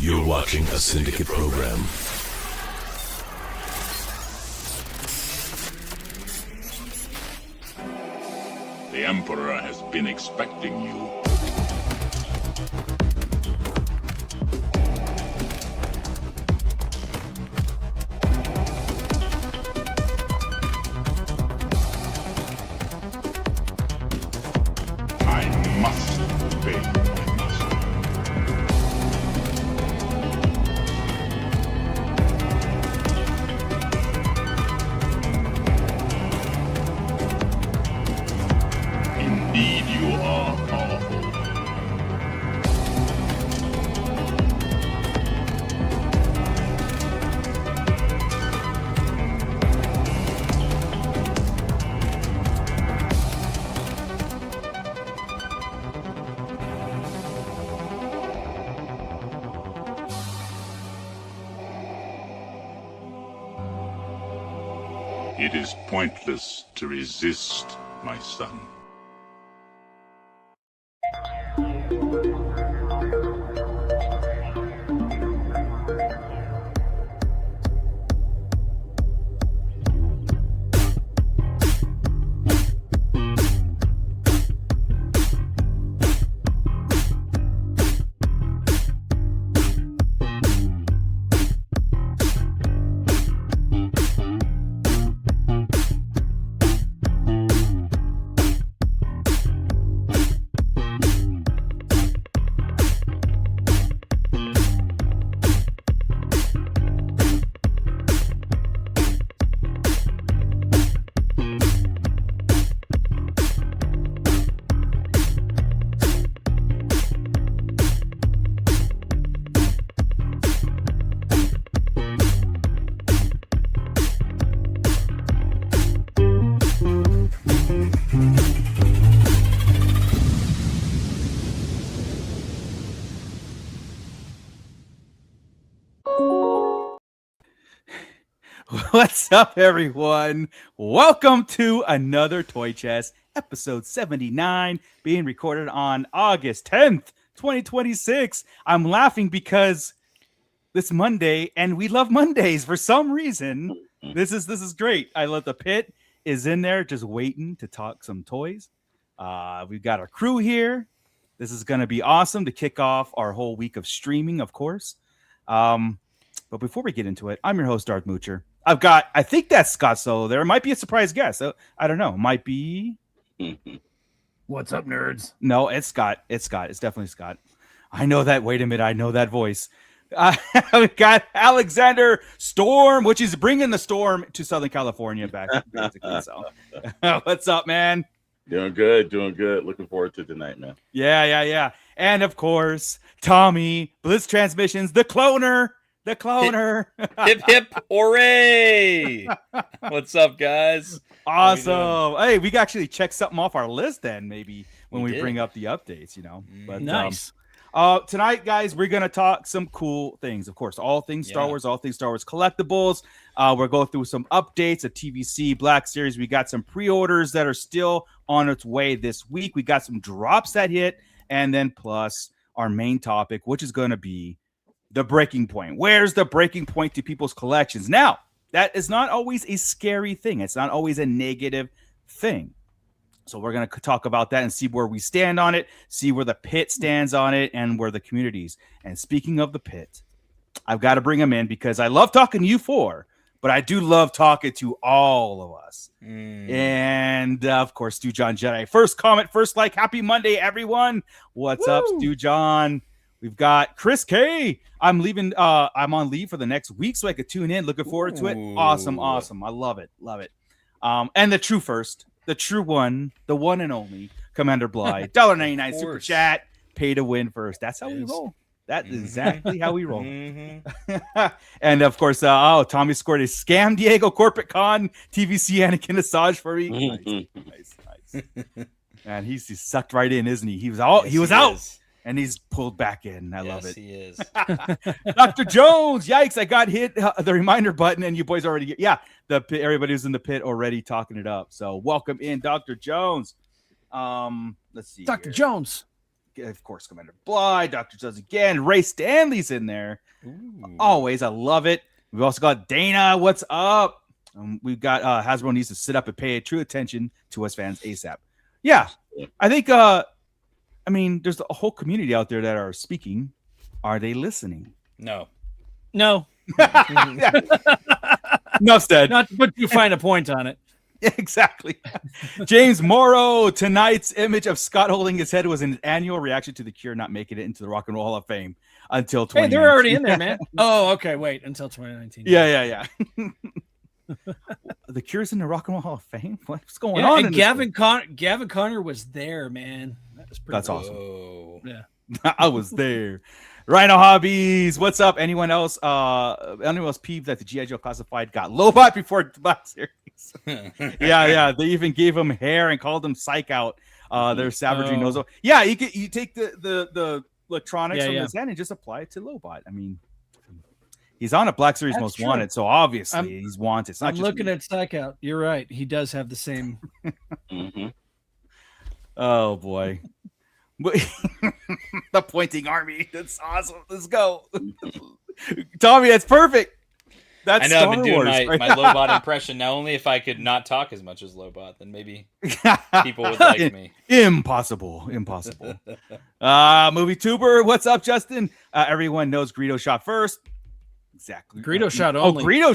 You're watching a syndicate program. The Emperor has been expecting you. I must obey my master. Indeed, you are powerful. It is pointless to resist, my son. What's up, everyone? Welcome to another Toy Chest, episode 79, being recorded on August 10th, 2026. I'm laughing because it's Monday, and we love Mondays for some reason. This is great. I love the pit is in there just waiting to talk some toys. We've got our crew here. This is going to be awesome to kick off our whole week of streaming, of course. But before we get into it, I'm your host, Darth Moocher. I think that's Scott Solo there. It might be a surprise guest. I don't know. Might be. What's up, nerds? No, it's Scott. It's definitely Scott. I know that. Wait a minute. I know that voice. We've got Alexander Storm, which is bringing the storm to Southern California back. Basically. So, what's up, man? Doing good. Looking forward to tonight, man. Yeah. And of course, Tommy, Blitz Transmissions, the cloner. Hip hip hooray. What's up, guys? Awesome. Hey, we can actually check something off our list then, maybe when we bring up the updates, But Nice. Tonight, guys, we're gonna talk some cool things. Of course, all things Star Wars, all things Star Wars collectibles. We're going through some updates of TVC Black Series. We got some pre-orders that are still on its way this week. We got some drops that hit, and then plus our main topic, which is going to be the breaking point. Where's the breaking point to people's collections? Now, that is not always a scary thing. It's not always a negative thing. So we're going to talk about that and see where we stand on it, see where the pit stands on it, and where the communities. And speaking of the pit, I've got to bring him in because I love talking to you four, but I do love talking to all of us. And, of course, Stu John Jedi. First comment, first like, happy Monday, everyone. What's up, Stu John? We've got Chris K. I'm on leave for the next week, so I could tune in. Looking forward to it. Awesome. I love it. And the true first, the true one, the one and only Commander Bly. $1.99 super chat. Pay to win first. That's how we roll. That is exactly how we roll. And of course, Tommy scored a Scam Diego Corporate Con TVC Anakin Asajj for me. Nice. And he's sucked right in, isn't he? He was out. And he's pulled back in. I love it. He is. Dr. Jones. Yikes. I got hit the reminder button and you boys already. Everybody was in the pit already talking it up. So welcome in, Dr. Jones. Let's see. Dr. Jones. of course, Commander Bly, Dr. Does again, Ray Stanley's in there. Ooh. Always, I love it. We've also got Dana. What's up? We've got Hasbro needs to sit up and pay true attention to us fans ASAP. Yeah, I think. I mean, there's a whole community out there that are speaking. Are they listening? No. No. Enough said. Not to put too fine a point on it. Exactly. James Morrow, tonight's image of Scott holding his head was an annual reaction to The Cure not making it into the Rock and Roll Hall of Fame until 2019. Hey, they're already in there, man. Oh, okay. Wait until 2019. Yeah. The Cure's in the Rock and Roll Hall of Fame? What's going on? And Gavin Conner was there, man. That's cool. awesome. Oh. Yeah. I was there. Rhino Hobbies, what's up? Anyone else peeved that the G.I. Joe Classified got Lobot before the Black Series? yeah. They even gave him hair and called him Psych Out. Their savagery knows. Yeah, you take the electronics from his hand and just apply it to Lobot. I mean, he's on a Black Series Most Wanted, so obviously he's wanted. It's not I'm just looking at Psych Out. You're right. He does have the same. Oh boy. The pointing army. That's awesome. Let's go. Tommy, that's perfect. That's I know Star I've been doing Wars, my Lobot impression. Now, only if I could not talk as much as Lobot, then maybe people would like me. Impossible. Movie tuber, what's up, Justin? Everyone knows Greedo shot first. Exactly. Greedo shot only. Oh, Greedo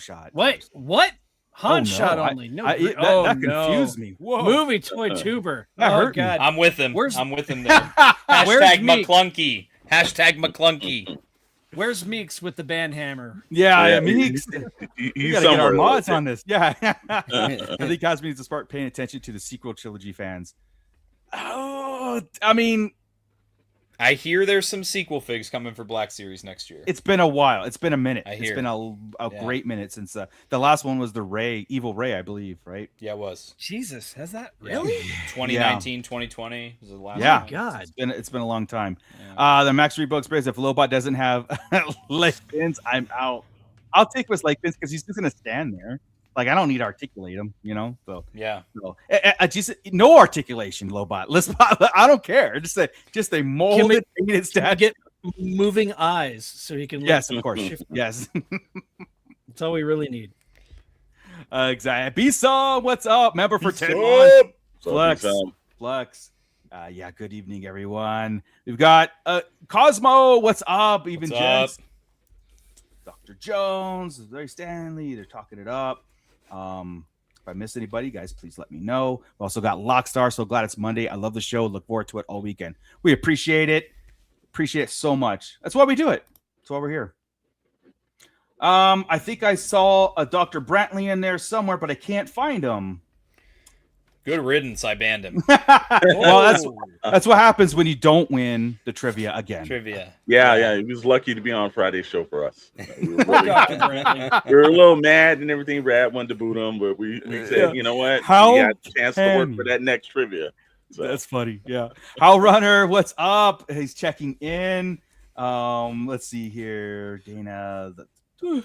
shot. Wait, what? Han no. shot only. That confused me. Whoa. Movie toy tuber. That hurt me. God. I'm with him. Where's- I'm with him there. Hashtag McClunky. Hashtag McClunky. Where's Meeks with the band hammer? Yeah, Meeks. He's We gotta get our somewhere. mods on this. Yeah. I think Cosby needs to start paying attention to the sequel trilogy fans. Oh, I mean, I hear there's some sequel figs coming for Black Series next year. it's been a while. It's been a minute. I It's hear. been a great minute since the last one was the Evil Ray, I believe, right? Yeah, it was. Jesus, has that Yeah. really? 2019, 2020 was the last Yeah. one. God. It's been a long time. Yeah. The Max Rebook sprays. If Lobot doesn't have leg pins, I'm out. I'll take his leg pins because he's just gonna stand there. Like, I don't need to articulate him, So Yeah. just no articulation, Lobot. I don't care. Just a molded painted statue. Get moving eyes so he can. Yes, of course. Yes. That's all we really need. Exactly. Bisa, what's up? Member for 10 months. Flex. Flex. Yeah, good evening, everyone. We've got Cosmo, what's up? Even What's Jens. up? Dr. Jones, Larry Stanley, they're talking it up. If I miss anybody, guys, please let me know. We also got Lockstar. So glad it's Monday. I love the show. Look forward to it all weekend. We appreciate it. Appreciate it so much. That's why we do it. That's why we're here. I think I saw a Dr. Brantley in there somewhere, but I can't find him. Good riddance. I banned him. Well, that's what happens when you don't win the trivia again. Trivia. Yeah. He was lucky to be on Friday's show for us. We were, Dr. Brantley. we were a little mad and everything. Brad wanted to boot him, but we said, you know what? How we got a chance to work can for that next trivia. So. That's funny. Yeah. How Runner, what's up? He's checking in. Let's see here. Dana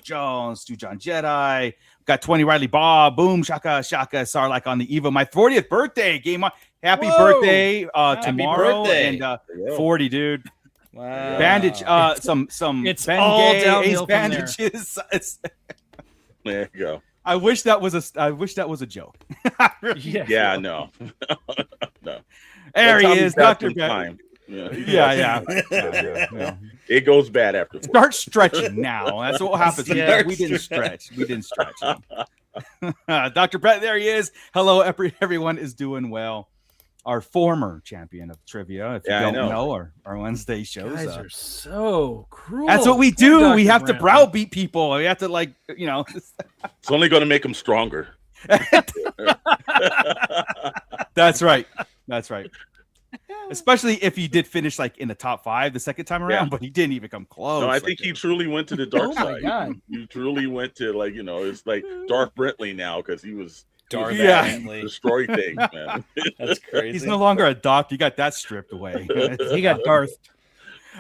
Jones, Stu John Jedi. Got 20 Riley Bob. Boom, Shaka, Sarlacc on the Evo. My 40th birthday. Game on. Happy birthday tomorrow. birthday. And 40, dude. Wow. Bandage. Some It's Ben all Gay, downhill Ace from there. bandages. There you go. I wish that was a joke. Yeah, no. No. There he Tommy's is, got Dr. some Ben. time. Yeah. Yeah. It goes bad after. Start stretching now. That's what happens. Yeah. We didn't stretch. Dr. Brett, there he is. Hello, everyone is doing well. Our former champion of trivia, if you don't know, our Wednesday shows. Guys are so cruel. That's what we Poor do. Dr. We have to Brantley. browbeat people. We have to, It's only going to make them stronger. That's right. Especially if he did finish in the top 5 the second time around, but he didn't even come close. No, I think he truly went to the dark Oh my side. God. You truly went to it's like Darth Brentley now because he was Darth Yeah. Brantley. destroy things, man. That's crazy. He's no longer a doc. You got that stripped away. He got Darth.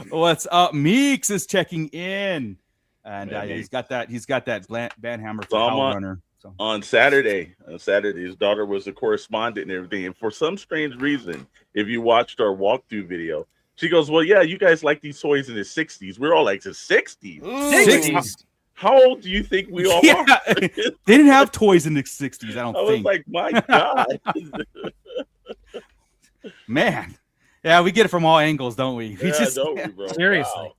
What's up? Meeks is checking in, and Yeah, he's got that Banhammer for Salma. Hell Runner. So on Saturday, his daughter was a correspondent and everything. And for some strange reason, if you watched our walkthrough video, she goes, "Well, yeah, you guys like these toys in the '60s." We're all like, "The '60s? '60s. How old do you think we all are?" they didn't have toys in the 60s, I don't I was think. like, "My God." Man. Yeah, we get it from all angles, don't we? We Yeah, don't we, bro? Seriously. Wow.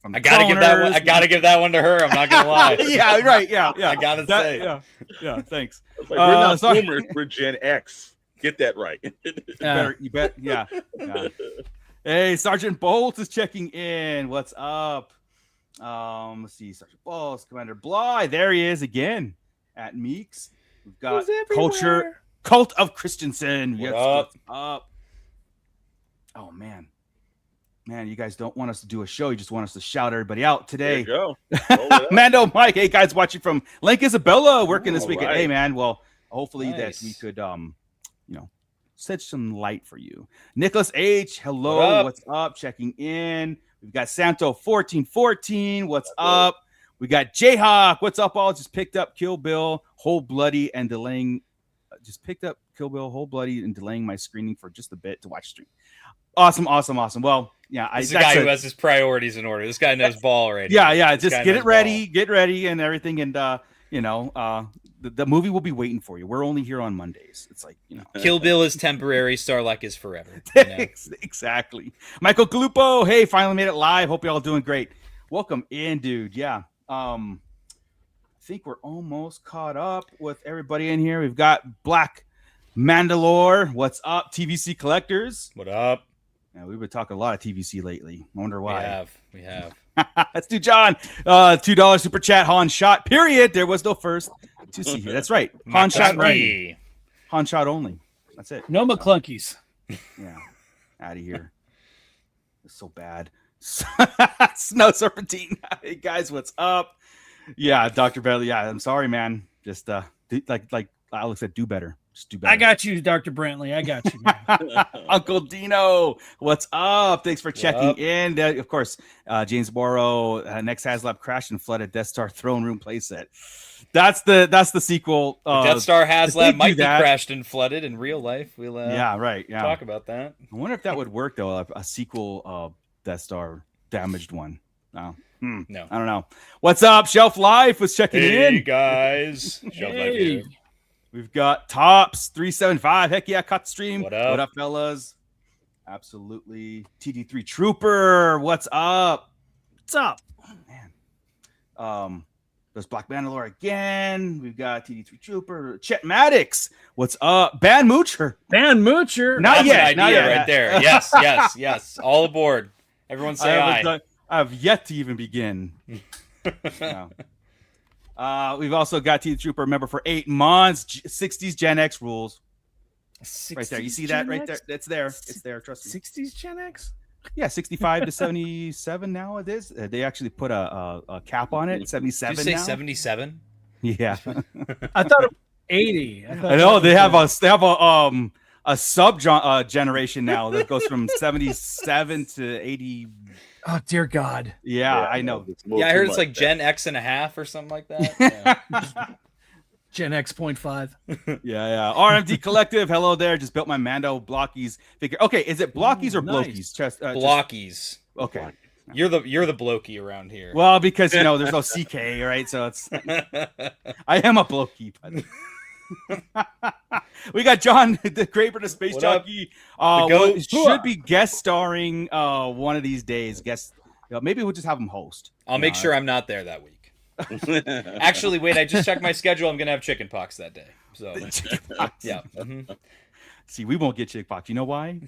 from I gotta give that one. I boners. gotta give that one to her. I'm not gonna lie. Yeah, right. Yeah, yeah. I gotta That- say. yeah. Thanks. It's like, we're not sorry. boomers, we're Gen X. Get that right. You bet. Yeah. Hey, Sergeant Bolt is checking in. What's up? Let's see. Sergeant Bolt, Commander Bly. There he is again at Meeks. We've got Cult of Christensen. What Yes, up? what's up? Oh man, you guys don't want us to do a show. You just want us to shout everybody out today. There you go. Roll it up. Mando Mike, hey guys, watching from Lake Isabella, working this All weekend. right. Hey man, well, hopefully Nice. that we could shed some light for you. Nicholas H, hello, What up? what's up? Checking in. We've got Santo 1414, what's up? We got Jayhawk, what's up? All just picked up Kill Bill, whole bloody and delaying. Just picked up Kill Bill, whole bloody and delaying my screening for just a bit to watch stream. Awesome. Well, yeah, This is a guy who has his priorities in order. This guy knows ball already. Yeah. This Just guy get knows it ready, get ready, and everything, and the movie will be waiting for you. We're only here on Mondays. It's like ball. Kill Bill is temporary. Starluck is forever. You know? Exactly. Michael Galupo, hey, finally made it live. Hope y'all doing great. Welcome in, dude. Yeah. I think we're almost caught up with everybody in here. We've got Black Mandalore. What's up, TVC collectors? What up? Yeah, we've been talking a lot of TVC lately. I wonder why. We have. Let's do John. $2 super chat. Han shot. Period. There was no first to see here. That's right. Han shot. Right. Han shot only. That's it. No McClunkies. Yeah. Out of here. It's so bad. Snow Serpentine. Hey guys, what's up? Yeah, Dr. Bentley. Yeah, I'm sorry, man. Just like Alex said, do better. Just do better. I got you, Dr. Brantley. I got you, man. Uncle Dino, what's up? Thanks for checking up? in. Of course, James Morrow, next HasLab crashed and flooded Death Star throne room playset. That's the sequel. Death Star if they HasLab do might be that- crashed and flooded in real life. We'll Yeah, right. Yeah. talk about that. I wonder if that would work though. A sequel Death Star damaged one. No. No. I don't know. What's up? Shelf Life was checking Hey in. guys. Shelf Life here. We've got Tops 375. Heck yeah, caught the stream. What up? What up, fellas? Absolutely. TD3 Trooper. What's up? What's up? Man. There's Black Mandalore again. We've got TD3 Trooper. Chet Maddox. What's up? Ban Moocher. Van Moocher. Not That's yet. an Not idea yet. right there. Yes. All aboard. Everyone say aye. I have yet to even begin. No. We've also got TD Trooper member for 8 months. 60s Gen X rules. Right there. You see that right there? It's there. It's there. Trust me. 60s Gen X? Yeah, 65 to 77 now it is. They actually put a cap on it. 77 Did you say now. 77? Yeah. I thought it was 80. I know they have a sub generation now that goes from 77 to 80. Oh, dear God. Yeah, I know. Yeah, I heard it's like Gen X and a half or something like that. Yeah. Gen X 0.5. Yeah. RMD Collective, hello there. Just built my Mando Blockies figure. Okay, is it Blockies or Nice. Blokies? Blockies. Okay. You're the blokey around here. Well, because there's no CK, right? So it's I am a Blokey. We got John the Craper, the Space What up? Jockey. The goat. Should be guest starring one of these days. Maybe we'll just have him host. I'll make sure I'm not there that week. Actually, wait, I just checked my schedule. I'm gonna have chicken pox that day. So yeah. Mhm. See, we won't get chickenpox. You know why?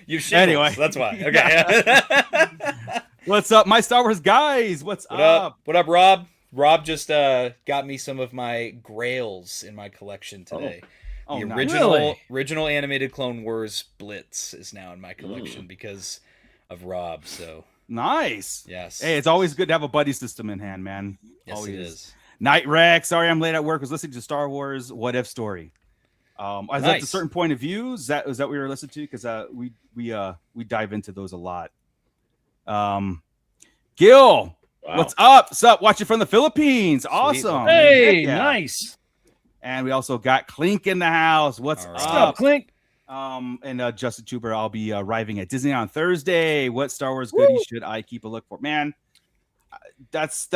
You've shingles. Anyway. That's why. Okay. What's up, my Star Wars guys? What's What up? up? What up, Rob? Rob just got me some of my grails in my collection today. Oh, The nice. original animated Clone Wars Blitz is now in my collection because of Rob. So Nice. yes. Hey, it's always good to have a buddy system in hand, man. yes, always it is. Night Rex. Sorry, I'm late at work. Was listening to Star Wars What If story. Is that Nice. a certain point of view? Is that what we were listening to? Because we dive into those a lot. Gil, Wow. What's up? What's up? Watching from the Philippines. Awesome. Hey, Heck yeah. nice. And we also got Clink in the house. What's All What's right. up? up, Clink? And Justin Tuber, I'll be arriving at Disney on Thursday. What Star Wars goodies should I keep a look for? Man, that's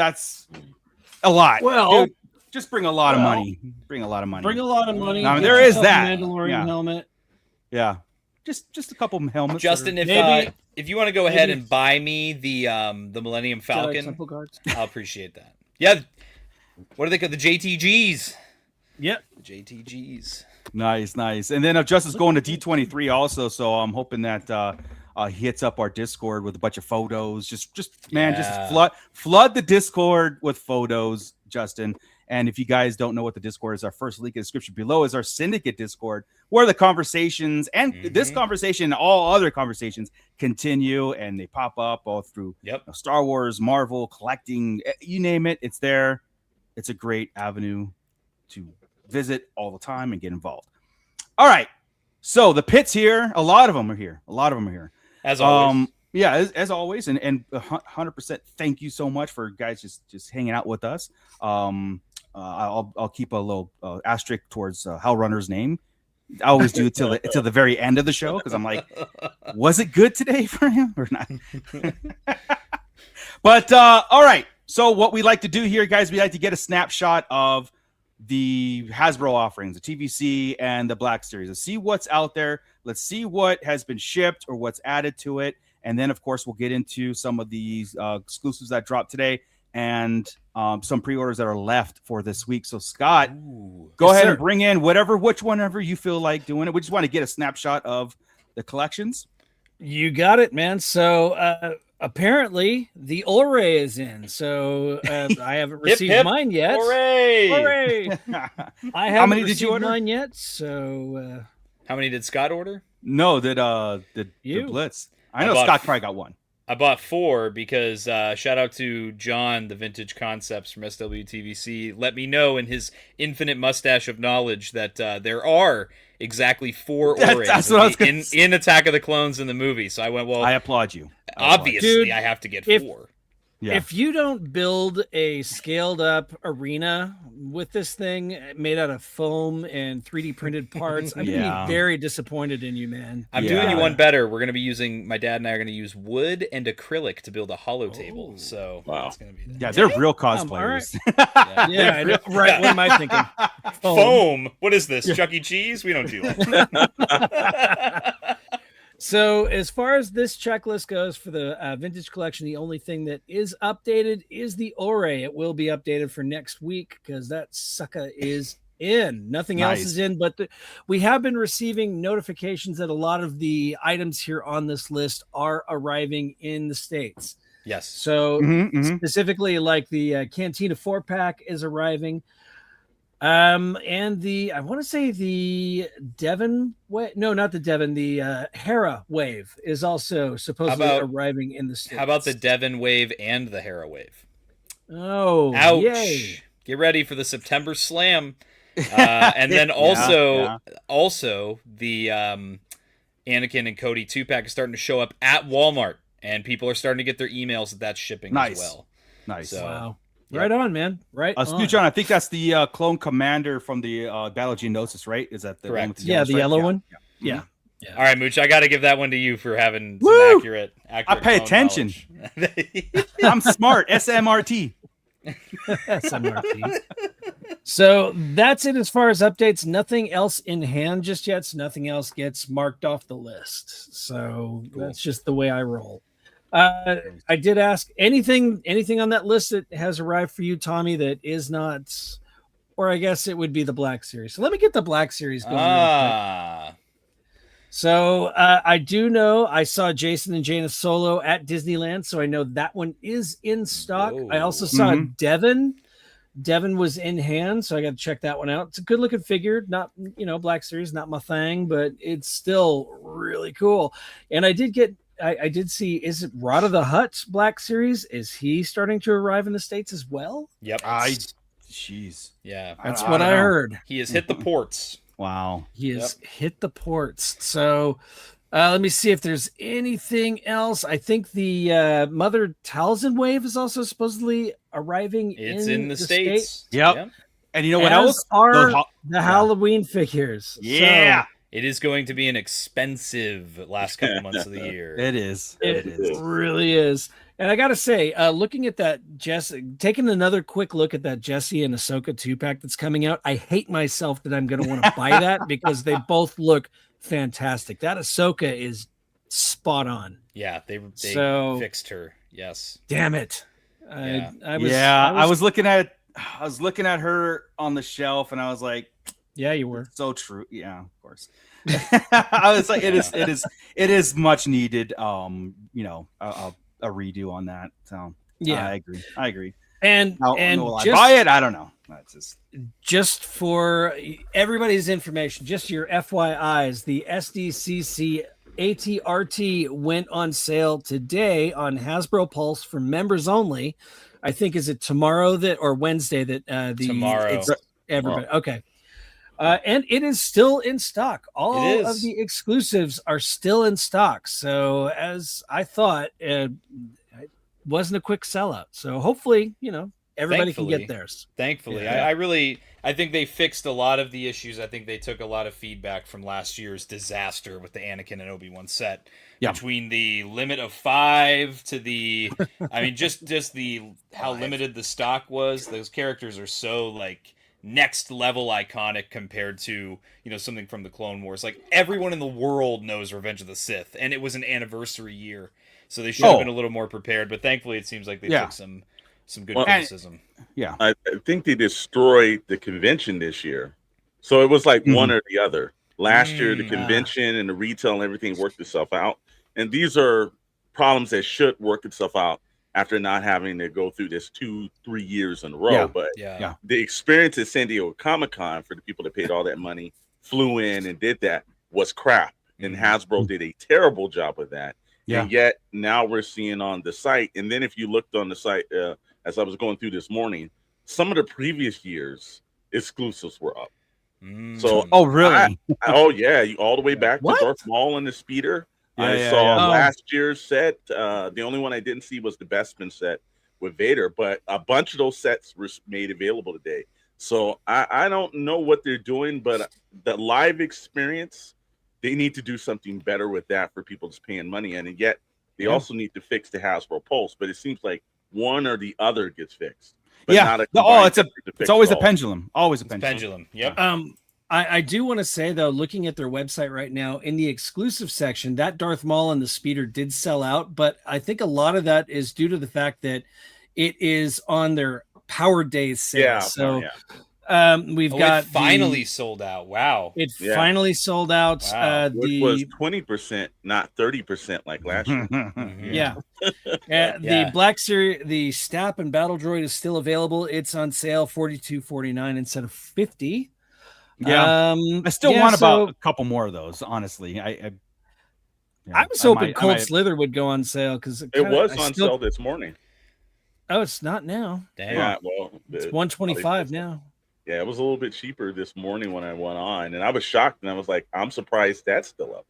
a lot. Well, dude, just bring a lot of money. Bring a lot of money. bring a lot of money. No, Get there is yourself a that. Mandalorian Yeah. helmet. Yeah. Just a couple helmets. Justin, Maybe- if you want to go ahead maybe- and buy me the Millennium Jedi Falcon, Temple Guards. I'll appreciate that. Yeah. What are they called? The JTGs. Yep. The JTGs. Nice. And then Justin's going to D23 also, so I'm hoping that he hits up our Discord with a bunch of photos. Just flood the Discord with photos, Justin. And if you guys don't know what the Discord is, our first link in the description below is our Syndicate Discord, where the conversations and this conversation and all other conversations continue, and they pop up all through Star Wars, Marvel, collecting, you name it, it's there. It's a great avenue to visit all the time and get involved. All right. So the pits here, a lot of them are here. As always. Yeah, as always, and 100% thank you so much for guys just hanging out with us. I'll keep a little asterisk towards Hal Runner's name. I always do it till the very end of the show because I'm like, was it good today for him or not? But all right. So what we like to do here, guys, we like to get a snapshot of the Hasbro offerings, the TVC and the Black Series. Let's see what's out there. Let's see what has been shipped or what's added to it. And then, of course, we'll get into some of these exclusives that dropped today and some pre-orders that are left for this week. So, Scott, go ahead and bring in whenever you feel like doing it. We just want to get a snapshot of the collections. You got it, man. So apparently the Ore is in. So I haven't received mine yet. Hooray! I haven't received mine yet. So how many did Scott order? No, the Blitz. I know Scott probably got one. I bought 4 because shout out to John, the Vintage Concepts from SWTVC, let me know in his infinite mustache of knowledge that there are exactly 4 Ores in Attack of the Clones in the movie. So I went, well, I applaud you. Obviously, Dude, I have to get 4. Yeah. If you don't build a scaled up arena with this thing made out of foam and 3D printed parts, I'm going to be very disappointed in you, man. I'm doing you one better. We're going to be my dad and I are going to use wood and acrylic to build a hollow table. So it's going to be that. Yeah, they're real cosplayers. Yeah, right. What am I thinking? Foam. What is this? Chuck E. Cheese? We don't do that. So as far as this checklist goes for the vintage collection, the only thing that is updated is the Ore. It will be updated for next week because that sucker is in. Nothing else is in, but we have been receiving notifications that a lot of the items here on this list are arriving in the States. Yes. So specifically like the Cantina 4-pack is arriving. And I want to say the Devon wave. No, not the Devon. The Hera wave is also supposedly arriving in the States. How about the Devon wave and the Hera wave? Oh, ouch! Yay. Get ready for the September Slam, and then also the Anakin and Cody 2-pack is starting to show up at Walmart, and people are starting to get their emails that's shipping as well. Nice. So, wow. Right on, man. Right on. John, I think that's the clone commander from the Battle of Geonosis, right? Is that the one with the yellow one? Yeah. All right, Mooch, I got to give that one to you for having some accurate I pay attention. I'm smart. SMRT. SMRT. So that's it as far as updates. Nothing else in hand just yet. So nothing else gets marked off the list. So that's just the way I roll. I did ask anything on that list that has arrived for you, Tommy, that is not, or I guess it would be the Black Series. So let me get the Black Series going. Real quick. So I do know I saw Jason and Jaina Solo at Disneyland, so I know that one is in stock. Whoa. I also saw Devon. Devon was in hand, so I got to check that one out. It's a good looking figure, not Black Series, not my thing, but it's still really cool. And I did see, is it Rada the Hutt Black Series? Is he starting to arrive in the States as well? Yep. Jeez. Yeah. That's what I heard. He has hit the ports. Wow. He has hit the ports. So Let me see if there's anything else. I think the Mother Talzin wave is also supposedly arriving. It's in the States. Yep. And you know what As else? are Those the Halloween figures. Yeah. It is going to be an expensive last couple months of the year. It is. It really is. And I got to say, looking at that, taking another quick look at that Jesse and Ahsoka 2-pack that's coming out, I hate myself that I'm going to want to buy that because they both look fantastic. That Ahsoka is spot on. Yeah, they fixed her. Yes. Damn it. I was looking at her on the shelf and I was like, yeah, you were so true. Yeah, of course. I was like, it is much needed. A redo on that. So yeah, I agree. And will I buy it? I don't know. That's just for everybody's information, just your FYIs, the SDCC ATRT went on sale today on Hasbro Pulse for members only. I think is it tomorrow or Wednesday that tomorrow. Everybody. Okay. And it is still in stock. All of the exclusives are still in stock. So as I thought, it wasn't a quick sellout. So hopefully, everybody can get theirs. Thankfully. Yeah. I think they fixed a lot of the issues. I think they took a lot of feedback from last year's disaster with the Anakin and Obi-Wan set. Yeah. Between the limit of 5 to the, just how limited the stock was. Those characters are so next level iconic compared to something from the Clone Wars. Like everyone in the world knows Revenge of the Sith, and it was an anniversary year, so they should have been a little more prepared. But thankfully, it seems like they took some good criticism. Yeah, I think they destroyed the convention this year, so it was like one or the other. Last year, the convention and the retail and everything worked itself out, and these are problems that should work itself out after not having to go through this 2-3 years in a row. But the experience at San Diego Comic-Con for the people that paid all that money, flew in and did that, was crap. And Hasbro did a terrible job with that. Yeah. And yet now we're seeing on the site, and then if you looked on the site as I was going through this morning, some of the previous years exclusives were up. So really? All the way back to Darth Maul and the Speeder. I saw last year's set. The only one I didn't see was the Bespin set with Vader, but a bunch of those sets were made available today. So I don't know what they're doing, but the live experience, they need to do something better with that for people just paying money. And yet they also need to fix the Hasbro Pulse, but it seems like one or the other gets fixed. But not it's always a pendulum. Always a pendulum. Yep. I do want to say, though, looking at their website right now, in the exclusive section, that Darth Maul and the Speeder did sell out, but I think a lot of that is due to the fact that it is on their Power Days sale. We've got finally sold out. Wow. It finally sold out. Wow. Which was 20%, not 30% like last year. The Black Series, the Stap and Battle Droid is still available. It's on sale $42.49 instead of $50. I still want about a couple more of those. Honestly, I was hoping Cold Slither would go on sale because it was on sale this morning. Oh, it's not now. Damn. Yeah, well, it's $125 now. Yeah, it was a little bit cheaper this morning when I went on, and I was shocked, and I was like, I'm surprised that's still up.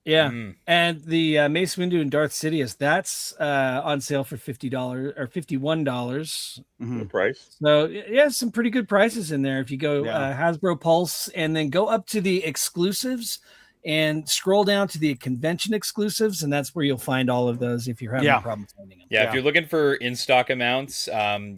Yeah, and the Mace Windu and Darth Sidious, that's on sale for $50 or $51. The price. So some pretty good prices in there. If you go Hasbro Pulse and then go up to the exclusives and scroll down to the convention exclusives, and that's where you'll find all of those if you're having a problem finding them. If you're looking for in-stock amounts,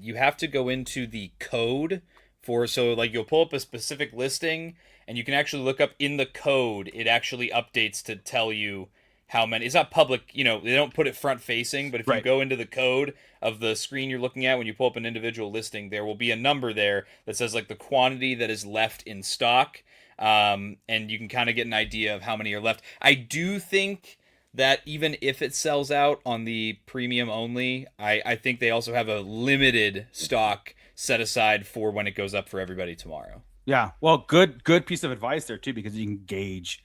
you have to go into the code you'll pull up a specific listing, and you can actually look up in the code. It actually updates to tell you how many. It's not public, they don't put it front facing, but if you go into the code of the screen you're looking at when you pull up an individual listing, there will be a number there that says the quantity that is left in stock, and you can kind of get an idea of how many are left. I do think that even if it sells out on the premium only, I think they also have a limited stock set aside for when it goes up for everybody tomorrow. Yeah, well, good piece of advice there too, because you can gauge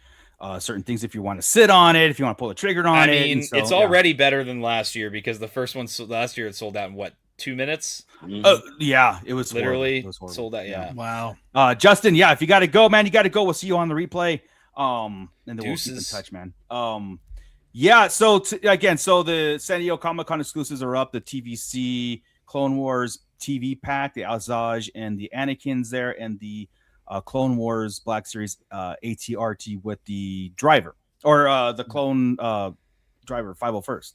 certain things if you want to sit on it, if you want to pull the trigger on it. I mean, it's already better than last year because the first one last year it sold out in 2 minutes? It was literally horrible. Sold out. Yeah. Wow. Justin, if you got to go, man, you got to go. We'll see you on the replay. And then we'll keep in Deuces. touch, man. Yeah. So again, so the San Diego Comic-Con exclusives are up. The TVC Clone Wars TV pack, the Azaj and the Anakin's there, and the Clone Wars Black Series ATRT with the driver or the clone driver 501st.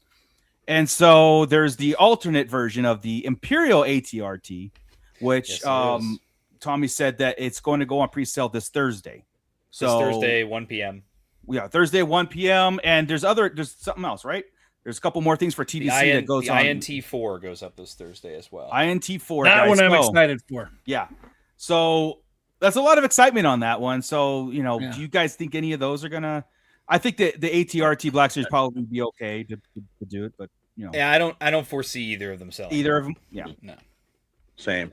And so there's the alternate version of the Imperial ATRT, which Tommy said that it's going to go on pre-sale this Thursday. So This Thursday, 1 p.m. Yeah, Thursday, 1 p.m. And there's something else, right? There's a couple more things for TVC that goes on. The INT4 goes up this Thursday as well. INT4. That guys, one I'm excited for. Yeah. So that's a lot of excitement on that one. So, do you guys think any of those are going to... I think that the ATRT Black Series probably be okay to do it, but, Yeah, I don't foresee either of them selling. Either of them? Yeah. No. Same.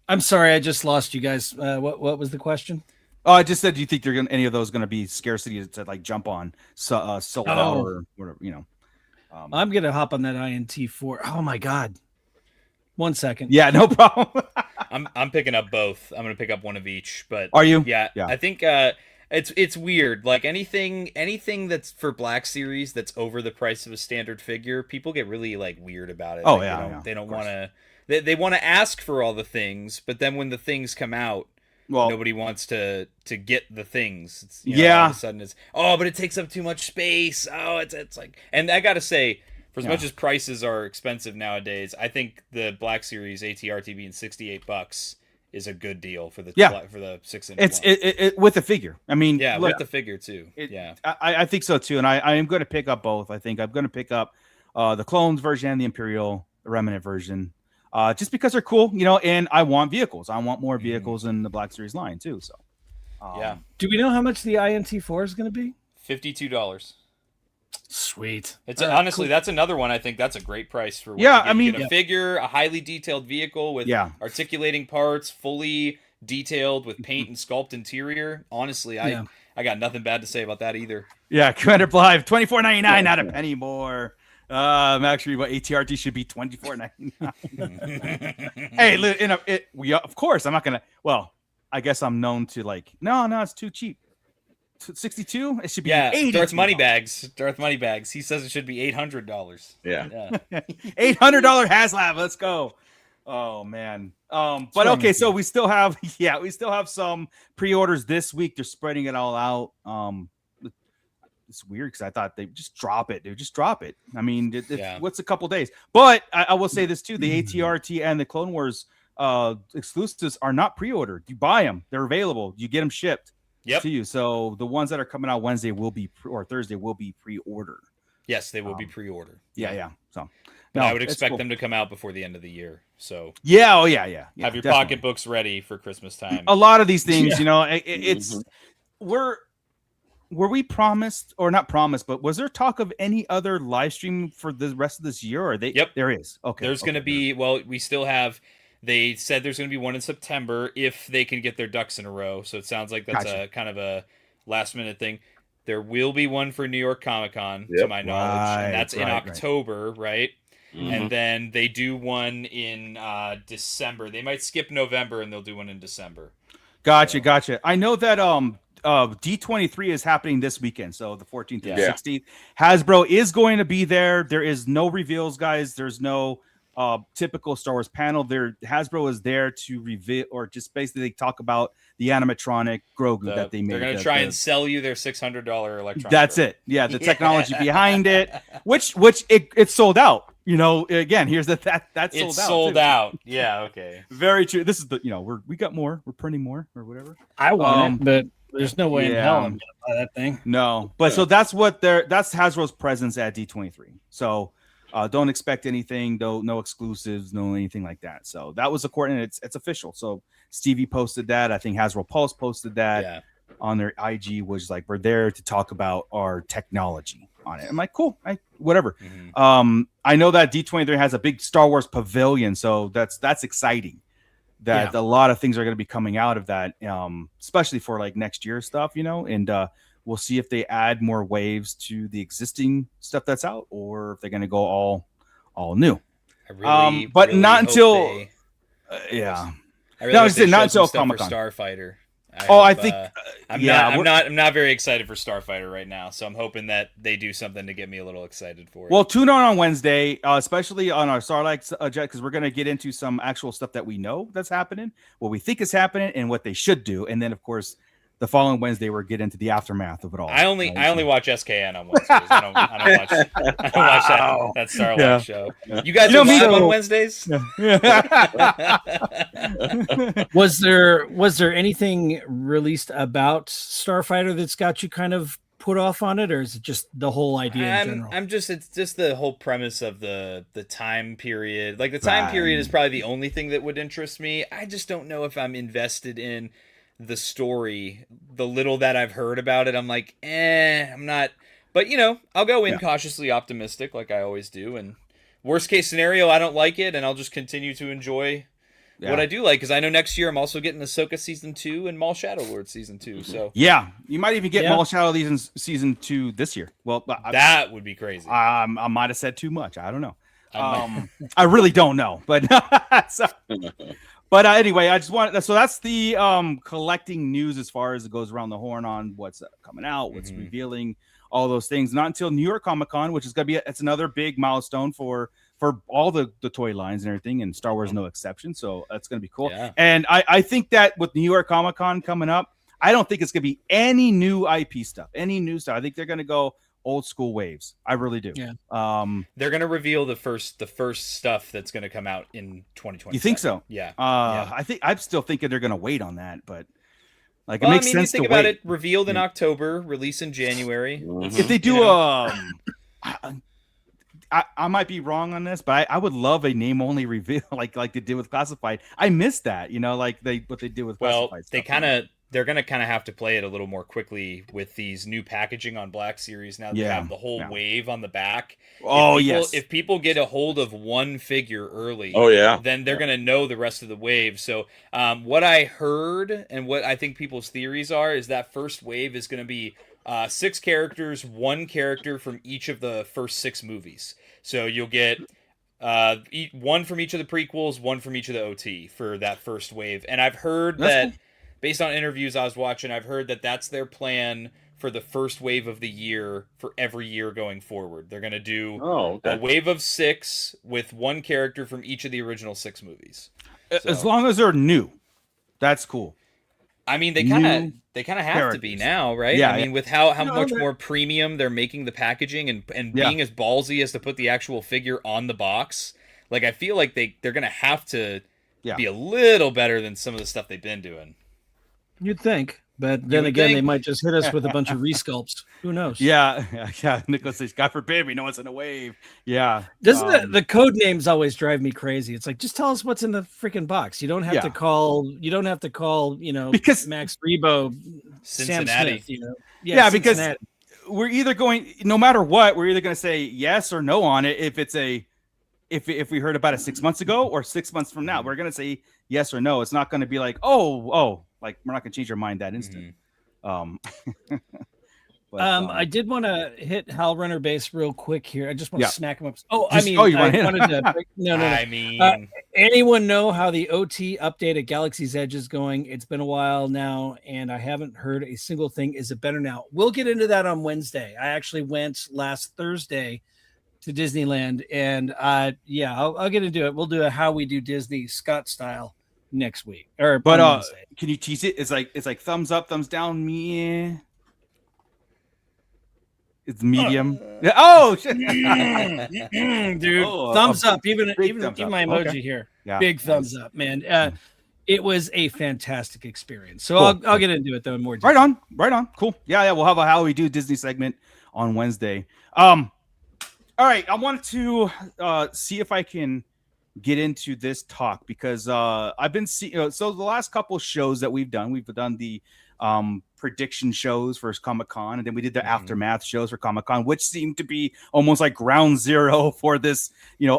I'm sorry, I just lost you guys. What was the question? Oh, I just said, do you think any of those going to be scarcity to like jump on sold out or whatever, I'm going to hop on that INT4. Oh my God. 1 second. Yeah, no problem. I'm picking up both. I'm going to pick up one of each, but Are you? Yeah. Yeah. I think it's weird. Like anything that's for Black Series that's over the price of a standard figure, people get really like weird about it. Oh, like, they don't want to they want to ask for all the things, but then when the things come out, nobody wants to get the things. It's, all of a sudden it's but it takes up too much space. Oh, it's like, and I gotta say, for as much as prices are expensive nowadays, I think the Black Series ATRT being $68 is a good deal for the 6-inch. It's with the figure. I mean, with the figure too. I think so too, and I am going to pick up both. I think I'm going to pick up the Clones version and the Imperial Remnant version. Just because they're cool, and I want vehicles. I want more vehicles in the Black Series line too. So, Do we know how much the INT4 is going to be? $52. Sweet. It's honestly, that's another one. I think that's a great price for. A figure, a highly detailed vehicle with articulating parts, fully detailed with paint and sculpt interior. Honestly, I got nothing bad to say about that either. Yeah, Commander Blythe, $24.99, not a penny more. Actually, what ATRT should be $24.99. Hey, of course, I'm not gonna. Well, I guess I'm known to no, it's too cheap. 62. It should be $80. Darth Moneybags. He says it should be $800. Yeah. $800 HasLab. Let's go. Oh man. But okay, so we still have some pre-orders this week. They're spreading it all out. It's weird because I thought they just drop it. They just drop it. I mean, what's a couple days? But I will say this too: the ATRT and the Clone Wars exclusives are not pre-ordered. You buy them; they're available. You get them shipped to you. So the ones that are coming out Wednesday will be or Thursday will be pre-ordered. Yes, they will be pre-ordered. Yeah. So I would expect them to come out before the end of the year. So yeah. Have your pocketbooks ready for Christmas time. A lot of these things, it's were we promised or not promised, but was there talk of any other live stream for the rest of this year? Or there is. Okay. There's going to be, we still have, they said there's going to be one in September if they can get their ducks in a row. So it sounds like that's a kind of a last minute thing. There will be one for New York Comic-Con, to my knowledge, and that's in October, right? Mm-hmm. And then they do one in December. They might skip November and they'll do one in December. Gotcha. I know that D23 is happening this weekend, so the 14th and 16th. Hasbro is going to be there. There is no reveals, guys. There's no typical Star Wars panel. Hasbro is there to reveal or just basically talk about the animatronic Grogu that they made. They're going to try and sell you their $600 electronic. That's it. Yeah, the technology behind it, which it's sold out. Again, here's that's sold out. Yeah, okay. Very true. This is we got more. We're printing more or whatever. I want it, but there's no way in hell I'm gonna buy that thing. No, but so that's Hasbro's presence at D23. So don't expect anything, no exclusives, no anything like that. So that was according. It's official. So Stevie posted that. I think Hasbro Pulse posted that on their IG, was like, we're there to talk about our technology on it. I'm like, cool, whatever. Mm-hmm. I know that D23 has a big Star Wars pavilion, so that's exciting. That a lot of things are going to be coming out of that, especially for like next year stuff, and we'll see if they add more waves to the existing stuff that's out, or if they're going to go all new. But not until I really hope not until Comic-Con. Starfighter. I think I'm not very excited for Starfighter right now, so I'm hoping that they do something to get me a little excited for it. Well, tune on Wednesday, especially on our Starlight Jet, because we're going to get into some actual stuff that we know that's happening, what we think is happening, and what they should do. And then, of course, the following Wednesday, we're get into the aftermath of it all. I only watch SKN on Wednesdays. I don't watch that Starlight show. You guys are live on Wednesdays? Was there anything released about Starfighter that's got you kind of put off on it, or is it just the whole idea in general? It's just the whole premise of the time period. Like the time period is probably the only thing that would interest me. I just don't know if I'm invested in the story. The little that I've heard about it, I'm like, I'm not. But I'll go in cautiously optimistic, like I always do. And worst case scenario, I don't like it, and I'll just continue to enjoy what I do like, because I know next year I'm also getting Ahsoka season 2 and Maul Shadow Lord season 2. So yeah, you might even get Maul Shadow Legends season 2 this year. Well, that would be crazy. I might have said too much. I don't know. I really don't know, but anyway, I just want so that's the collecting news as far as it goes around the horn on what's coming out, what's revealing, all those things. Not until New York Comic Con, which is gonna be it's another big milestone for all the toy lines and everything, and Star Wars no exception. So that's gonna be cool. Yeah. And I think that with New York Comic Con coming up, I don't think it's gonna be any new IP stuff, any new stuff. I think they're gonna go old school waves. I really do. Yeah. They're gonna reveal the first stuff that's gonna come out in 2020. You think so? Yeah. I'm still thinking they're gonna wait on that, but it makes sense. You think about it, revealed in October, release in January. If they do I might be wrong on this, but I would love a name only reveal like they did with Classified. I missed that, what they did with Classified. They're going to kind of have to play it a little more quickly with these new packaging on Black Series now that they have the whole wave on the back. If people get a hold of one figure early, then they're going to know the rest of the wave. So what I heard and what I think people's theories are is that first wave is going to be 6 characters, 1 character from each of the first 6 movies. So you'll get one from each of the prequels, 1 from each of the OT for that first wave. And I've heard that... Based on interviews I was watching, I've heard that that's their plan for the first wave of the year for every year going forward. They're going to do a wave of 6 with 1 character from each of the original 6 movies. So, as long as they're new, that's cool. I mean, they kind of have to be now, right? Yeah, I mean, with how much more premium they're making the packaging and being as ballsy as to put the actual figure on the box. Like, I feel like they're going to have to be a little better than some of the stuff they've been doing. You'd think, but then again, they might just hit us with a bunch of resculpts. Who knows? Yeah. Nicholas says, "God forbid we know what's in a wave." Yeah. Doesn't the code names always drive me crazy? It's like, just tell us what's in the freaking box. You don't have to call. You don't have to call. Because Max Rebo, Cincinnati. Sam Smith, because we're either going, no matter what, we're either going to say yes or no on it. If it's if we heard about it 6 months ago or 6 months from now, we're going to say yes or no. It's not going to be like, like we're not going to change our mind that instant. I did want to hit Hal Runner Base real quick here. I just want to smack him up. Anyone know how the OT update at Galaxy's Edge is going? It's been a while now, and I haven't heard a single thing. Is it better now? We'll get into that on Wednesday. I actually went last Thursday to Disneyland, and I'll get into it. We'll do a How We Do Disney Scott style next week. But can you tease it? It's like thumbs up, thumbs down, me. It's medium. Shit. Dude, thumbs up. Even my emoji here. Yeah, big thumbs up, man. It was a fantastic experience. So cool. I'll get into it though in more detail. Right on. Cool. Yeah. We'll have a How We Do Disney segment on Wednesday. All right. I wanted to see if I can get into this talk because I've been seeing. So the last couple shows that we've done the prediction shows for Comic-Con, and then we did the aftermath shows for Comic-Con, which seemed to be almost like ground zero for this,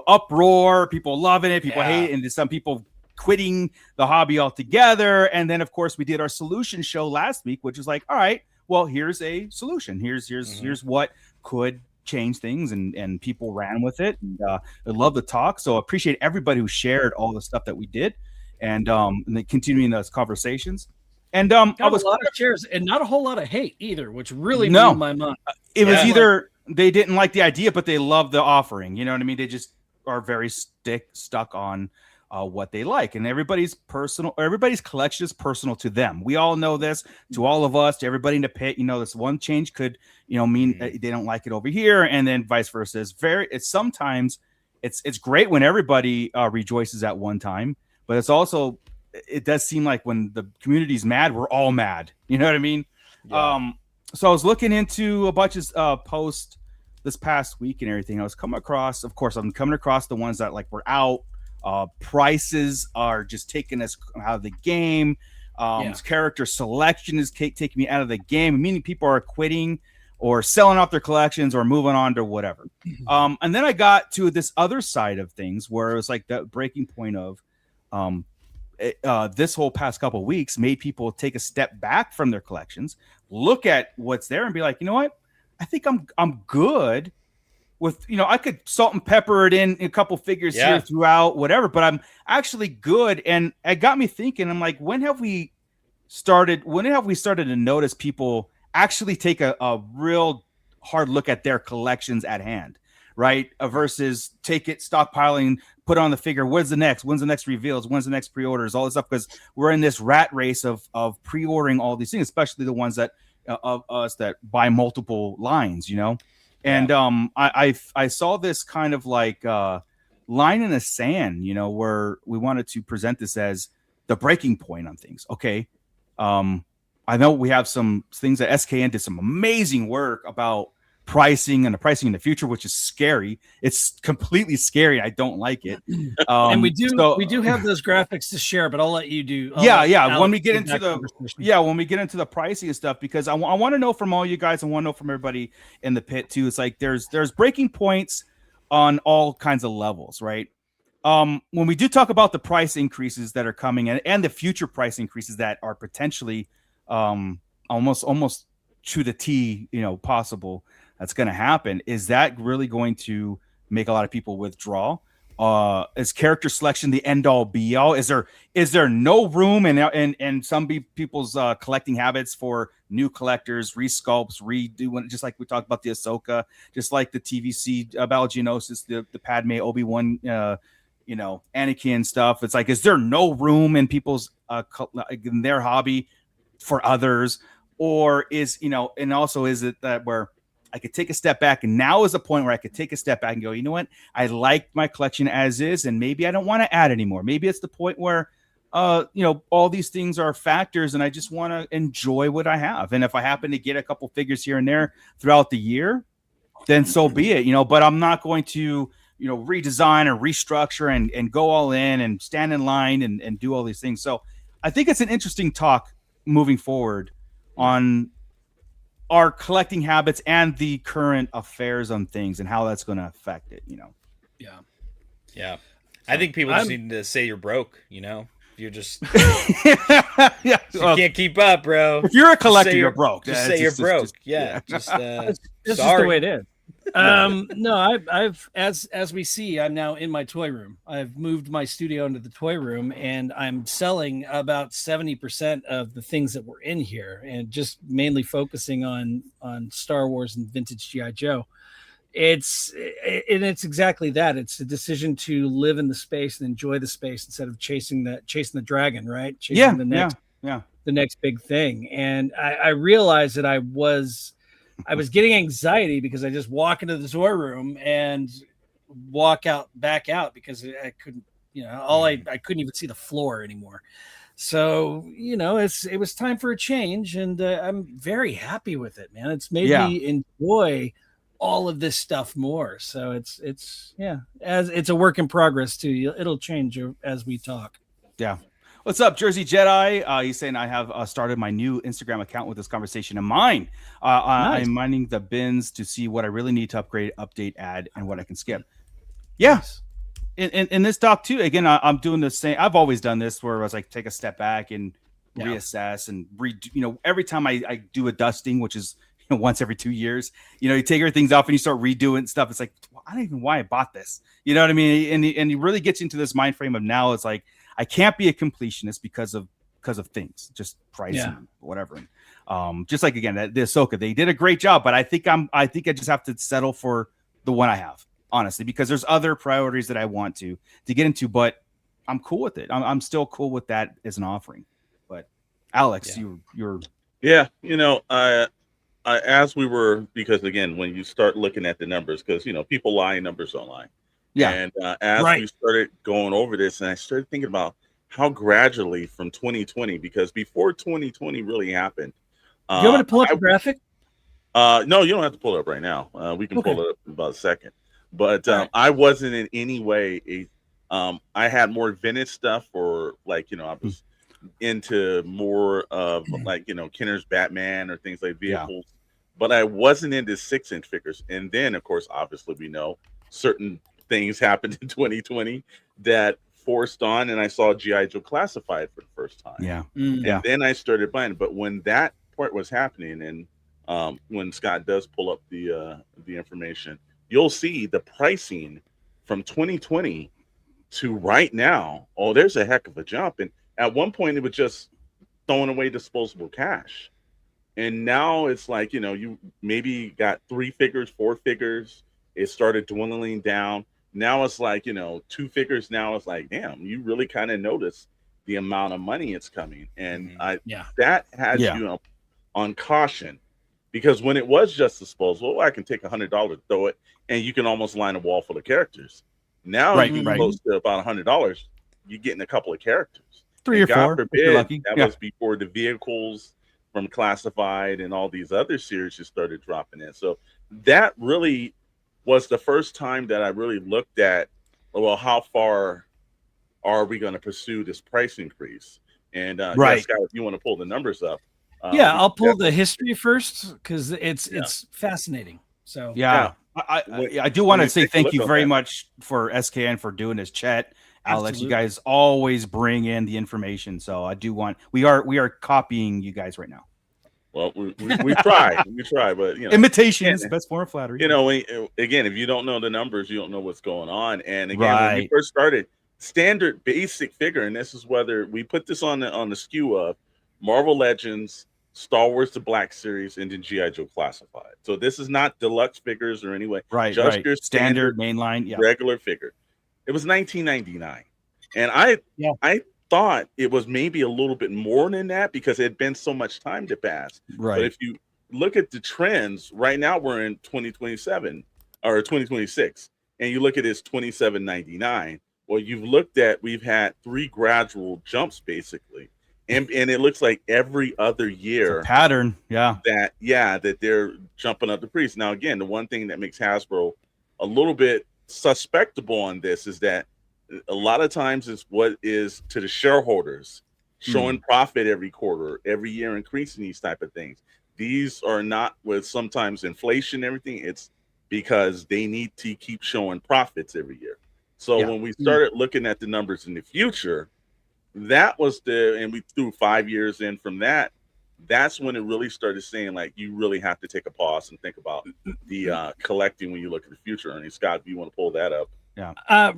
uproar. People loving it, people hate it, and some people quitting the hobby altogether. And then, of course, we did our solution show last week, which is like, all right, well, here's a solution. Here's what could change things, and people ran with it. And I love the talk. So I appreciate everybody who shared all the stuff that we did, and continuing those conversations. And Got I was a lot of shares and not a whole lot of hate either, which really No. blew my mind. it was either they didn't like the idea, but they love the offering. You know what I mean? They just are very stuck on what they like, and everybody's collection is personal to them. We all know this. To all of us, to everybody in the pit, this one change could, mean that they don't like it over here, and then vice versa. Sometimes it's great when everybody rejoices at one time, but it does seem like when the community's mad, we're all mad. You know what I mean? Yeah. So I was looking into a bunch of posts this past week and everything. I'm coming across the ones that were out. Prices are just taking us out of the game. Character selection is taking me out of the game, meaning people are quitting or selling off their collections or moving on to whatever. And then I got to this other side of things where it was like the breaking point of this whole past couple of weeks made people take a step back from their collections, look at what's there and be like, you know what? I think I'm good with, I could salt and pepper it in a couple figures here throughout whatever, but I'm actually good. And it got me thinking, I'm like, when have we started to notice people actually take a real hard look at their collections at hand, right? Versus take it, stockpiling, put on the figure. When's the next reveals? When's the next pre-orders? All this stuff, because we're in this rat race of pre-ordering all these things, especially the ones that of us that buy multiple lines, And I saw this kind of line in the sand, where we wanted to present this as the breaking point on things. Okay. I know we have some things that SKN did some amazing work about pricing and the pricing in the future, which is scary. It's completely scary. I don't like it. And we do have those graphics to share, but I'll let you do. When we get into the pricing and stuff, because I want to know from all you guys, I want to know from everybody in the pit too. It's like there's breaking points on all kinds of levels, right? When we do talk about the price increases that are coming and the future price increases that are potentially almost to the T, possible, that's going to happen. Is that really going to make a lot of people withdraw? Is character selection the end all be all? Is there no room in some people's collecting habits for new collectors, resculpts, redoing, just like we talked about the Ahsoka, just like the TVC about Geonosis, the Padme, Obi-Wan, Anakin stuff. It's like, is there no room in people's in their hobby for others? Or is it that where I could take a step back, and now is a point where I could take a step back and go, you know what? I like my collection as is, and maybe I don't want to add anymore. Maybe it's the point where, all these things are factors, and I just want to enjoy what I have. And if I happen to get a couple figures here and there throughout the year, then so be it. But I'm not going to, redesign or restructure and go all in and stand in line and do all these things. So I think it's an interesting talk moving forward on our collecting habits and the current affairs on things and how that's going to affect it, Yeah. I think people just need to say you're broke, You're just you can't keep up, bro. If you're a collector, you're broke. Just say you're broke. It's just the way it is. No, I've as we see, I'm now in my toy room. I've moved my studio into the toy room, and I'm selling about 70% of the things that were in here, and just mainly focusing on Star Wars and vintage G.I. Joe. It's exactly that. It's a decision to live in the space and enjoy the space instead of chasing the dragon, right? Chasing the next big thing. And I realized that I was getting anxiety because I just walk into the toy room and back out because I couldn't, I couldn't even see the floor anymore. So, it was time for a change, and I'm very happy with it, man. It's made me enjoy all of this stuff more. So it's as it's a work in progress too. It'll change as we talk. Yeah. What's up, Jersey Jedi? He's saying I have started my new Instagram account with this conversation in mind. Nice. I'm mining the bins to see what I really need to upgrade, update, add, and what I can skip. Yes. In this talk too, again, I'm doing the same. I've always done this where I was like, take a step back and reassess and redo. Every time I do a dusting, which is once every 2 years, you take everything off and you start redoing stuff. It's like, I don't even know why I bought this. You know what I mean? And he really gets into this mind frame of now. It's like, I can't be a completionist because of because of things, just price and whatever. Just like again, the Ahsoka, they did a great job, but I think I just have to settle for the one I have, honestly, because there's other priorities that I want to get into, but I'm cool with it. I'm still cool with that as an offering. But Alex, you're as we were, because again, when you start looking at the numbers, because people lie, numbers don't lie. Yeah. And as we started going over this, and I started thinking about how gradually from 2020, because before 2020 really happened. Do you want me to pull up the graphic? No, you don't have to pull it up right now. We can pull it up in about a second. But I wasn't in any way I had more vintage stuff, or I was into more of Kenner's Batman or things like vehicles. But I wasn't into 6-inch figures. And then, of course, obviously, we know certain things happened in 2020 that forced on, and I saw G.I. Joe Classified for the first time. And then I started buying. But when that part was happening, and when Scott does pull up the information, you'll see the pricing from 2020 to right now. Oh, there's a heck of a jump. And at one point, it was just throwing away disposable cash. And now it's like, you maybe got 3 figures, 4 figures. It started dwindling down. Now it's like, 2 figures. Now it's like, damn, you really kind of notice the amount of money it's coming. And that had you on caution, because when it was just disposable, I can take $100, throw it, and you can almost line a wall full of characters. Now, you close to about $100, you're getting a couple of characters. 3 or 4. God forbid, that was before the vehicles from Classified and all these other series just started dropping in. So that really was the first time that I really looked at, well, how far are we going to pursue this price increase? And Scott, if you want to pull the numbers up. I'll pull the history first, because it's fascinating. So I do want to say thank you very much for SKN for doing this chat. Alex, you guys always bring in the information, so I do want we are copying you guys right now. Well, we try, but imitation is the best form of flattery. Again, if you don't know the numbers, you don't know what's going on. And again, when we first started, standard basic figure, and this is whether we put this on the SKU of Marvel Legends, Star Wars The Black Series, and then G.I. Joe Classified. So this is not deluxe figures or anyway. Just your standard mainline, regular figure. It was $19.99, and I thought it was maybe a little bit more than that, because it had been so much time to pass. But if you look at the trends, right now we're in 2027 or 2026, and you look at this $27.99. Well, we've had 3 gradual jumps basically. And it looks like every other year it's a pattern, that they're jumping up the price. Now, again, the one thing that makes Hasbro a little bit suspectable on this is that a lot of times it's what is to the shareholders showing profit every quarter, every year, increasing these type of things. These are not with sometimes inflation and everything. It's because they need to keep showing profits every year. So when we started looking at the numbers in the future, that was and we threw 5 years in from that. That's when it really started saying, like, you really have to take a pause and think about the collecting when you look at the future earnings. Scott, do you want to pull that up?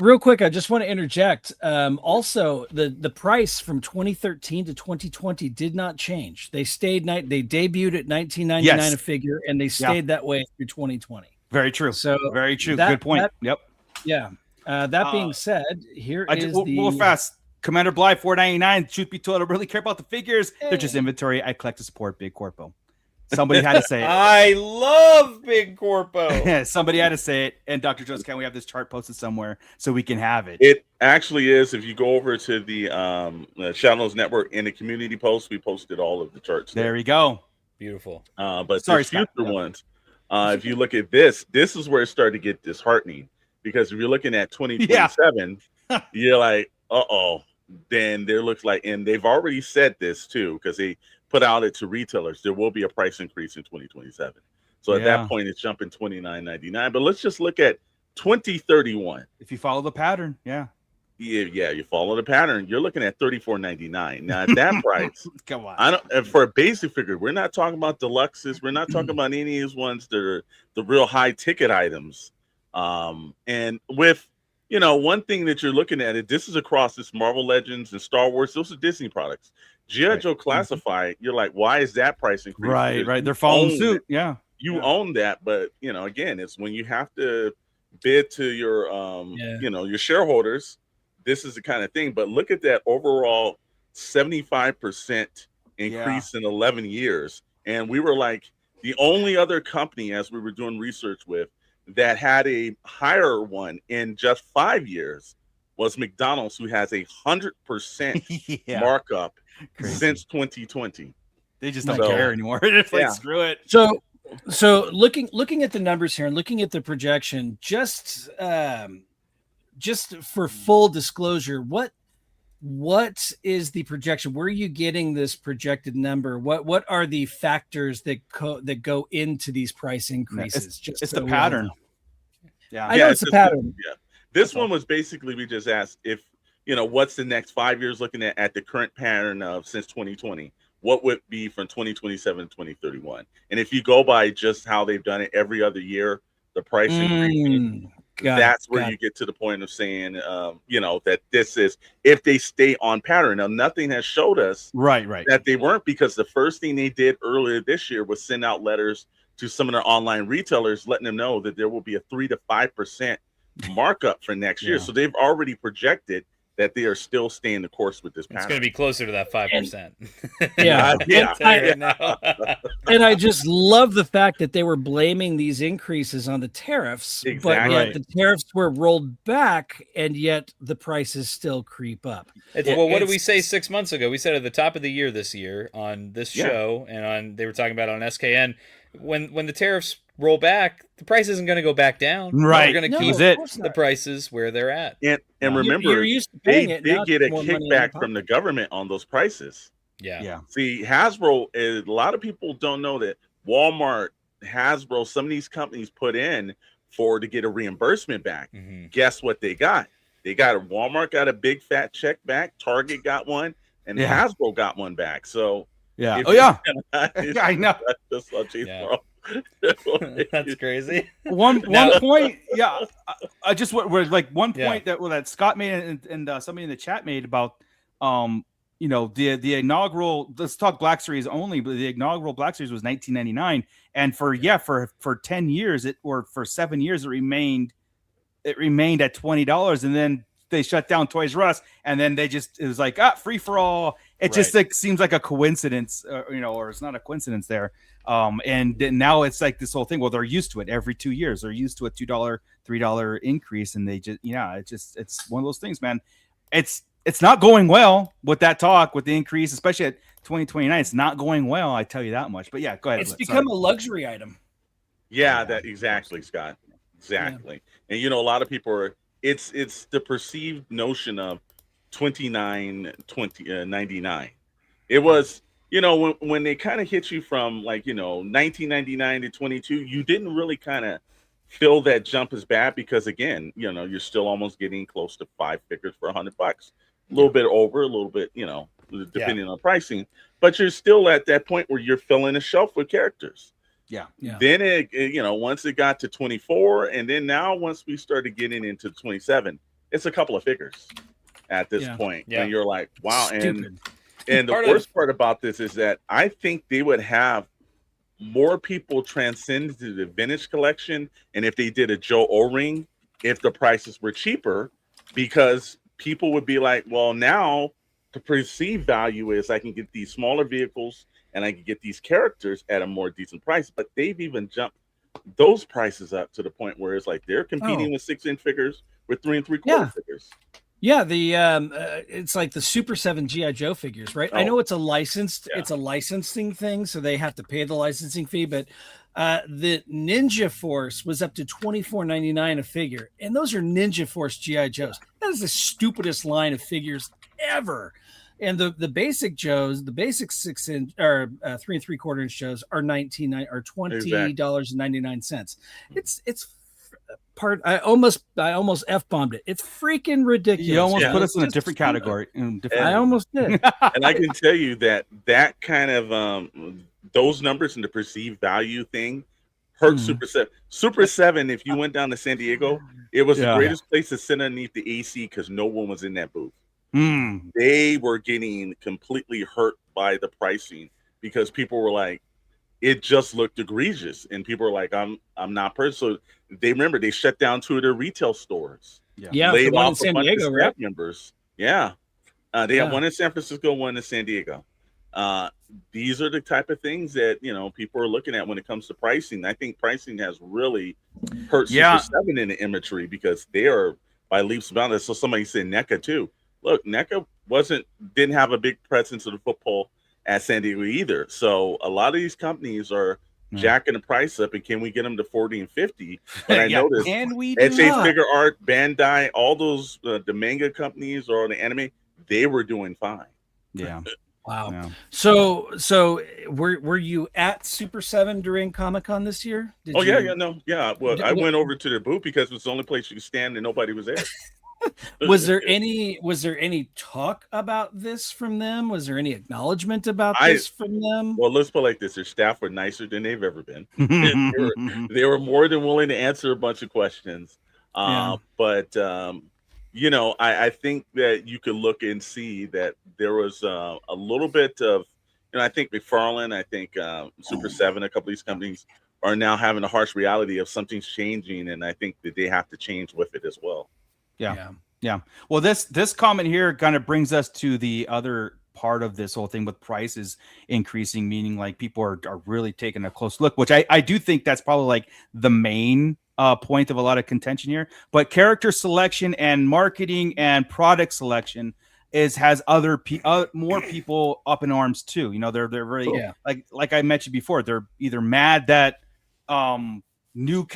Real quick, I just want to interject. Also, the price from 2013 to 2020 did not change. They stayed. They debuted at $19.99 a figure, and they stayed that way through 2020. Very true. So very true. Good point. That being said, we'll fast. Commander Bly, $4.99. Truth be told, I don't really care about the figures. They're just inventory. I collect to support Big Corpo. Somebody had to say it. I love Big Corpo. Somebody had to say it. And Dr. Jones, can we have this chart posted somewhere so we can have it? It actually is. If you go over to the Shadows Network in the community post, we posted all of the charts. There we go. Beautiful. But the future ones, if you look at this is where it started to get disheartening, because if you're looking at 2027, you're like, then there looks like, and they've already said this too, because they put out it to retailers, there will be a price increase in 2027. So at that point, it's jumping $29.99. But let's just look at 2031. If you follow the pattern, you follow the pattern, you're looking at $34.99. Now at that price, come on, I don't, for a basic figure, we're not talking about deluxes, we're not talking about any of these ones that are the real high ticket items. And with one thing that you're looking at it. This is across this Marvel Legends and Star Wars. Those are Disney products. G.I. Joe Classified. You're like, why is that price increase? Right. They're following suit. You own that, but again, it's when you have to bid to your your shareholders. This is the kind of thing. But look at that overall 75% increase in 11 years, and we were like the only other company, as we were doing research with, that had a higher one in just 5 years was McDonald's, who has 100% markup since 2020. They just don't care anymore. It's like, screw it. So looking at the numbers here and looking at the projection, just for full disclosure, what is the projection? Where are you getting this projected number? What are the factors that go into these price increases? It's the pattern. I know it's a pattern. This one was basically, we just asked if, what's the next 5 years looking at the current pattern of since 2020, what would be from 2027 to 2031? And if you go by just how they've done it every other year, the price increasing, that's where you get to the point of saying, that this is, if they stay on pattern. Now, nothing has showed us that they weren't, because the first thing they did earlier this year was send out letters to some of their online retailers, letting them know that there will be a 3 to 5% markup for next year. So they've already projected that they are still staying the course with this pattern. It's going to be closer to that 5%. And I just love the fact that they were blaming these increases on the tariffs, but yet the tariffs were rolled back, and yet the prices still creep up. What did we say 6 months ago? We said at the top of the year this year on this show, and they were talking about on SKN, when the tariffs roll back, the price isn't going to go back down. Right. We're going to keep the prices where they're at. And remember, they did get a kickback from the government on those prices. Yeah. See, Hasbro, a lot of people don't know that Walmart, Hasbro, some of these companies put in to get a reimbursement back. Guess what they got? Walmart got a big fat check back. Target got one, and Hasbro got one back. So I know. That's crazy. One point, I just we're like one point that Scott made and somebody in the chat made about the inaugural, let's talk Black Series only, but the inaugural Black Series was 1999, and for 10 years for 7 years it remained at $20, and then they shut down Toys R Us, and then it was like free for all. It just like seems like a coincidence, or it's not a coincidence there. And now it's like this whole thing. Well, they're used to it every 2 years. They're used to a $2, $3 increase, and they it's one of those things, man. It's not going well with that talk with the increase, especially at 2029. It's not going well, I tell you that much. But go ahead. It's become a luxury item. Yeah, that exactly, Scott. Exactly. And a lot of people are. It's the perceived notion of 99. It was, when they kind of hit you from 1999 to 22, you didn't really kind of feel that jump as bad, because again, you're still almost getting close to 5 figures for $100, a little bit over, a little bit, depending on pricing, but you're still at that point where you're filling a shelf with characters. Then it once it got to 24, and then now once we started getting into 27, it's a couple of figures at this point. And you're like, wow. Stupid. And the worst part about this is that I think they would have more people transcend to the vintage collection, and if they did a Joe O-ring, if the prices were cheaper, because people would be like, well, now the perceived value is I can get these smaller vehicles and I can get these characters at a more decent price. But they've even jumped those prices up to the point where it's like they're competing with 6-inch figures with 3 3/4 figures. Yeah, it's like the Super 7 G.I. Joe figures, right? I know it's a licensing thing, so they have to pay the licensing fee, but the Ninja Force was up to $24.99 a figure, and those are Ninja Force G.I. Joes. That is the stupidest line of figures ever. And the basic Joes, the basic 6-inch or 3 3/4-inch Joes are $20.99. It's part. I almost F-bombed it. It's freaking ridiculous. You almost put us in a different category. I almost did. And I can tell you that kind of those numbers and the perceived value thing hurt Super 7. Super 7, if you went down to San Diego, it was the greatest place to sit underneath the AC because no one was in that booth. They were getting completely hurt by the pricing because people were like, it just looked egregious, and people were like, I'm not personal. So they shut down 2 of their retail stores. Laid the one off in San a bunch Diego, of right? staff members. They have one in San Francisco, one in San Diego. These are the type of things that people are looking at when it comes to pricing. I think pricing has really hurt Super 7 in the imagery because they are by leaps and bounds. So somebody said NECA too. Look, NECA didn't have a big presence of the football at San Diego either. So a lot of these companies are jacking the price up, and can we get them to 40 and 50? But I noticed HA Figure Art, Bandai, all those the manga companies or the anime, they were doing fine. Wow. Yeah. So were you at Super 7 during Comic-Con this year? Well, I went over to their booth because it was the only place you could stand and nobody was there. Was there any talk about this from them? Was there any acknowledgement about this from them? Well, let's put it like this: their staff were nicer than they've ever been. They were more than willing to answer a bunch of questions. But I think that you could look and see that there was a little bit of, I think McFarlane, I think Super 7, a couple of these companies are now having a harsh reality of something's changing, and I think that they have to change with it as well. Yeah. Well, this comment here kind of brings us to the other part of this whole thing with prices increasing, meaning like people are really taking a close look, which I do think that's probably like the main point of a lot of contention here. But character selection and marketing and product selection has more people up in arms too. They're really like I mentioned before, they're either mad that new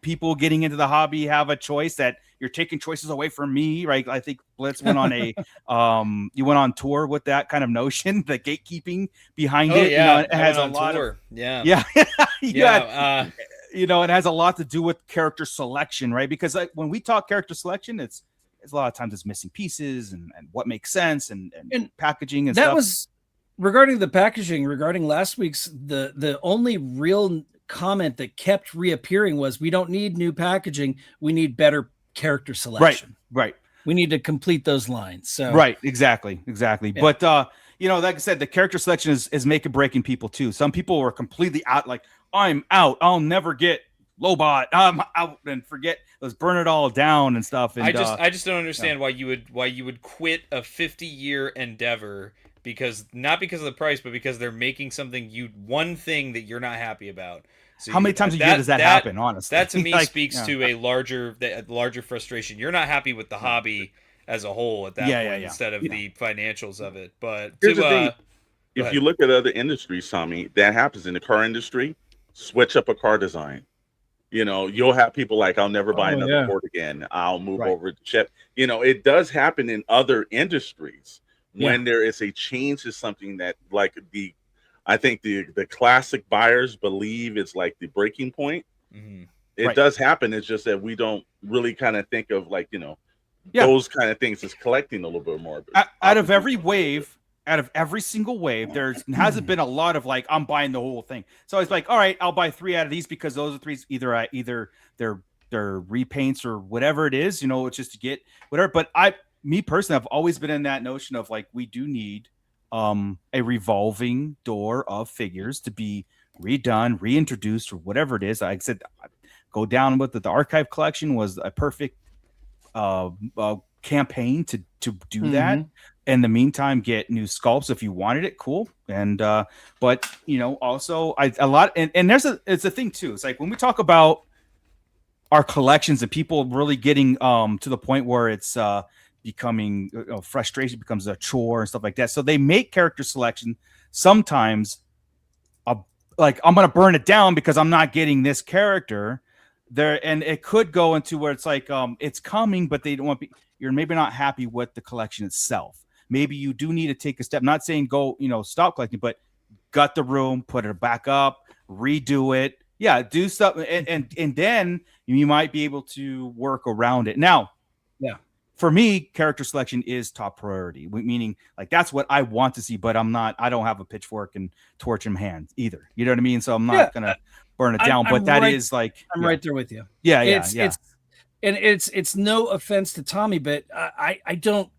people getting into the hobby have a choice, that you're taking choices away from me, right? I think Blitz went on you went on tour with that kind of notion, the gatekeeping behind it. It has a lot of it has a lot to do with character selection, right? Because when we talk character selection, it's a lot of times it's missing pieces and what makes sense and packaging and that stuff. Was regarding the packaging. Regarding last week's, the only real comment that kept reappearing was, we don't need new packaging, we need better character selection. Right. We need to complete those lines. So exactly. Yeah. But like I said, the character selection is making breaking people too. Some people were completely out, like, I'm out, I'll never get Lobot, I'm out, and forget, let's burn it all down and stuff. And I just don't understand why you would quit a 50-year endeavor not because of the price, but because they're making one thing that you're not happy about. So how many times a year does that happen? Honestly, that to me speaks to a larger frustration. You're not happy with the hobby as a whole at that point, instead of the financials of it. But here's the thing. If you look at other industries, Tommy, that happens in the car industry. Switch up a car design. You'll have people like, I'll never buy another Ford again. I'll move over to Chip. It does happen in other industries when there is a change to something that, like, I think the classic buyers believe it's like the breaking point. Mm-hmm. It does happen. It's just that we don't really kind of think of, like, those kind of things as collecting a little bit more. Out of every single wave, there hasn't been a lot of like, I'm buying the whole thing. So it's like, all right, I'll buy 3 out of these because those are 3 either they're repaints or whatever it is, it's just to get whatever. But me personally, I've always been in that notion of like, we do need a revolving door of figures to be redone, reintroduced, or whatever it is. Like I said, go down with the archive collection was a perfect campaign to do that. In the meantime, get new sculpts if you wanted it, cool. And but also it's a thing too. It's like when we talk about our collections and people really getting to the point where it's becoming frustration becomes a chore and stuff like that. So they make character selection sometimes like, I'm gonna burn it down because I'm not getting this character there, and it could go into where it's like it's coming, but they don't want you're maybe not happy with the collection itself. Maybe you do need to take a step, not saying go stop collecting, but gut the room, put it back up, redo it, do stuff, and then you might be able to work around it. Now for me, character selection is top priority, meaning like that's what I want to see, but I don't have a pitchfork and torch in hand either. You know what I mean? So I'm not going to burn it down. But that is like I'm right there with you. Yeah, It's no offense to Tommy, but I don't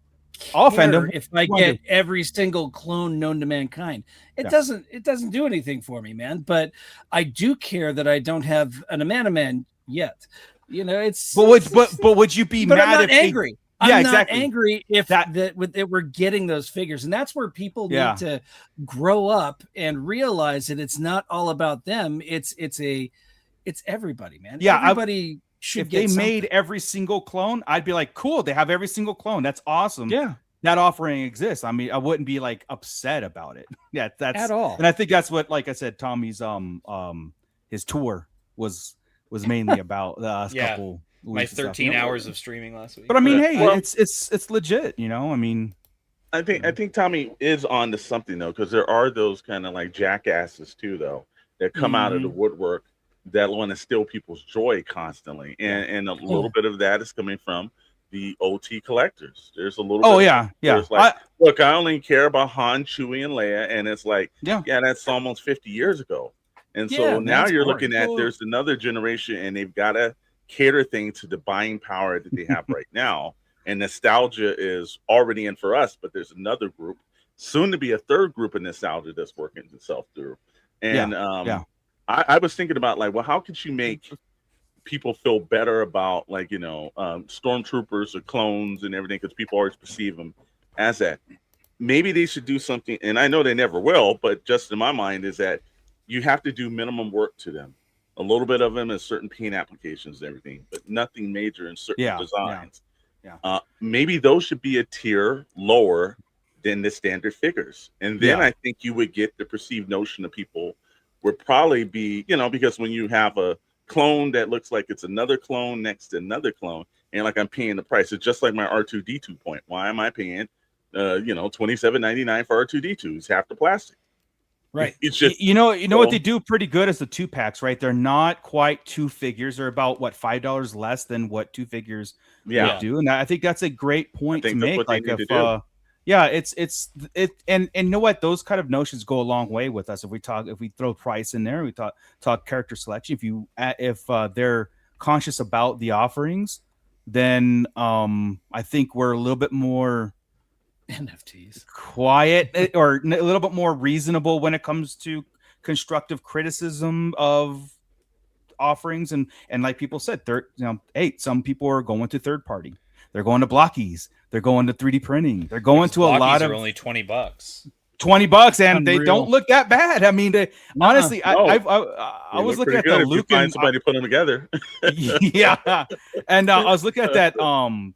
I'll offend care him if I get every single clone known to mankind. It doesn't do anything for me, man. But I do care that I don't have an Amana Man yet. You know, it's but would you be but mad I'm not if angry? Yeah, I'm not exactly. angry if that we're getting those figures, and that's where people need to grow up and realize that it's not all about them. It's everybody, man. Yeah, everybody should. If get they made every single clone, I'd be like, cool. They have every single clone. That's awesome. Yeah, that offering exists. I mean, I wouldn't be like upset about it. Yeah, that's at all. And I think that's what, like I said, Tommy's his tour was mainly about the last couple. My 13 hours of streaming last week. But I mean, hey, it's legit, you know. I mean, I think Tommy is on to something though, because there are those kind of like jackasses too, though, that come out of the woodwork that want to steal people's joy constantly, and a little bit of that is coming from the OT collectors. There's a little. It's like, look, I only care about Han, Chewie, and Leia, and it's like, that's almost 50 years ago, and so now you're looking at there's another generation, and they've got to cater things to the buying power that they have right now, and nostalgia is already in for us, but there's another group, soon to be a third group of nostalgia that's working itself through. And I was thinking about like, well, how could you make people feel better about like, you know, stormtroopers or clones and everything, because people always perceive them as that. Maybe they should do something, and I know they never will, but just in my mind is that you have to do minimum work to them. A little bit of them in certain paint applications and everything, but nothing major in certain designs. Maybe those should be a tier lower than the standard figures. And then I think you would get the perceived notion of people would probably be, you know, because when you have a clone that looks like it's another clone next to another clone, and like I'm paying the price, it's just like my R2D2 point. Why am I paying, $27.99 for R2D2? It's half the plastic. Right. It's just you know what they do pretty good is the 2-packs, right? They're not quite 2 figures. They're about $5 less than what 2 figures would do. And I think that's a great point to make. Like if it's and you know what? Those kind of notions go a long way with us. If we throw price in there, we talk character selection. If they're conscious about the offerings, then I think we're a little bit more NFTs quiet or a little bit more reasonable when it comes to constructive criticism of offerings. And like people said, some people are going to third party, they're going to blockies, they're going to 3D printing, they're going to a lot of only $20, and they don't look that bad. I mean, honestly, I was looking at the Luke and somebody put them together. And I was looking at that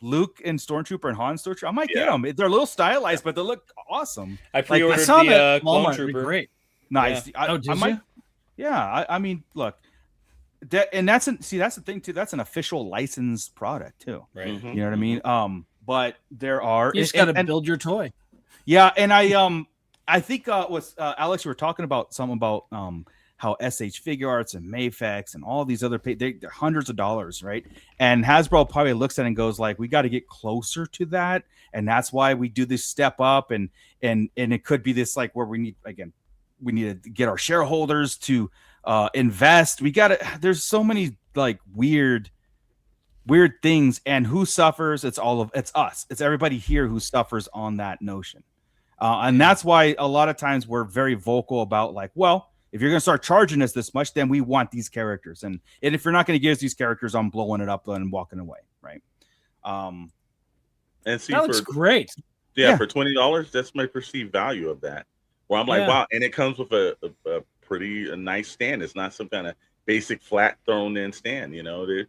Luke and Stormtrooper and Han Stormtrooper. I might get them. They're a little stylized, but they look awesome. I pre-ordered the Clone Trooper. Great, nice. Yeah. I might. Yeah, I mean, look, that's the thing too. That's an official licensed product too, right? You know what I mean? But there are you just got to build your toy. Yeah, and I think Alex, you were talking about something about how SH Figure Arts and Mayfex and all these other they're hundreds of dollars, right? And Hasbro probably looks at it and goes like, we got to get closer to that, and that's why we do this step up, and it could be this like where we need to get our shareholders to invest. There's so many like weird things, and who suffers? It's us. It's everybody here who suffers on that notion. And that's why a lot of times we're very vocal about like, well, if you're going to start charging us this much, then we want these characters. And if you're not going to give us these characters, I'm blowing it up and walking away. Right. And see, that looks great. Yeah, for $20, that's my perceived value of that. Where I'm like, wow. And it comes with a pretty nice stand. It's not some kind of basic flat thrown in stand. You know, the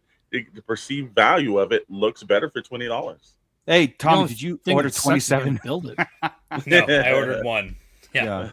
perceived value of it looks better for $20. Hey, Tom, did you order 27? Build it. No, I ordered one. Yeah.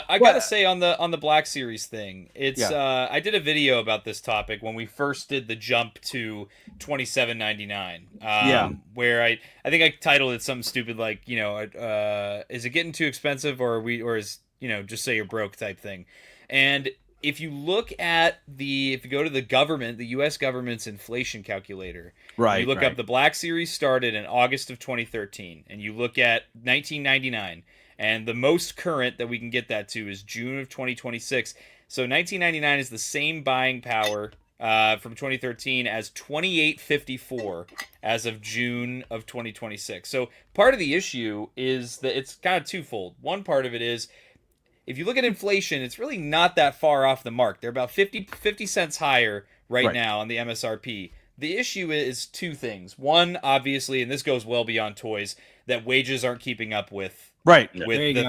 I gotta say on the Black Series thing, it's I did a video about this topic when we first did the jump to $27.99. Where I think I titled it something stupid like, is it getting too expensive, or is just say you're broke type thing. And if you look at if you go to the U.S. government's inflation calculator, you look up the Black Series started in August of 2013, and you look at 1999, and the most current that we can get that to is June of 2026. So 1999 is the same buying power from 2013 as 2854 as of June of 2026. So part of the issue is that it's kind of twofold. One part of it is, if you look at inflation, it's really not that far off the mark. They're about 50 cents higher right now on the MSRP. The issue is two things. One, obviously, and this goes well beyond toys, that wages aren't keeping up with the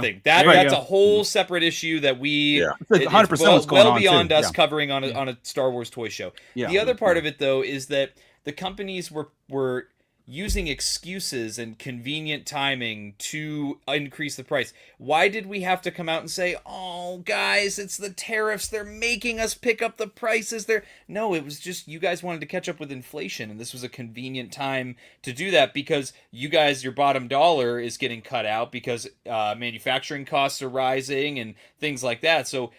thing. That's a whole separate issue that we 100% what's going well on beyond too. us covering on a Star Wars toy show. The other part of it, though, is that the companies were using excuses and convenient timing to increase the price. Why did we have to come out and say, "Oh, guys, it's the tariffs. They're making us pick up the prices." No, it was just you guys wanted to catch up with inflation, and this was a convenient time to do that because you guys, your bottom dollar is getting cut out because manufacturing costs are rising and things like that. So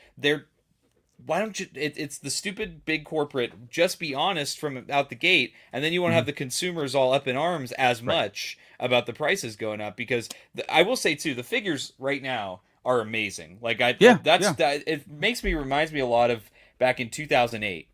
why don't you, it's the stupid big corporate, just be honest from out the gate, and then you won't have the consumers all up in arms as much about the prices going up, because I will say too, the figures right now are amazing. Like it reminds me a lot of back in 2008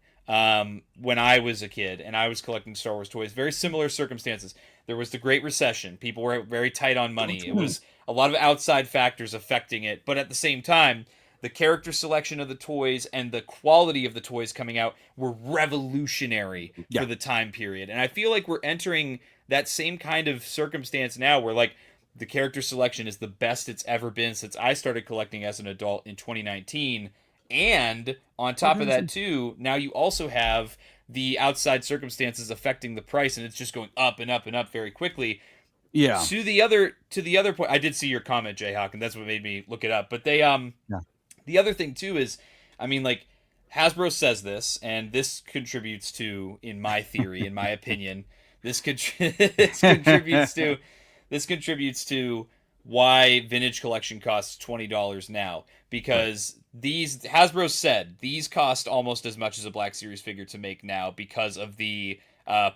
when I was a kid and I was collecting Star Wars toys. Very similar circumstances. There was the Great Recession. People were very tight on money. It was a lot of outside factors affecting it, but at the same time, the character selection of the toys and the quality of the toys coming out were revolutionary for the time period. And I feel like we're entering that same kind of circumstance now where, like, the character selection is the best it's ever been since I started collecting as an adult in 2019. And on top of that, too, now you also have the outside circumstances affecting the price, and it's just going up and up and up very quickly. Yeah. To the other point, I did see your comment, Jayhawk, and that's what made me look it up. But the other thing, too, is, I mean, like, Hasbro says this, and this contributes to, in my theory, in my opinion, this contributes to why vintage collection costs $20 now. Because Hasbro said, these cost almost as much as a Black Series figure to make now because of the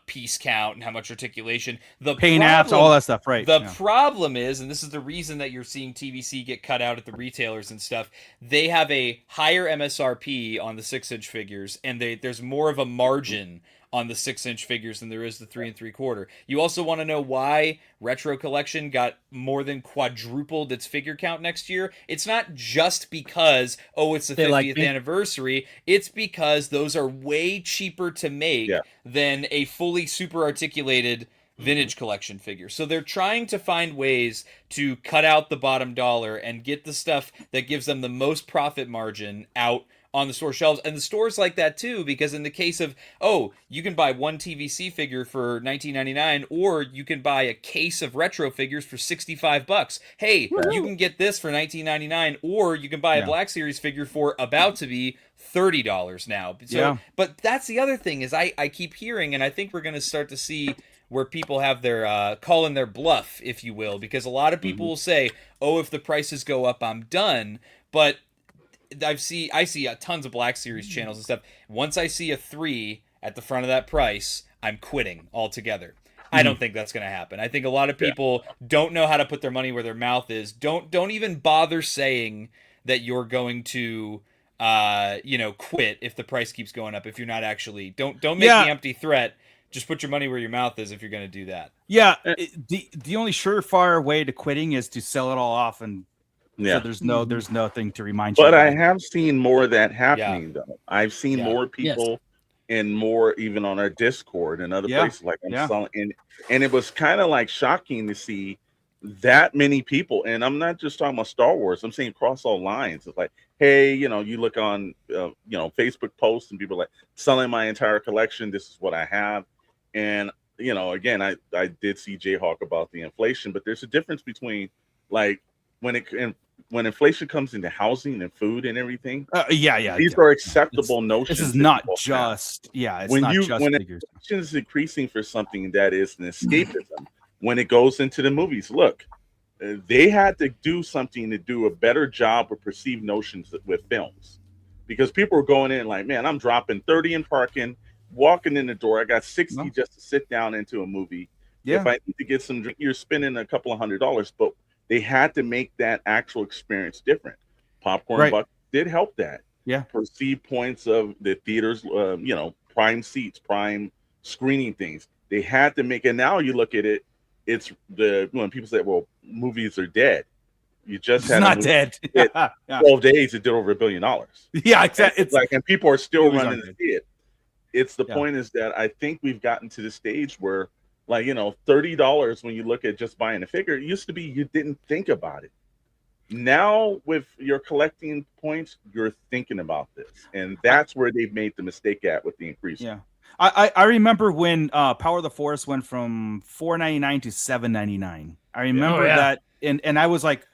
piece count and how much articulation, the paint apps, all that stuff, right? The problem is, and this is the reason that you're seeing TVC get cut out at the retailers and stuff, they have a higher MSRP on the 6-inch figures, and there's more of a margin on the 6-inch figures than there is the 3 3/4. You also want to know why Retro Collection got more than quadrupled its figure count next year? It's not just because, it's the 50th anniversary. It's because those are way cheaper to make than a fully super articulated vintage collection figure. So they're trying to find ways to cut out the bottom dollar and get the stuff that gives them the most profit margin out on the store shelves. And the stores like that too, because in the case of, you can buy one TVC figure for $19.99, or you can buy a case of retro figures for $65. Hey, you can get this for $19.99, or you can buy a Black Series figure for about to be $30 now. So, but that's the other thing is I keep hearing, and I think we're going to start to see where people have their calling their bluff, if you will, because a lot of people will say, if the prices go up, I'm done. But I see tons of Black Series channels and stuff. Once I see a 3 at the front of that price, I'm quitting altogether. I don't think that's going to happen. I think a lot of people don't know how to put their money where their mouth is. Don't even bother saying that you're going to quit if the price keeps going up. If you're not actually, don't make the empty threat. Just put your money where your mouth is if you're going to do that. Yeah, the only surefire way to quitting is to sell it all off, and so there's nothing to remind you. But I have seen more of that happening though. I've seen more people and more even on our Discord and other places like I'm selling, and it was kind of like shocking to see that many people. And I'm not just talking about Star Wars. I'm saying across all lines. It's like, hey, you look on Facebook posts and people are like, selling my entire collection. This is what I have. And again, I did see Jayhawk about the inflation, but there's a difference between like when inflation comes into housing and food and everything. These are acceptable notions. This is not just when inflation is increasing for something that is an escapism. When it goes into the movies, look, they had to do something to do a better job of perceived notions with films, because people were going in like, man, I'm dropping 30 in parking, walking in the door. I got 60 just to sit down into a movie. If I need to get some drink, you're spending a couple of $100, but they had to make that actual experience different. Popcorn Buck did help that. perceived points of the theaters, prime seats, prime screening things. They had to make it. Now you look at it, it's when people say, well, movies are dead. You just It's had not dead. 12 days, it did over $1 billion. Yeah, exactly. It's like, and people are still movies running aren't to see it. It's the point is that I think we've gotten to the stage where, like, $30 when you look at just buying a figure, it used to be you didn't think about it. Now with your collecting points, you're thinking about this, and that's where they've made the mistake at with the increase. Yeah, I remember when Power of the Force went from $4.99 to $7.99. I remember that, and I was like,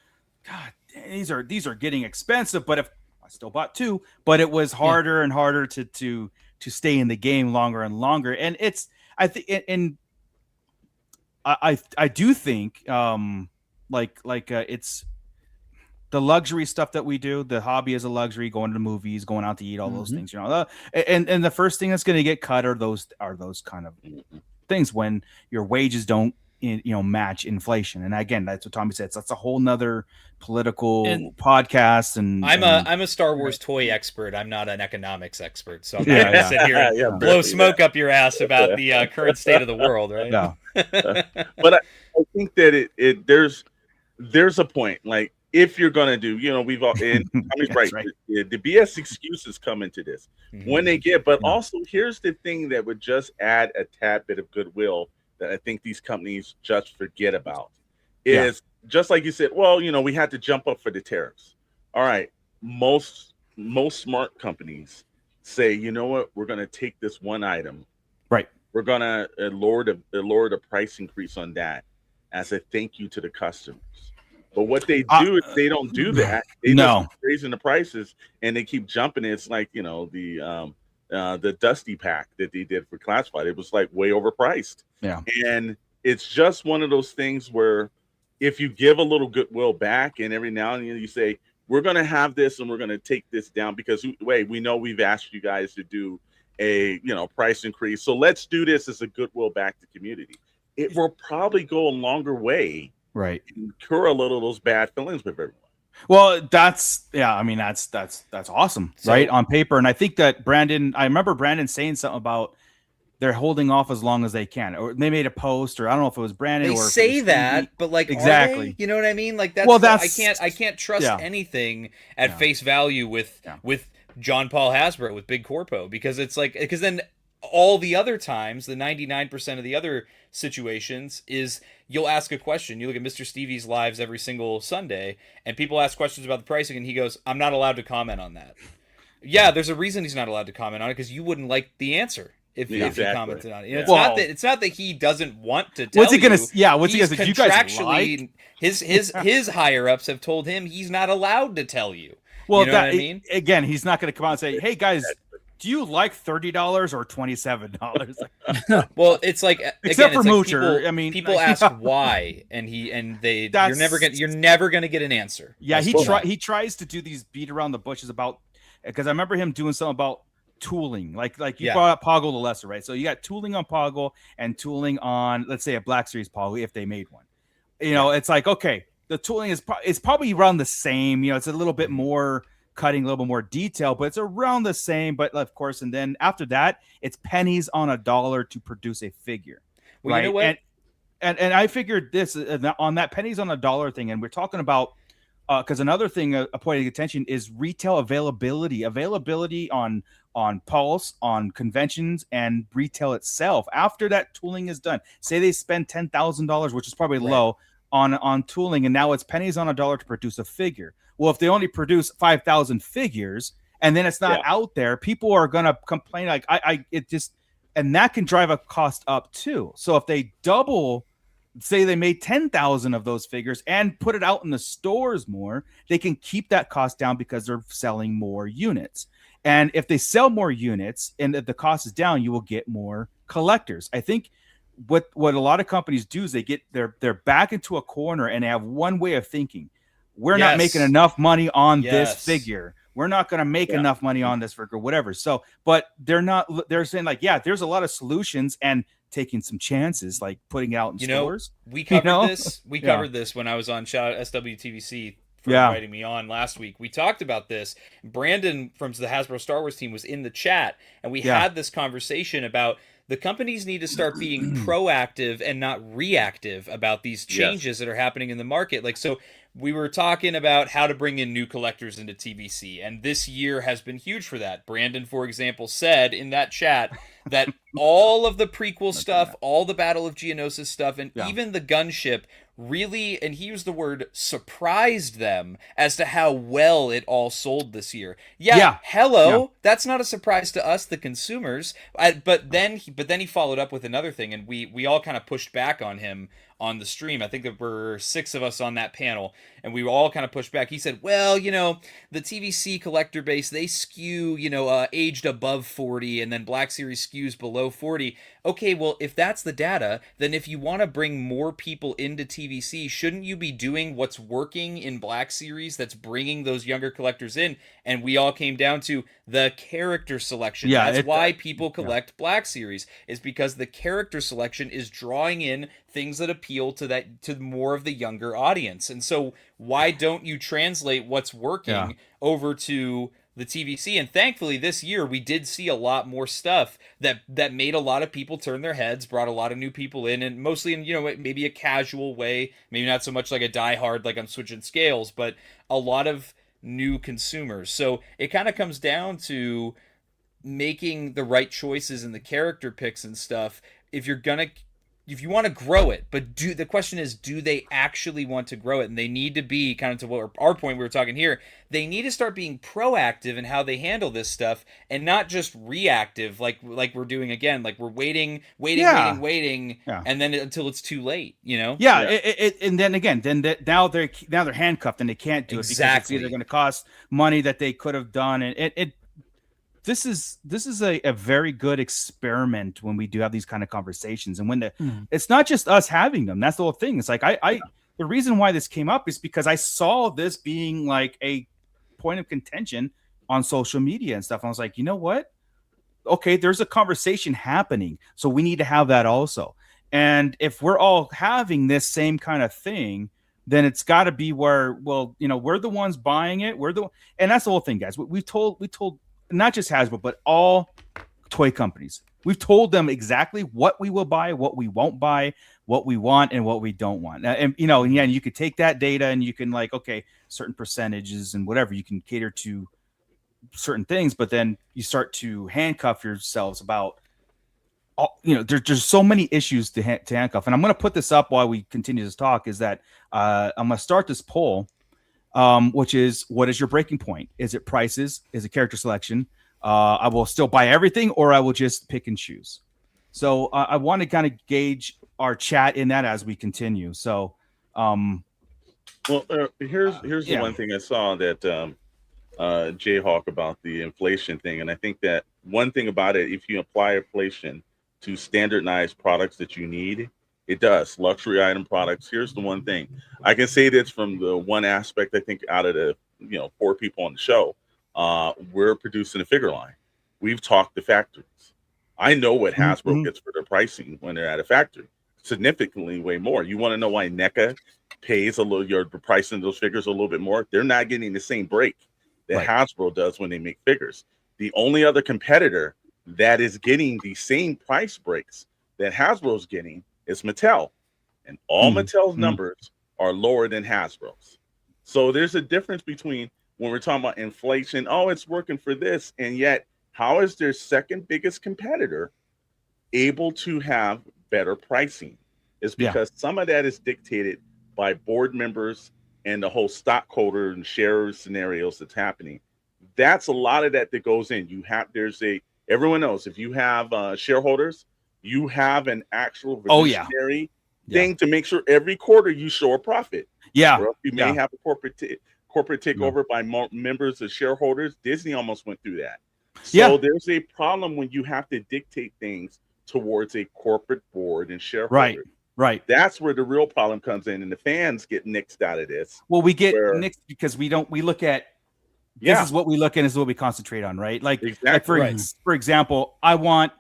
God, these are getting expensive. But if I still bought two, but it was harder and harder to stay in the game longer and longer. And it's I think and I do think it's the luxury stuff that we do. The hobby is a luxury, going to the movies, going out to eat, all those things, and the first thing that's going to get cut are those kind of things when your wages don't match inflation. And again, that's what Tommy said. That's a whole nother political podcast. And I'm a Star Wars toy expert. I'm not an economics expert, so I'm not going to sit here and blow smoke up your ass about the current state of the world, right? No. But I think that there's a point, like, if you're gonna do, we've all, and Tommy's right. The BS excuses come into this when they get, but also here's the thing that would just add a tad bit of goodwill that I think these companies just forget about is just like you said. Well, we had to jump up for the tariffs. All right, most smart companies say, you know what, we're gonna take this one item, right? We're gonna lower the price increase on that as a thank you to the customers. But what they do is they don't do that. They just keep raising the prices and they keep jumping. It's like, the Dusty pack that they did for Classified. It was like way overpriced. Yeah. And it's just one of those things where if you give a little goodwill back and every now and then you say, we're going to have this and we're going to take this down because we know we've asked you guys to do a, price increase. So let's do this as a goodwill back to community. It will probably go a longer way. Right. Incur a little of those bad feelings with everyone. Well, that's awesome, right? On paper. And I think that I remember Brandon saying something about they're holding off as long as they can. Or they made a post, or I don't know if it was Brandon or say that, but like exactly. Are they? You know what I mean? Like I can't trust anything at face value with John Paul Hasbro, with Big Corpo, because then all the other times, the 99% of the other situations is you'll ask a question. You look at Mr. Stevie's lives every single Sunday, and people ask questions about the pricing, and he goes, I'm not allowed to comment on that. Yeah, there's a reason he's not allowed to comment on it, because you wouldn't like the answer if he commented on it. It's not that he doesn't want to tell what's he gonna, you. Yeah, what's he gonna say? You guys like? His higher ups have told him he's not allowed to tell you. Well, you know what I mean? Again, he's not going to come out and say, "Hey guys, do you like $30 or $27?" Well, it's like except for Moocher. People, people ask why, and you're never gonna get an answer. Yeah, he tries to do these beat around the bushes about, because I remember him doing something about tooling, like you brought up Poggle the Lesser, right? So you got tooling on Poggle and tooling on, let's say, a Black Series Poggle if they made one. It's like, okay, the tooling is probably around the same. It's a little bit more cutting, a little bit more detail, but it's around the same. But of course, and then after that, it's pennies on a dollar to produce a figure. Well, right? You know what? And I figured this on that pennies on a dollar thing, and we're talking about because another thing a point of attention is retail availability on Pulse, on conventions, and retail itself. After that tooling is done, say they spend $10,000, which is probably low on tooling, and now it's pennies on a dollar to produce a figure. Well, if they only produce 5,000 figures and then it's not out there, people are gonna complain like and that can drive a cost up too. So if they double, say they made 10,000 of those figures and put it out in the stores more, they can keep that cost down because they're selling more units. And if they sell more units and the cost is down, you will get more collectors. I think what a lot of companies do is they get they're back into a corner and they have one way of thinking. We're not making enough money on this figure. We're not going to make enough money on this figure, whatever. So, but they're saying like, there's a lot of solutions and taking some chances, like putting it out in stores. We covered this. We covered this when I was on SWTVC for inviting me on last week. We talked about this. Brandon from the Hasbro Star Wars team was in the chat, and we had this conversation about the companies need to start being proactive and not reactive about these changes that are happening in the market. Like, so we were talking about how to bring in new collectors into TVC, and this year has been huge for that. Brandon, for example, said in that chat that all of the prequel stuff, all the Battle of Geonosis stuff, and even the gunship really, and he used the word, surprised them as to how well it all sold this year. That's not a surprise to us, the consumers. But then he followed up with another thing, and we all kind of pushed back on him on the stream. I think there were 6 of us on that panel, and we were all kind of pushed back. He said, well, you know, the TVC collector base, they skew, you know, aged above 40, and then Black Series skews below 40. Okay, well, if that's the data, then if you want to bring more people into TVC, shouldn't you be doing what's working in Black Series that's bringing those younger collectors in? And we all came down to the character selection. That's why people collect Black Series, is because the character selection is drawing in things that appeal to more of the younger audience. And so why don't you translate what's working over to the TVC? And thankfully this year we did see a lot more stuff that made a lot of people turn their heads, brought a lot of new people in, and mostly in, you know, maybe a casual way, maybe not so much like a diehard, like I'm switching scales, but a lot of new consumers. So it kind of comes down to making the right choices in the character picks and stuff. If you want to grow it, but the question is, do they actually want to grow it? And they need to be, kind of to what our point we were talking here, they need to start being proactive in how they handle this stuff and not just reactive like we're doing again. Like we're waiting, and then until it's too late, you know? And then again, now they're handcuffed and they can't do it because it's either going to cost money that they could have done. And this is a very good experiment when we do have these kind of conversations, and when it's not just us having them. That's the whole thing. It's like the reason why this came up is because I saw this being like a point of contention on social media and stuff. And I was like, you know what? Okay, there's a conversation happening, so we need to have that also. And if we're all having this same kind of thing, then it's got to be where, well, you know, we're the ones buying it. And that's the whole thing, guys. We told. Not just Hasbro, but all toy companies. We've told them exactly what we will buy, what we won't buy, what we want, and what we don't want. And you know, and you could take that data and you can like, okay, certain percentages and whatever, you can cater to certain things, but then you start to handcuff yourselves about, you know, there's so many issues to handcuff. And I'm going to put this up while we continue this talk. Is that I'm going to start this poll. Which is, what is your breaking point? Is it prices? Is it character selection? I will still buy everything, or I will just pick and choose. So I want to kind of gauge our chat in that as we continue. So, here's the one thing I saw that Jayhawk about the inflation thing, and I think that one thing about it, if you apply inflation to standardized products that you need, it does. Luxury item products. Here's the one thing. I can say this from the one aspect, I think, out of the 4 people on the show. We're producing a figure line. We've talked to factories. I know what Hasbro gets for their pricing when they're at a factory. Significantly way more. You want to know why NECA pays the pricing of those figures a little bit more? They're not getting the same break that Hasbro does when they make figures. The only other competitor that is getting the same price breaks that Hasbro's getting is Mattel, and all Mattel's numbers are lower than Hasbro's. So there's a difference between when we're talking about inflation, oh, it's working for this, and yet how is their second biggest competitor able to have better pricing? It's because some of that is dictated by board members and the whole stockholder and sharer scenarios that's happening. That's a lot of that goes in. Everyone knows, if you have shareholders, you have an actual fiduciary thing to make sure every quarter you show a profit. You may have a corporate takeover by members of shareholders. Disney almost went through that. So there's a problem when you have to dictate things towards a corporate board and shareholders. Right. That's where the real problem comes in, and the fans get nixed out of this. Well, we get nixed because we look at this is what we look at, this is what we concentrate on, right? Like, for example, I want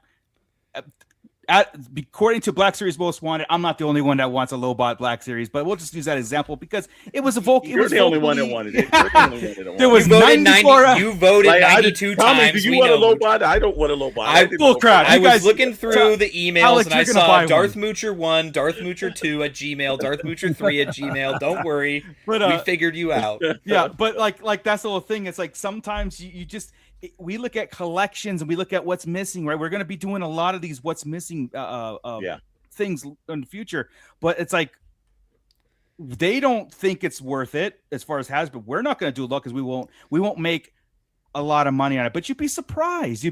according to Black Series Most Wanted, I'm not the only one that wants a Lobot Black Series, but we'll just use that example because it was a vocal. You're the only one that wanted it. You're the only one that wanted There was You voted 94. You voted Like, 92 Tommy, times. do we you want a know. Lobot? I don't want a Lobot. I- didn't Full vote crap. for I You was guys- looking through the emails Alex, and I you're gonna saw buy Darth one. Moocher 1, Darth Moocher 2 at Gmail, Darth Moocher 3 at Gmail. Don't worry. But, We figured you out. Yeah, but like that's the whole thing. It's like sometimes you just we look at collections and we look at what's missing, right? We're going to be doing a lot of these what's missing things in the future, but it's like they don't think it's worth it as far as Hasbro. We're not going to do a lot because we won't make a lot of money on it. But you'd be surprised.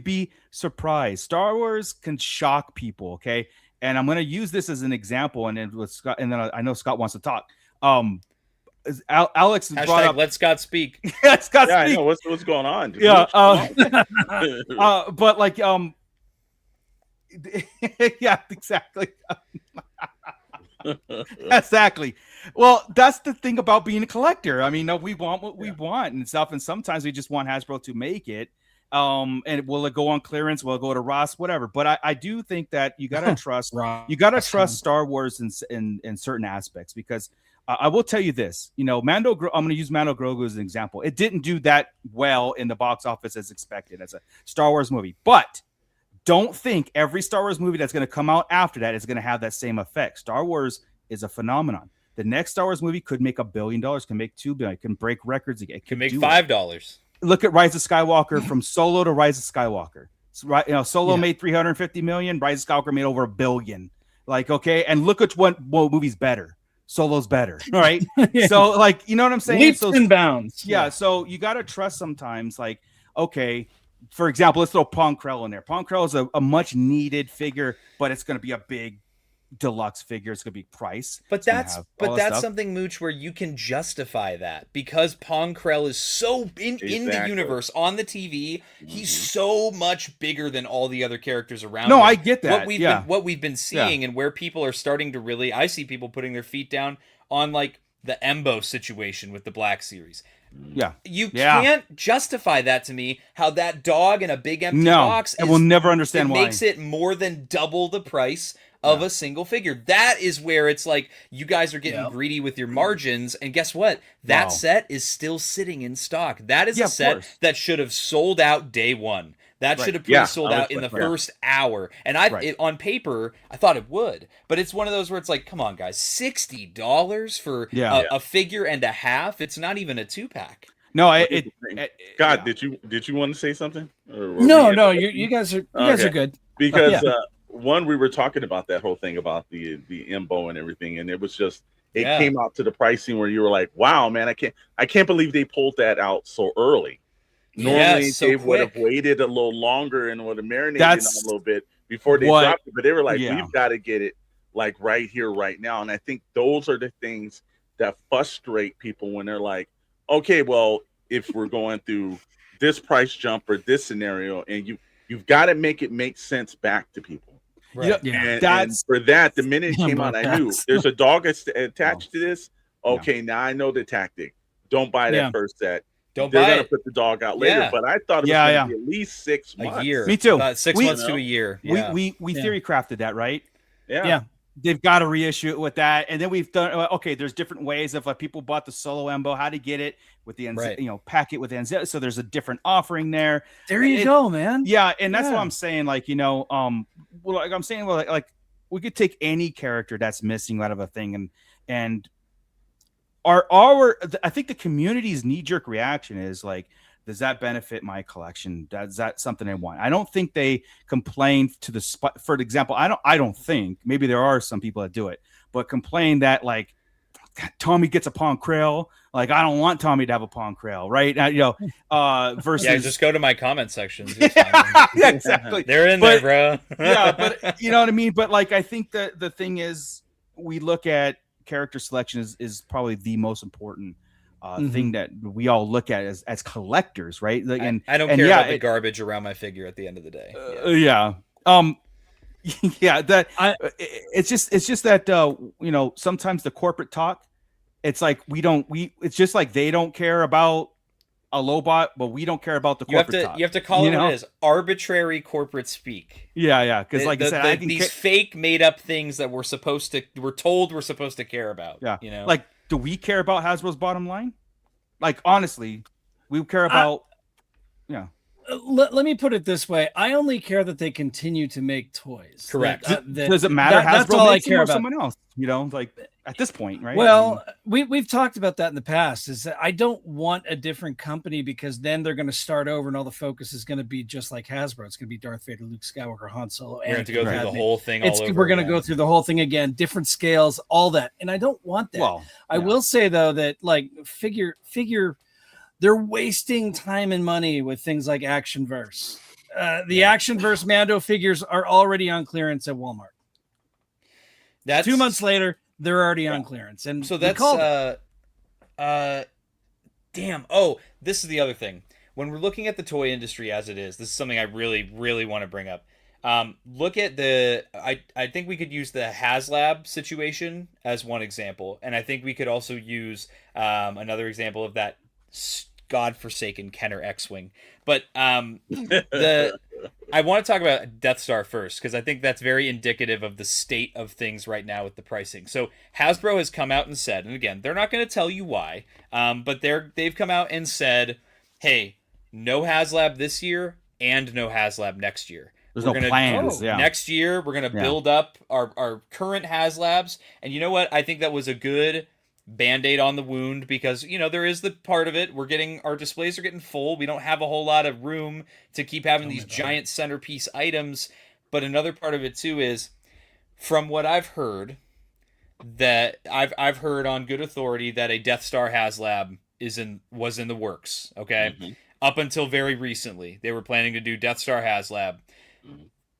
Star Wars can shock people, okay? And I'm going to use this as an example, and then with Scott, and then I know Scott wants to talk. Alex brought Hashtag up. let Scott speak. Scott Yeah, I speak. know what's going on. Dude? Yeah, What's going on? but like yeah, exactly. Exactly. Well, that's the thing about being a collector. I mean, no, we want what we want and stuff, and sometimes we just want Hasbro to make it. And will it go on clearance? Will it go to Ross? Whatever. But I do think that you gotta trust. You gotta trust Star Wars in certain aspects because I will tell you this. You know, I'm going to use Mando Grogu as an example. It didn't do that well in the box office as expected as a Star Wars movie, but don't think every Star Wars movie that's going to come out after that is going to have that same effect. Star Wars is a phenomenon. The next Star Wars movie could make $1 billion, can make $2 billion, can break records. It Can make do $5. Look at Rise of Skywalker from Solo to Rise of Skywalker. So, right, Solo made 350 million. Rise of Skywalker made over $1 billion. Like, okay, and look at what movie's better. Solo's better, right? So, like, you know what I'm saying? Leaps So, and bounds. yeah. So you got to trust sometimes. Like, okay, for example, let's throw Pong Krell in there. Pong Krell is a much needed figure, but it's going to be a big deluxe figure. It's going to be price. But that's stuff. something, Mooch, where you can justify that because Pong Krell is so in the universe on the TV. He's so much bigger than all the other characters around. No, him. I get that. What we've been seeing and where people are starting to really, I see people putting their feet down on like the Embo situation with the Black Series. Yeah, you can't justify that to me. How that dog in a big empty box, and we'll never understand why. Makes it more than double the price of a single figure. That is where it's like you guys are getting greedy with your margins. And guess what? That set is still sitting in stock. That is a set that should have sold out day one. That should have pre-sold out in the first hour. And on paper, I thought it would. But it's one of those where it's like, come on, guys, $60 for a figure and a half? It's not even a 2-pack. No, God, did you want to say something? No, you guys are good. Because one, we were talking about that whole thing about the Embo and everything, and it was just came out to the pricing where you were like, wow, man, I can't believe they pulled that out so early. Normally they would have waited a little longer and would have marinated on a little bit before they dropped it, but they were like, we've got to get it like right here, right now. And I think those are the things that frustrate people when they're like, okay, well, if we're going through this price jump or this scenario, and you've got to make it make sense back to people. Right. And for that, the minute it came out, I knew there's a dog attached to this. Okay, now I know the tactic. Don't buy that first set. They're gonna put the dog out later, but I thought it was gonna be at least 6 months. A year. Me too. 6 months to a year. Yeah. We theory crafted that, right? Yeah. They've got to reissue it with that, and then we've done. Okay, there's different ways of people bought the Solo Embo, how to get it with the pack it with NZ. So there's a different offering there. There you go, man. Yeah, and that's what I'm saying. Like I'm saying, like we could take any character that's missing out of a thing, and I think the community's knee-jerk reaction is like, does that benefit my collection? Is that something I want? I don't think they complain to the spot. For example, I don't think, maybe there are some people that do it, but complain that like Tommy gets a Pong Krell. Like, I don't want Tommy to have a Pong Krell, right? Versus just go to my comment sections. Yeah, exactly. They're in there, bro. Yeah, but you know what I mean? But like, I think that the thing is, we look at character selection is probably the most important thing that we all look at as collectors, right? Like, and I don't care about the garbage around my figure at the end of the day. It's just that sometimes the corporate talk, it's like it's just like they don't care about a Lobot, but we don't care about the You have corporate to talk. you have to call it know? what it is. Arbitrary corporate speak. Yeah, because like I said, I can these fake made up things that we're told we're supposed to care about. Yeah, you know, like, do we care about Hasbro's bottom line? Like, honestly, we care about. Yeah. Let me put it this way: I only care that they continue to make toys. Correct. Does it matter? That's Hasbro all I makes them care or about. someone else. You know, like at this point, right? Well, we've talked about that in the past. Is that I don't want a different company because then they're going to start over and all the focus is going to be just like Hasbro. It's going to be Darth Vader, Luke Skywalker, Han Solo. we're going to go through the whole thing. We're going to go through the whole thing again, different scales, all that, and I don't want that. Well, I will say though that like figure. They're wasting time and money with things like Actionverse. The Actionverse Mando figures are already on clearance at Walmart. That's 2 months later, they're already on clearance. And so that's damn. Oh, this is the other thing. When we're looking at the toy industry as it is, this is something I really, really want to bring up. Look at I think we could use the HasLab situation as one example, and I think we could also use another example of that godforsaken Kenner X-Wing. But I want to talk about Death Star first, because I think that's very indicative of the state of things right now with the pricing. So Hasbro has come out and said, and again, they're not going to tell you why, but they've come out and said, hey, no HasLab this year and no HasLab next year. There's no plans. Next year, we're going to build up our current HasLabs. And you know what? I think that was a good Band-Aid on the wound, because there is the part of it, our displays are getting full, we don't have a whole lot of room to keep having these giant centerpiece items. But another part of it too is, from what I've heard, that I've heard on good authority that a Death Star HasLab was in the works. Okay, up until very recently they were planning to do Death Star HasLab,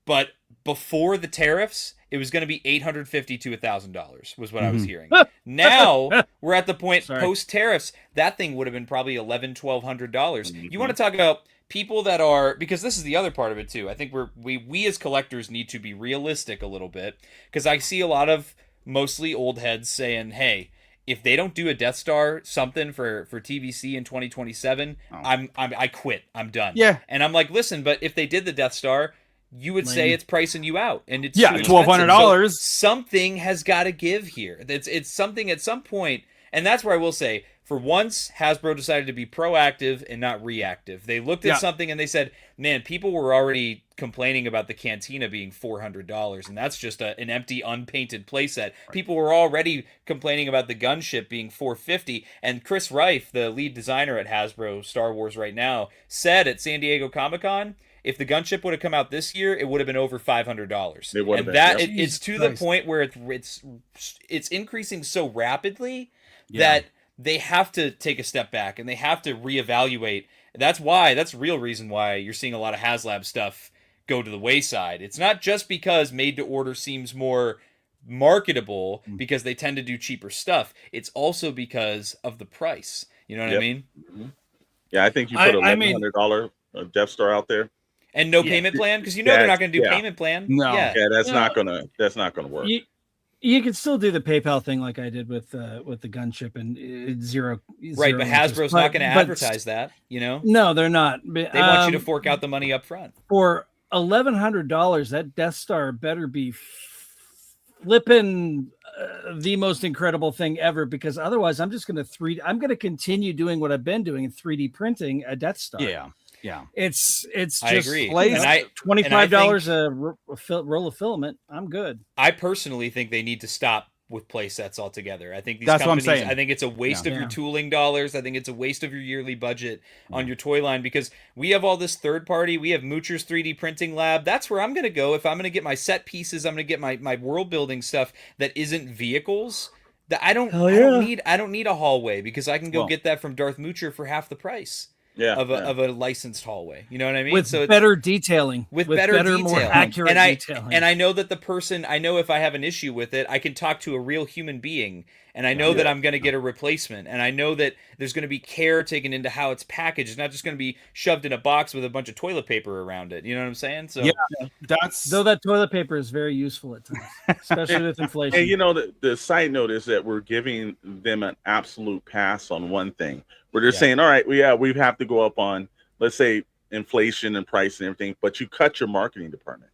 but before the tariffs, it was going to be $850 to $1,000 was what I was hearing. Now we're at the point post tariffs, that thing would have been probably $1,100-$1,200. You want to talk about people that are, because this is the other part of it too. I think we as collectors need to be realistic a little bit, because I see a lot of mostly old heads saying, hey, if they don't do a Death Star something for TVC in 2027, I quit. I'm done. Yeah. And I'm like, listen, but if they did the Death Star, you would say it's pricing you out, and it's $1,200. So something has got to give here. It's something at some point, and that's where I will say, for once, Hasbro decided to be proactive and not reactive. They looked at something and they said, "Man, people were already complaining about the Cantina being $400, and that's just an empty, unpainted playset. People were already complaining about the gunship being $450." And Chris Reif, the lead designer at Hasbro Star Wars right now, said at San Diego Comic-Con, if the gunship would have come out this year, it would have been over $500. It would have and been, it's to the point where it's increasing so rapidly that they have to take a step back and they have to reevaluate. That's the real reason why you're seeing a lot of HasLab stuff go to the wayside. It's not just because made to order seems more marketable because they tend to do cheaper stuff. It's also because of the price. You know what I mean? Yeah, I think you put $1,100 Death Star out there. And no payment plan, because they're not going to do payment plan. No, that's not gonna work. You can still do the PayPal thing like I did with the gunship and zero. Right, but Hasbro's not going to advertise that. No, they're not. But, they want you to fork out the money up front. For $1,100, that Death Star better be flipping the most incredible thing ever, because otherwise I'm just going to continue doing what I've been doing in 3D printing a Death Star. Yeah, it's just I agree. $25 a roll of filament. I'm good. I personally think they need to stop with play sets altogether. I think these That's companies, what I'm saying. I think it's a waste of your tooling dollars. I think it's a waste of your yearly budget on your toy line, because we have all this third party. We have Moocher's 3D printing lab. That's where I'm going to go if I'm going to get my set pieces. I'm going to get my world building stuff that isn't vehicles. That I don't need a hallway, because I can go get that from Darth Moocher for half the price. Of a licensed hallway, you know what I mean? With better detailing, with better detailing, more accurate detailing. And I know that the person, I know if I have an issue with it, I can talk to a real human being, and I know that I'm going to get a replacement, and I know that there's going to be care taken into how it's packaged. It's not just going to be shoved in a box with a bunch of toilet paper around it. You know what I'm saying? So though that toilet paper is very useful at times, especially with inflation. And the side note is that we're giving them an absolute pass on one thing. where they're Yeah. saying, all right, well, yeah, we have to go up on, let's say, inflation and price and everything, but you cut your marketing department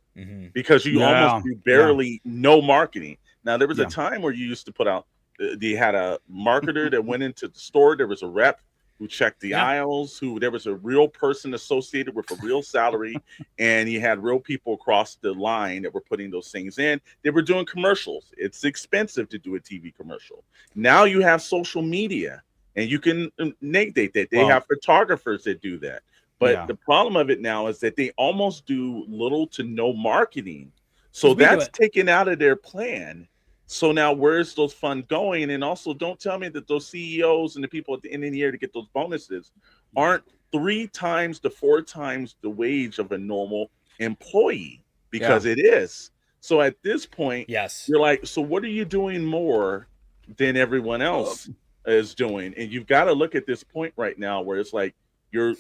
because you almost do barely no marketing. Now, there was a time where you used to put out, they had a marketer that went into the store, there was a rep who checked the aisles, there was a real person associated with a real salary, and you had real people across the line that were putting those things in. They were doing commercials. It's expensive to do a TV commercial. Now you have social media, and you can negate that. They have photographers that do that. But the problem of it now is that they almost do little to no marketing. So that's taken out of their plan. So now where's those funds going? And also don't tell me that those CEOs and the people at the end of the year to get those bonuses aren't 3 times to 4 times the wage of a normal employee, because it is. So at this point, you're like, so what are you doing more than everyone else is doing? And you've got to look at this point right now where it's like you're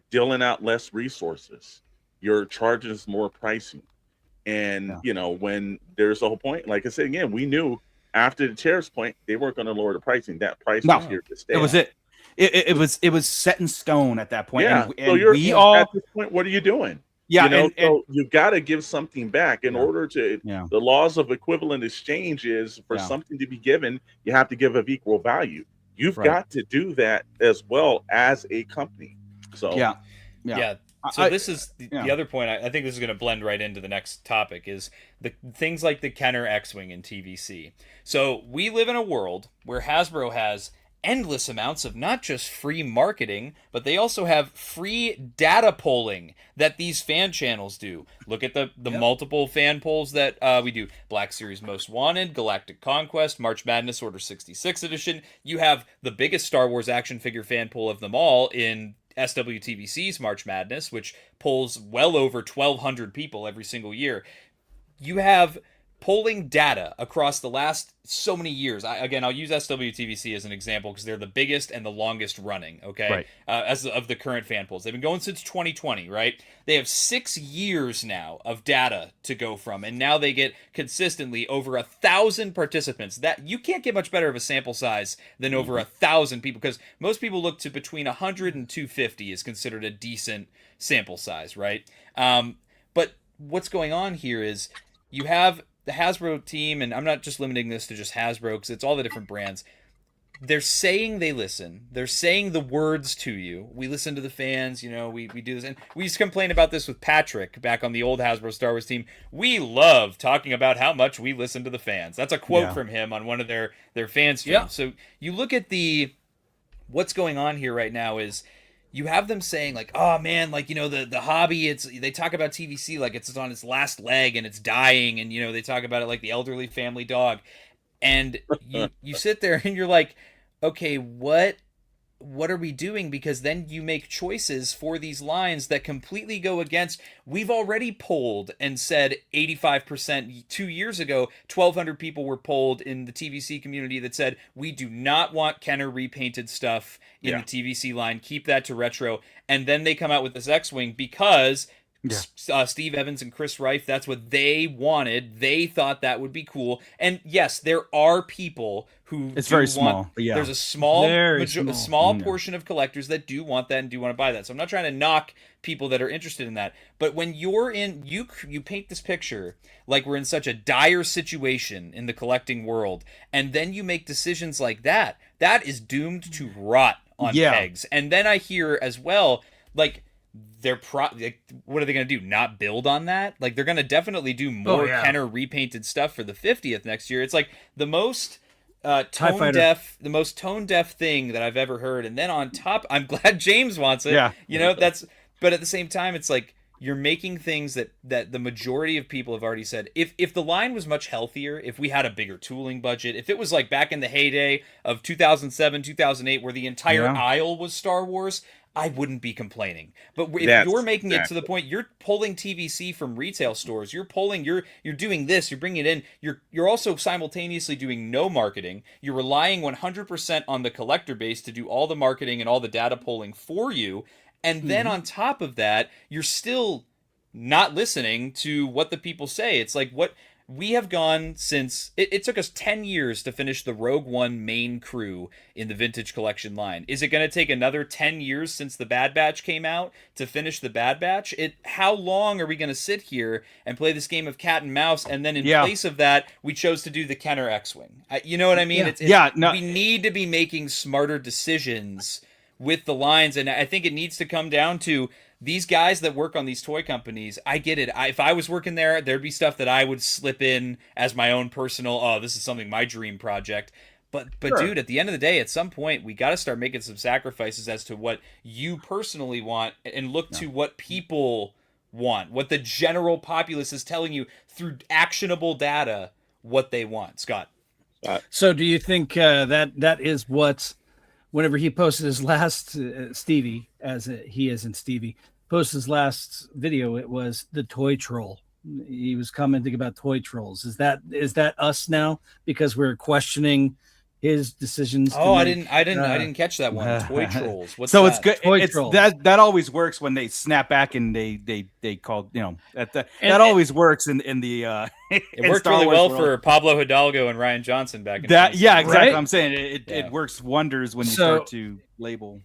dealing out less resources, you're charging us more pricing. And you know, when there's a whole point, like I said again, we knew after the tariffs point they weren't going to lower the pricing. That price was here to stay. It was it was set in stone at that point. Yeah. And so you're we all at this point, what are you doing? Yeah, you know, and so you've got to give something back in order to the laws of equivalent exchange is for something to be given, you have to give of equal value. You've got to do that as well as a company. So So this is the other point. I think this is going to blend right into the next topic is the things like the Kenner X-Wing and TVC. So we live in a world where Hasbro has endless amounts of not just free marketing, but they also have free data polling that these fan channels do. Look at the multiple fan polls that we do. Black Series Most Wanted, Galactic Conquest, March Madness Order 66 edition. You have the biggest Star Wars action figure fan poll of them all in SWTVC's March Madness, which polls well over 1,200 people every single year. You have polling data across the last so many years. I'll use SWTVC as an example because they're the biggest and the longest running, okay? As of the current fan polls. They've been going since 2020, right? They have 6 years now of data to go from, and now they get consistently over 1,000 participants. That you can't get much better of a sample size than over 1,000 people, because most people look to between 100 and 250 is considered a decent sample size, right? But what's going on here is you have the Hasbro team, and I'm not just limiting this to just Hasbro because it's all the different brands. They're saying they listen. They're saying the words to you. We listen to the fans, you know, we do this. And we used to complain about this with Patrick back on the old Hasbro Star Wars team. We love talking about how much we listen to the fans. That's a quote from him on one of their fan streams. So you look at what's going on here right now is you have them saying like, oh man, like, you know, the hobby, they talk about TVC like it's on its last leg and it's dying, and you know, they talk about it like the elderly family dog. And you sit there and you're like, okay, what are we doing? Because then you make choices for these lines that completely go against. We've already polled and said 85% 2 years ago. 1,200 people were polled in the TVC community that said we do not want Kenner repainted stuff in the TVC line. Keep that to retro. And then they come out with this X-Wing because Steve Evans and Chris Reif, that's what they wanted. They thought that would be cool. And yes, there are people who it's very small. But there's a small portion of collectors that do want that and do want to buy that. So I'm not trying to knock people that are interested in that. But when you're in, you paint this picture like we're in such a dire situation in the collecting world, and then you make decisions like that is doomed to rot on pegs. And then I hear as well, like, what are they going to do? Not build on that? Like, they're going to definitely do more Kenner repainted stuff for the 50th next year. It's like the most tone deaf thing that I've ever heard. And then on top, I'm glad James wants it. Yeah. You know, but at the same time, it's like you're making things that the majority of people have already said. If the line was much healthier, if we had a bigger tooling budget, if it was like back in the heyday of 2007, 2008, where the entire aisle was Star Wars, I wouldn't be complaining. But if you're making it to the point, you're pulling TVC from retail stores, you're doing this, you're bringing it in, you're also simultaneously doing no marketing, you're relying 100% on the collector base to do all the marketing and all the data polling for you, and then on top of that, you're still not listening to what the people say. It's like, what we have gone since it took us 10 years to finish the Rogue One main crew in the Vintage Collection line. Is it going to take another 10 years since the Bad Batch came out to finish the Bad Batch? How long are we going to sit here and play this game of cat and mouse, and then in place of that, we chose to do the Kenner X-Wing? You know what I mean? We need to be making smarter decisions with the lines, and I think it needs to come down to these guys that work on these toy companies. I get it. If I was working there, there'd be stuff that I would slip in as my own personal, this is something, my dream project. But dude, at the end of the day, at some point, we got to start making some sacrifices as to what you personally want and look to what people want, what the general populace is telling you through actionable data, what they want. Scott. So do you think that is what, whenever he posted his last Stevie, he is in Stevie, posted his last video, it was the toy troll. He was commenting about toy trolls. Is that us now because we're questioning his decisions? I didn't catch that one. Toy trolls. What's so that? It's good. Toy It's trolls. that always works when they snap back and they call, that always works in the it worked really well for Pablo Hidalgo and Ryan Johnson back in that. Yeah, exactly. Right? I'm saying it works wonders when you start to label.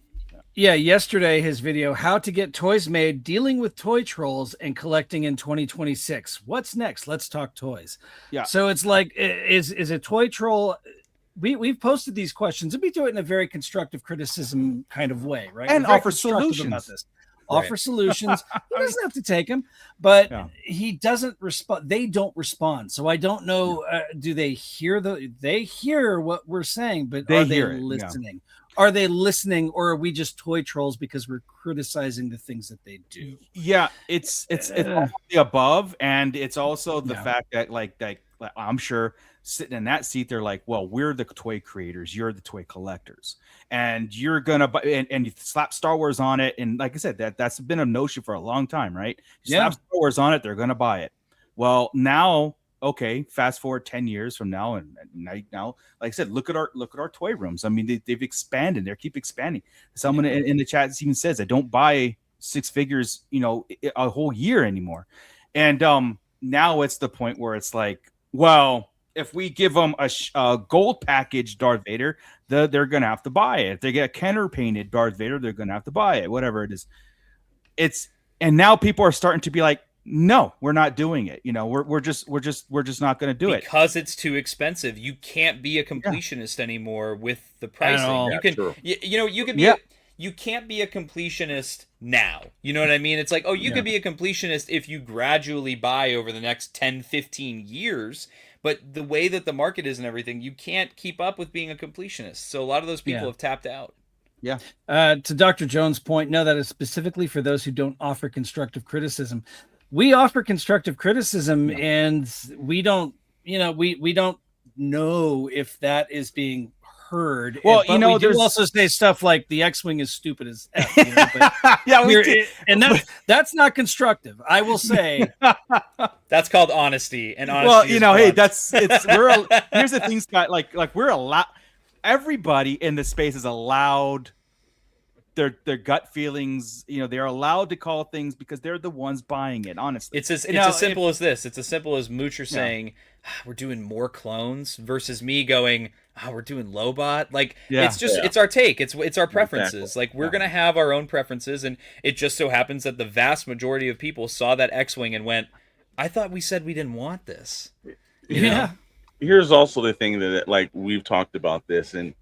Yeah, yesterday his video, how to get toys made, dealing with toy trolls and collecting in 2026. What's next? Let's talk toys. Yeah. So it's like, is a toy troll? We've posted these questions and we do it in a very constructive criticism kind of way, right? And offer solutions about this. Offer solutions. He doesn't have to take them, but he doesn't respond. They don't respond. So I don't know. Do they hear they hear what we're saying, but are they listening? Are they listening, or are we just toy trolls because we're criticizing the things that they do? Yeah, it's all the above, and it's also the fact that like I'm sure sitting in that seat, they're like, well, we're the toy creators, you're the toy collectors, and you're gonna buy, and you slap Star Wars on it, and like I said, that's been a notion for a long time, right? You slap Star Wars on it, they're gonna buy it. Well, now. Okay, fast forward 10 years from now, and now, like I said, look at our toy rooms. I mean, they've expanded. They keep expanding. Someone in the chat even says, "I don't buy six figures, a whole year anymore." And now it's the point where it's like, well, if we give them a gold package Darth Vader, they're gonna have to buy it. If they get a Kenner painted Darth Vader, they're gonna have to buy it. Whatever it is, and now people are starting to be like, no, we're not doing it. We're just not going to do it because it's too expensive. You can't be a completionist anymore with the pricing. You can, you can be. You can't be a completionist now. You know what I mean? It's like, you could be a completionist if you gradually buy over the next 10, 15 years. But the way that the market is and everything, you can't keep up with being a completionist. So a lot of those people have tapped out. Yeah. To Dr. Jones' point, no, that is specifically for those who don't offer constructive criticism. We offer constructive criticism, and we don't, we don't know if that is being heard. Well, we do also say stuff like the X-Wing is stupid as F. But we do. And that's not constructive. I will say that's called honesty. And honesty. Well, hey, here's the thing, Scott. Like we're allowed. Everybody in the space is allowed. Their gut feelings, they're allowed to call things because they're the ones buying it. Honestly, it's as simple as this. It's as simple as Moocher saying, "We're doing more clones," versus me going, "We're doing Lobot." Like it's our take. It's our preferences. Exactly. Like we're gonna have our own preferences, and it just so happens that the vast majority of people saw that X-wing and went, "I thought we said we didn't want this." You know? Here's also the thing that like we've talked about this and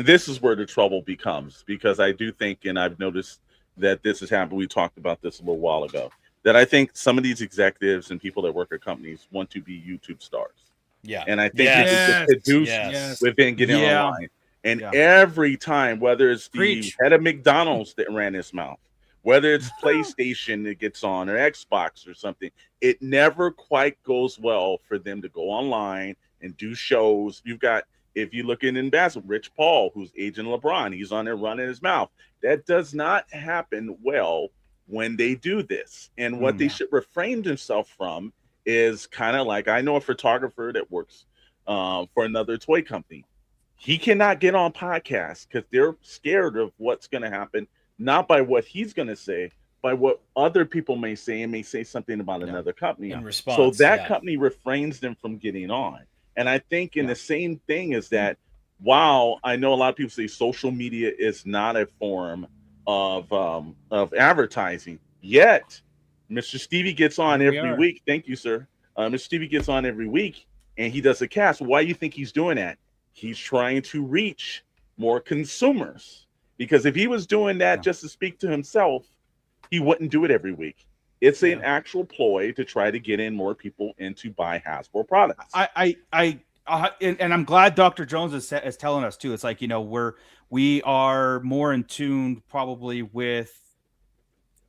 this is where the trouble becomes, because I do think, and I've noticed that this has happened, we talked about this a little while ago, that I think some of these executives and people that work at companies want to be YouTube stars. Yeah. And I think it's seduced within getting online. And every time, whether it's the head of McDonald's that ran his mouth, whether it's PlayStation that gets on or Xbox or something, it never quite goes well for them to go online and do shows. You've got, if you look in basketball, Rich Paul, who's Agent LeBron, he's on there running his mouth. That does not happen well when they do this. And what they should refrain themselves from is kind of like, I know a photographer that works for another toy company. He cannot get on podcasts because they're scared of what's going to happen, not by what he's going to say, by what other people may say and may say something about another company. In response, so that yeah. company refrains them from getting on. And I think in the same thing is that while I know a lot of people say social media is not a form of advertising, yet Mr. Stevie gets on every week. Thank you, sir. Mr. Stevie gets on every week and he does a cast. Why do you think he's doing that? He's trying to reach more consumers, because if he was doing that just to speak to himself, he wouldn't do it every week. It's an actual ploy to try to get in more people and to buy Hasbro products. And I'm glad Dr. Jones is telling us too. It's like, we are more in tune probably with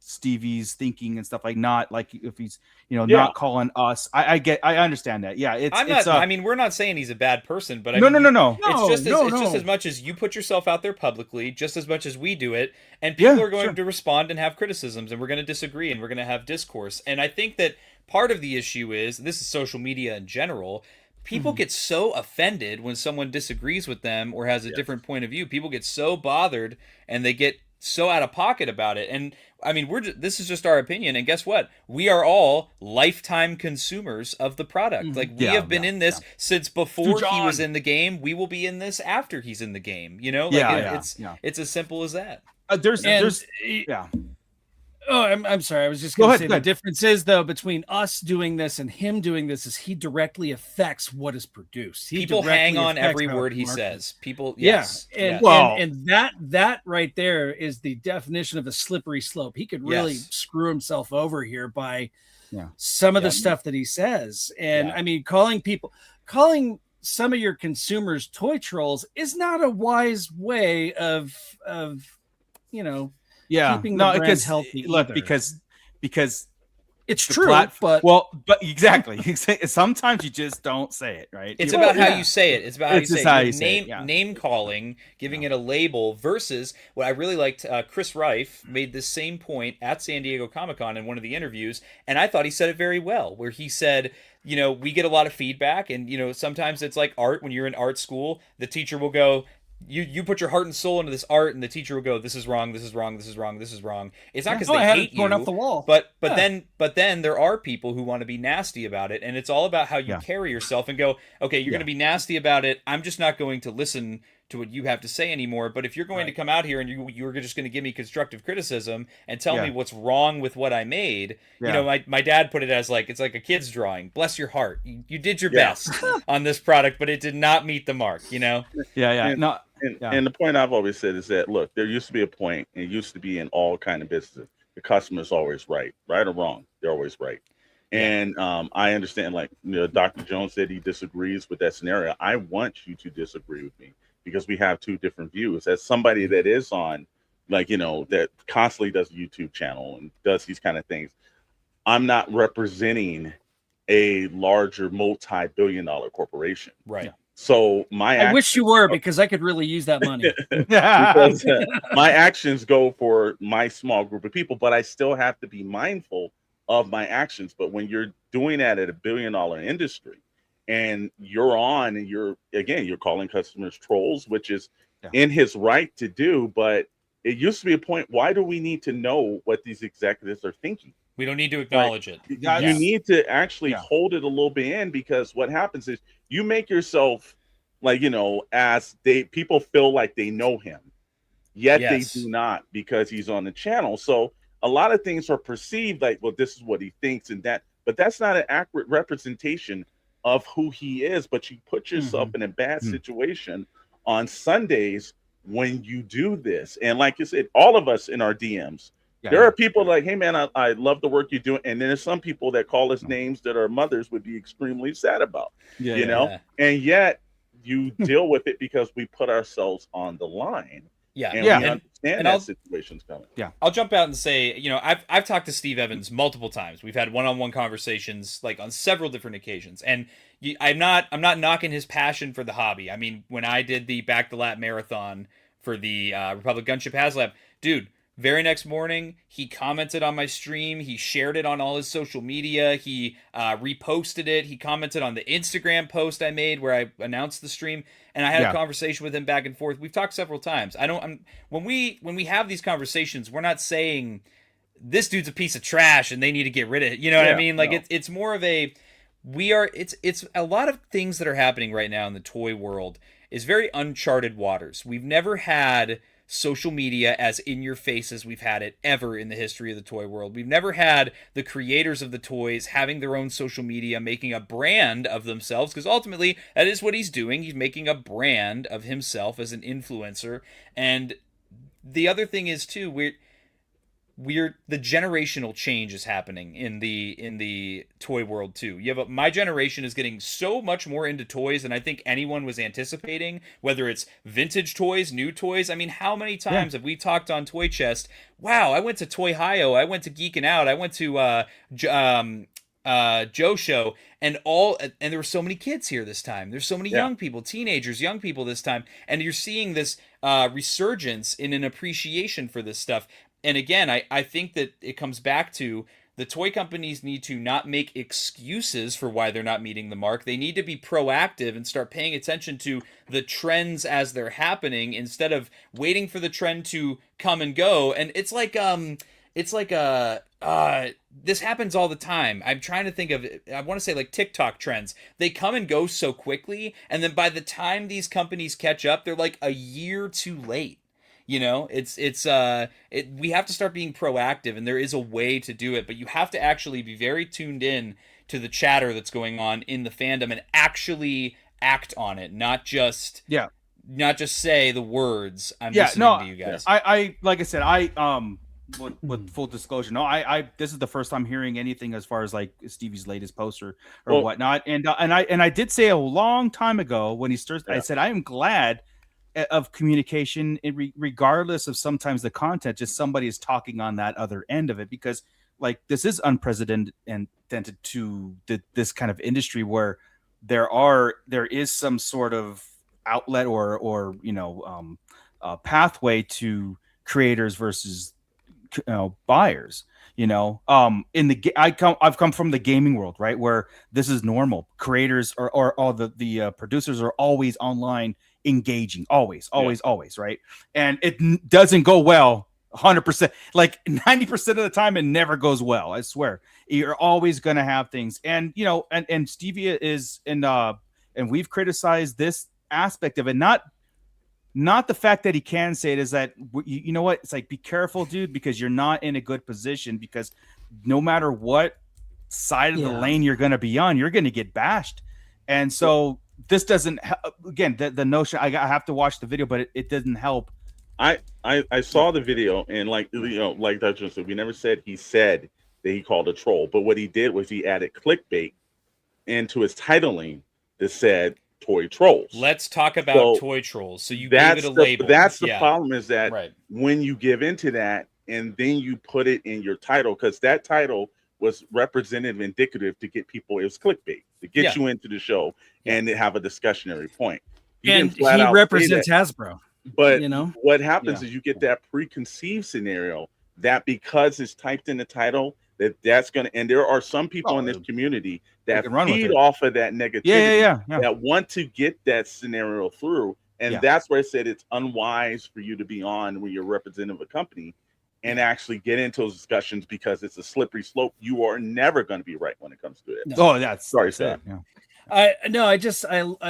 Stevie's thinking and stuff, like not like if he's not calling us. I understand that. Yeah, I mean, we're not saying he's a bad person, but no. It's just as much as you put yourself out there publicly, just as much as we do it, and people are going to respond and have criticisms, and we're going to disagree, and we're going to have discourse. And I think that part of the issue is, this is social media in general. People get so offended when someone disagrees with them or has a different point of view. People get so bothered and they get so out of pocket about it. And I mean, this is just our opinion. And guess what? We are all lifetime consumers of the product. Like, we have been in this since before he was in the game. We will be in this after he's in the game. It's as simple as that. Oh, I'm sorry. I was just going to say the difference is, though, between us doing this and him doing this is he directly affects what is produced. People hang on every word he says. People, and that right there is the definition of a slippery slope. He could really screw himself over here by some of the stuff that he says. And I mean, calling some of your consumers toy trolls is not a wise way of keeping the brand healthy. Look, because it's true, but exactly. Sometimes you just don't say it, right? It's about how you say it. It's about how you say it. Name calling, giving it a label, versus what I really liked. Chris Reif made this same point at San Diego Comic-Con in one of the interviews, and I thought he said it very well, where he said, we get a lot of feedback, and sometimes it's like art. When you're in art school, the teacher will go, You put your heart and soul into this art, and the teacher will go, "This is wrong. This is wrong. This is wrong. This is wrong." It's not because they hate you, off the wall. but then there are people who want to be nasty about it, and it's all about how you carry yourself and go, "Okay, you're going to be nasty about it. I'm just not going to listen to what you have to say anymore. But if you're going to come out here and you're just going to give me constructive criticism and tell me what's wrong with what I made," my dad put it as like, it's like a kid's drawing. Bless your heart, you did your best on this product, but it did not meet the mark. And the point I've always said is that, look, there used to be a point, and it used to be in all kind of business, the customer's always right or wrong. They're always right. And I understand, like, Dr. Jones said he disagrees with that scenario. I want you to disagree with me, because we have two different views. As somebody that is on, like, that constantly does a YouTube channel and does these kind of things, I'm not representing a larger multi-billion-dollar corporation. Right. Yeah. So I wish you were, because I could really use that money. Because, my actions go for my small group of people, but I still have to be mindful of my actions. But when you're doing that at $1 billion industry, and you're on and you're calling customers trolls, which is in his right to do, but it used to be a point, why do we need to know what these executives are thinking? We don't need to acknowledge it. You need to actually hold it a little bit in, because what happens is you make yourself, like, as people feel like they know him, yet they do not, because he's on the channel. So a lot of things are perceived like, well, this is what he thinks and that, but that's not an accurate representation of who he is. But you put yourself in a bad situation on Sundays when you do this. And like you said, all of us in our DMs, there are people like, hey man, I love the work you're doing. And then there's some people that call us names that our mothers would be extremely sad about, and yet you deal with it because we put ourselves on the line. We understand that situation's coming. I'll jump out and say, I've talked to Steve Evans multiple times. We've had one-on-one conversations, like, on several different occasions. And I'm not knocking his passion for the hobby. I mean, when I did the Back the Lap marathon for the Republic Gunship HasLab, dude, very next morning, he commented on my stream. He shared it on all his social media. He reposted it. He commented on the Instagram post I made where I announced the stream. And I had a conversation with him back and forth. We've talked several times. When we have these conversations, we're not saying this dude's a piece of trash and they need to get rid of it. You know what I mean? Like it's more of a it's a lot of things that are happening right now in the toy world is very uncharted waters. We've never had social media as in your face as we've had it ever in the history of the toy world. We've never had the creators of the toys having their own social media, making a brand of themselves, because ultimately that is what he's doing. He's making a brand of himself as an influencer. And the other thing is too, the generational change is happening in the toy world too. My generation is getting so much more into toys than I think anyone was anticipating, whether it's vintage toys, new toys. I mean, how many times have we talked on ToyChest? Wow, I went to Toy Hio, I went to Geekin' Out, I went to Joe Show, and there were so many kids here this time. There's so many young people, teenagers, young people this time, and you're seeing this resurgence in an appreciation for this stuff. And again, I think that it comes back to the toy companies need to not make excuses for why they're not meeting the mark. They need to be proactive and start paying attention to the trends as they're happening instead of waiting for the trend to come and go. And it's like this happens all the time. I'm trying to think of it. I want to say like TikTok trends. They come and go so quickly, and then by the time these companies catch up, they're like a year too late. You know, we have to start being proactive, and there is a way to do it, but you have to actually be very tuned in to the chatter that's going on in the fandom and actually act on it, not just say the words. I'm listening to you guys. I like I said, with full disclosure, this is the first time hearing anything as far as like Stevie's latest poster or whatnot, and I did say a long time ago when he started, I said I am glad of communication, regardless of sometimes the content, just somebody is talking on that other end of it, because like this is unprecedented to this kind of industry where there is some sort of outlet or pathway to creators versus buyers. I've come from the gaming world, right, where this is normal. Creators or all the producers are always online engaging, always, right? And it doesn't go well 100%, like 90% of the time. It never goes well. I swear. You're always going to have things. And, and Stevie is, and we've criticized this aspect of it, not the fact that he can say it, is that, you know what? It's like, be careful, dude, because you're not in a good position, because no matter what side of the lane you're going to be on, you're going to get bashed. And so this doesn't, again, the notion, I have to watch the video, but it doesn't help. I saw the video, and like Dr. said, we never said he said that he called a troll, but what he did was he added clickbait into his titling that said toy trolls. Let's talk about toy trolls. So you gave it a label. That's the problem, is that when you give into that and then you put it in your title, because that title was representative, indicative to get people. It was clickbait to get you into the show and to have a discussionary point. And he represents Hasbro. But what happens is you get that preconceived scenario that because it's typed in the title, that's going to, and there are some people in this community that feed off of that negativity, that want to get that scenario through. And that's where I said it's unwise for you to be on when you're representative of a company and actually get into those discussions, because it's a slippery slope. You are never going to be right when it comes to it. No. Oh, that's sorry, Seth. I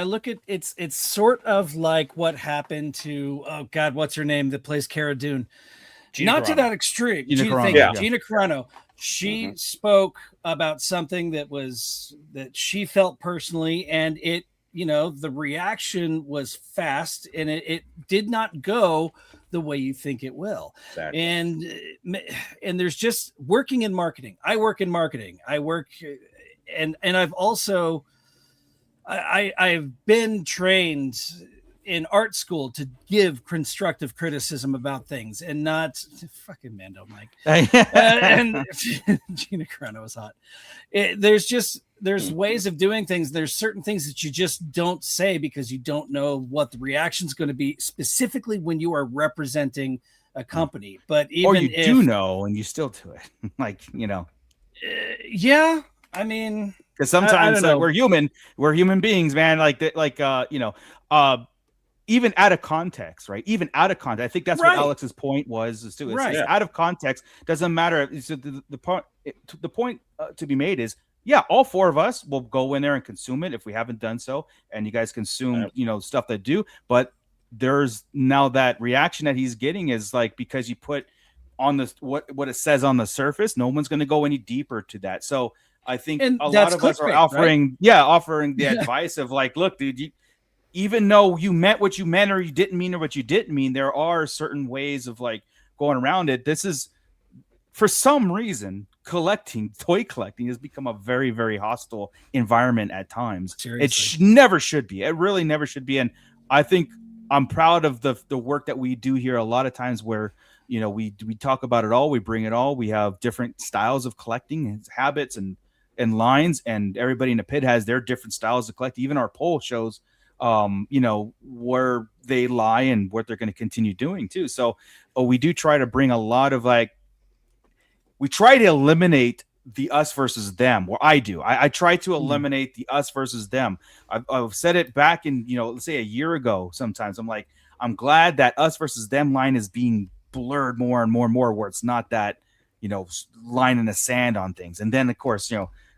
look at it's sort of like what happened to, oh God, what's her name that plays Cara Dune? Not to that extreme. Gina Carano. She spoke about something that she felt personally, and it, the reaction was fast, and it did not go the way you think it will. Exactly. And there's just working in marketing. I work in marketing. And I've also I've been trained in art school to give constructive criticism about things, and not fucking Mando Mike. And Gina Carano is hot. There's ways of doing things. There's certain things that you just don't say because you don't know what the reaction is going to be, specifically when you are representing a company. But even do know and you still do it, yeah. I mean, because sometimes we're human beings, man. even out of context, right? Even out of context, I think that's Right. what Alex's point was too. It's, Right. it's out of context. Doesn't matter. So the point to be made is, yeah, all four of us will go in there and consume it if we haven't done so, and you guys consume, stuff that do. But there's now that reaction that he's getting is like, because you put on the what it says on the surface, no one's going to go any deeper to that. So I think a lot of us are offering, offering the advice of like, look, dude, even though you meant what you meant or you didn't mean or what you didn't mean, there are certain ways of like going around it. This is, for some reason, toy collecting has become a very, very hostile environment at times. Seriously. It never should be. It really never should be. And I think I'm proud of the work that we do here. A lot of times where, we talk about it all, we bring it all. We have different styles of collecting and habits and lines, and everybody in the pit has their different styles of collecting. Even our poll shows where they lie and what they're going to continue doing too. So we do try to bring a lot of we try to eliminate the us versus them. Or I do. I try to eliminate the us versus them. I've said it back in, let's say a year ago. Sometimes I'm like, I'm glad that us versus them line is being blurred more and more and more, where it's not that, line in the sand on things. And then of course,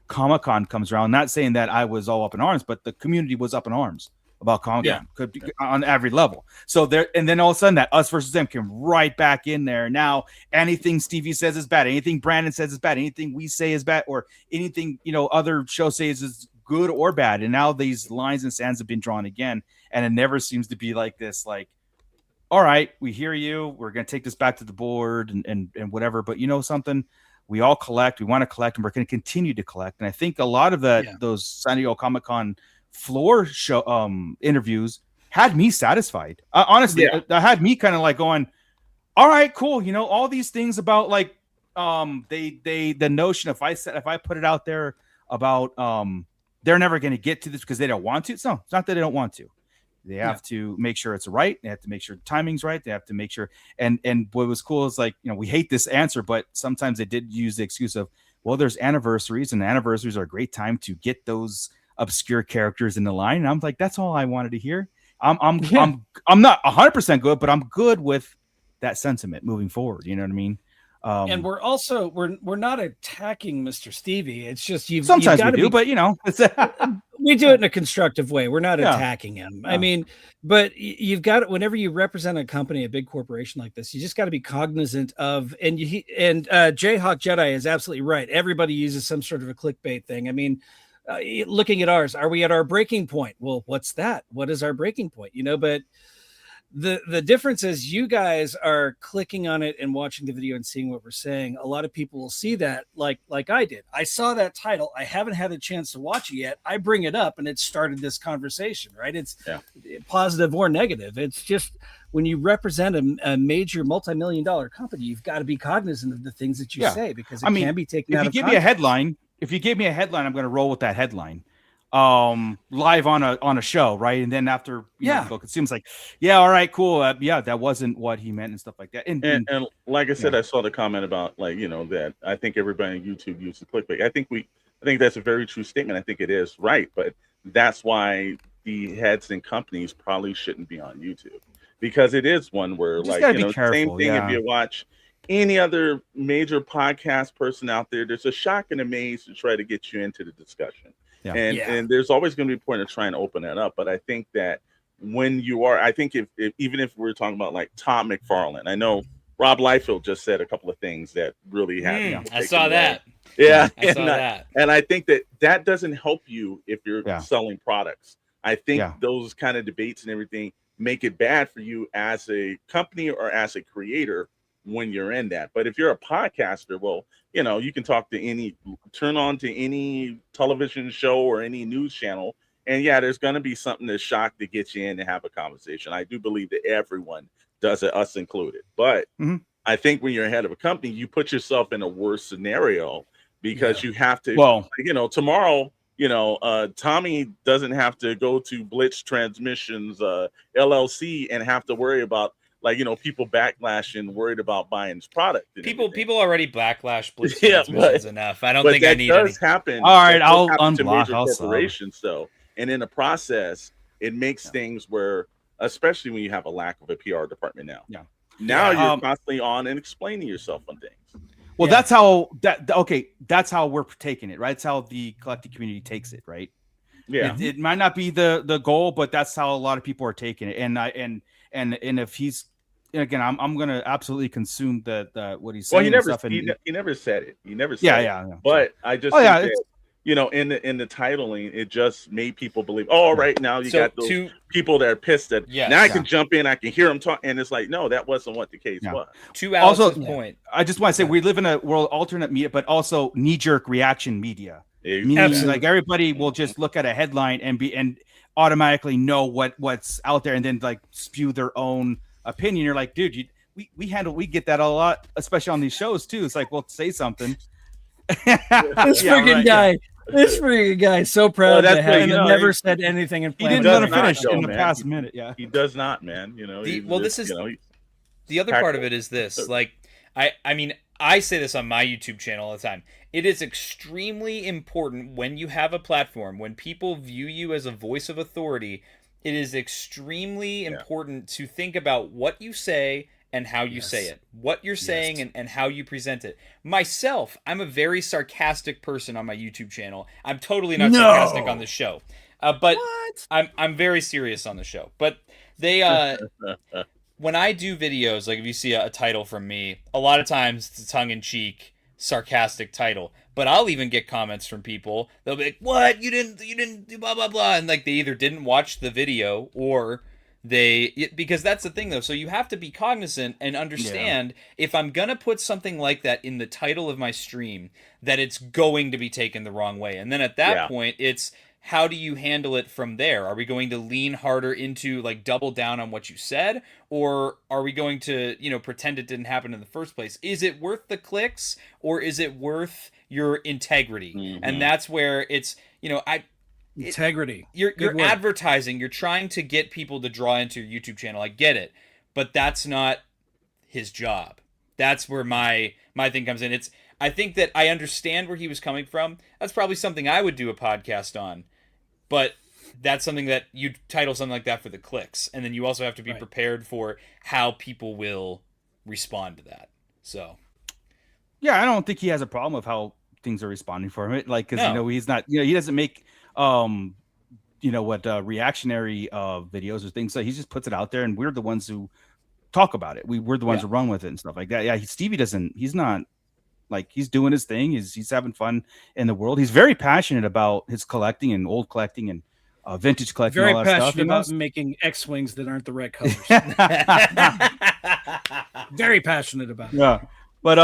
Comic-Con comes around, not saying that I was all up in arms, but the community was up in arms about Comic-Con, could be on every level. So there, and then all of a sudden that us versus them came right back in there. Now anything Stevie says is bad, anything Brandon says is bad, anything we say is bad, or anything other show says is good or bad. And now these lines and sands have been drawn again, and it never seems to be like this. Like, all right, we hear you. We're gonna take this back to the board and whatever. But something, we all collect. We want to collect, and we're going to continue to collect. And I think a lot of those San Diego Comic-Con floor show interviews had me satisfied. Honestly, that had me kind of like going, all right, cool. All these things about like the notion, if I put it out there about they're never going to get to this because they don't want to. It's not that they don't want to. They have to make sure it's right. They have to make sure the timing's right. They have to make sure. And what was cool is like, we hate this answer, but sometimes they did use the excuse of, well, there's anniversaries, and anniversaries are a great time to get those obscure characters in the line. And I'm like, that's all I wanted to hear. I'm not 100% good, but I'm good with that sentiment moving forward. You know what I mean? And we're also we're not attacking Mr. Stevie. It's just sometimes we do, but we do it in a constructive way. We're not attacking him. I mean, but you've got it. Whenever you represent a company, a big corporation like this, you just got to be cognizant of. And Jayhawk Jedi is absolutely right. Everybody uses some sort of a clickbait thing. I mean, looking at ours, are we at our breaking point? Well, what's that? What is our breaking point? But the difference is you guys are clicking on it and watching the video and seeing what we're saying. A lot of people will see that like I did. I saw that title. I haven't had a chance to watch it yet. I bring it up and it started this conversation, right? It's positive or negative. It's just when you represent a major multi-million-dollar company, you've got to be cognizant of the things that you say, because it can be taken out of context. If you give me a headline, I'm going to roll with that headline. Live on a show, right? And then after it seems like, all right, cool, that wasn't what he meant and stuff like that. And like I said, I saw the comment about that I think everybody on YouTube uses clickbait. I think that's a very true statement. I think it is right, but that's why the heads and companies probably shouldn't be on YouTube, because it is one where same thing. If you watch any other major podcast person out there, there's a shock and amaze to try to get you into the discussion. And there's always going to be a point of trying to open that up. But I think that when you are, I think if even if we're talking about like Tom McFarlane, I know Rob Liefeld just said a couple of things that really had me. I saw that. Yeah. I saw that. And I think that doesn't help you if you're selling products. I think those kind of debates and everything make it bad for you as a company or as a creator when you're in that. But if you're a podcaster, well, you can turn on to any television show or any news channel, and there's going to be something that's shocked to get you in to have a conversation. I do believe that everyone does it, us included. But I think when you're head of a company, you put yourself in a worse scenario, because you have to, tomorrow, Tommy doesn't have to go to Blitz Transmissions LLC and have to worry about people backlashing, worried about buying his product. People already backlash Blitz Transmissions enough. I don't think I need that does happen. All right, I'll unblock major corporations though, and in the process, it makes things where especially when you have a lack of a PR department now. Yeah. Now Yeah, you're constantly on and explaining yourself on things. Well, that's how that's how we're taking it, right? It's how the collecting community takes it, right? Yeah. It might not be the goal, but that's how a lot of people are taking it. And if he's, again, I'm gonna absolutely consume the what he's saying. Well, he never and stuff he never said it. He never said yeah. But I just think that, you know, in the titling, it just made people believe, oh, right now you got those people that are pissed that now I can jump in, I can hear them talk, and it's like, no, that wasn't what the case was. To Alex's point, I just want to say we live in a world alternate media, but also knee-jerk reaction media. Absolutely. Like everybody will just look at a headline and automatically know what's out there, and then like spew their own opinion. You're like, dude, we get that a lot, especially on these shows too. It's like, well, say something. This freaking guy. This freaking guy is so proud to have never said anything in He didn't let him finish in the past minute. Yeah, he does not, man. You know. The other part of it is this. Like, I mean, I say this on my YouTube channel all the time. It is extremely important when you have a platform, when people view you as a voice of authority. It is extremely important to think about what you say and how you say it, what you're saying and how you present it. Myself, I'm a very sarcastic person on my YouTube channel. I'm totally not sarcastic on the show. But I'm very serious on the show. But they when I do videos, like if you see a title from me, a lot of times it's a tongue-in-cheek, sarcastic title. But I'll even get comments from people. They'll be like, "What? You didn't do blah blah blah," and like they either didn't watch the video or because that's the thing though. So you have to be cognizant and understand if I'm gonna put something like that in the title of my stream, that it's going to be taken the wrong way. And then at that point, it's how do you handle it from there? Are we going to lean harder into like double down on what you said, or are we going to, you know, pretend it didn't happen in the first place? Is it worth the clicks, or is it worth your integrity? And that's where it's, you know, integrity. You're advertising. You're trying to get people to draw into your YouTube channel. I get it, but that's not his job. That's where my thing comes in. I think that I understand where he was coming from. That's probably something I would do a podcast on, but that's something that you title something like that for the clicks, and then you also have to be prepared for how people will respond to that. So, yeah, I don't think he has a problem with how things are responding for him. Like, because you know he's not, you know, he doesn't make you know what, reactionary videos or things. So he just puts it out there, and we're the ones who talk about it. We're the ones who run with it and stuff like that. Yeah, Stevie doesn't. He's not, like, he's doing his thing. He's having fun in the world. He's very passionate about his collecting and old collecting and vintage collecting. Very all that passionate stuff, about making X-wings that aren't the right colors. Very passionate about it. Yeah, but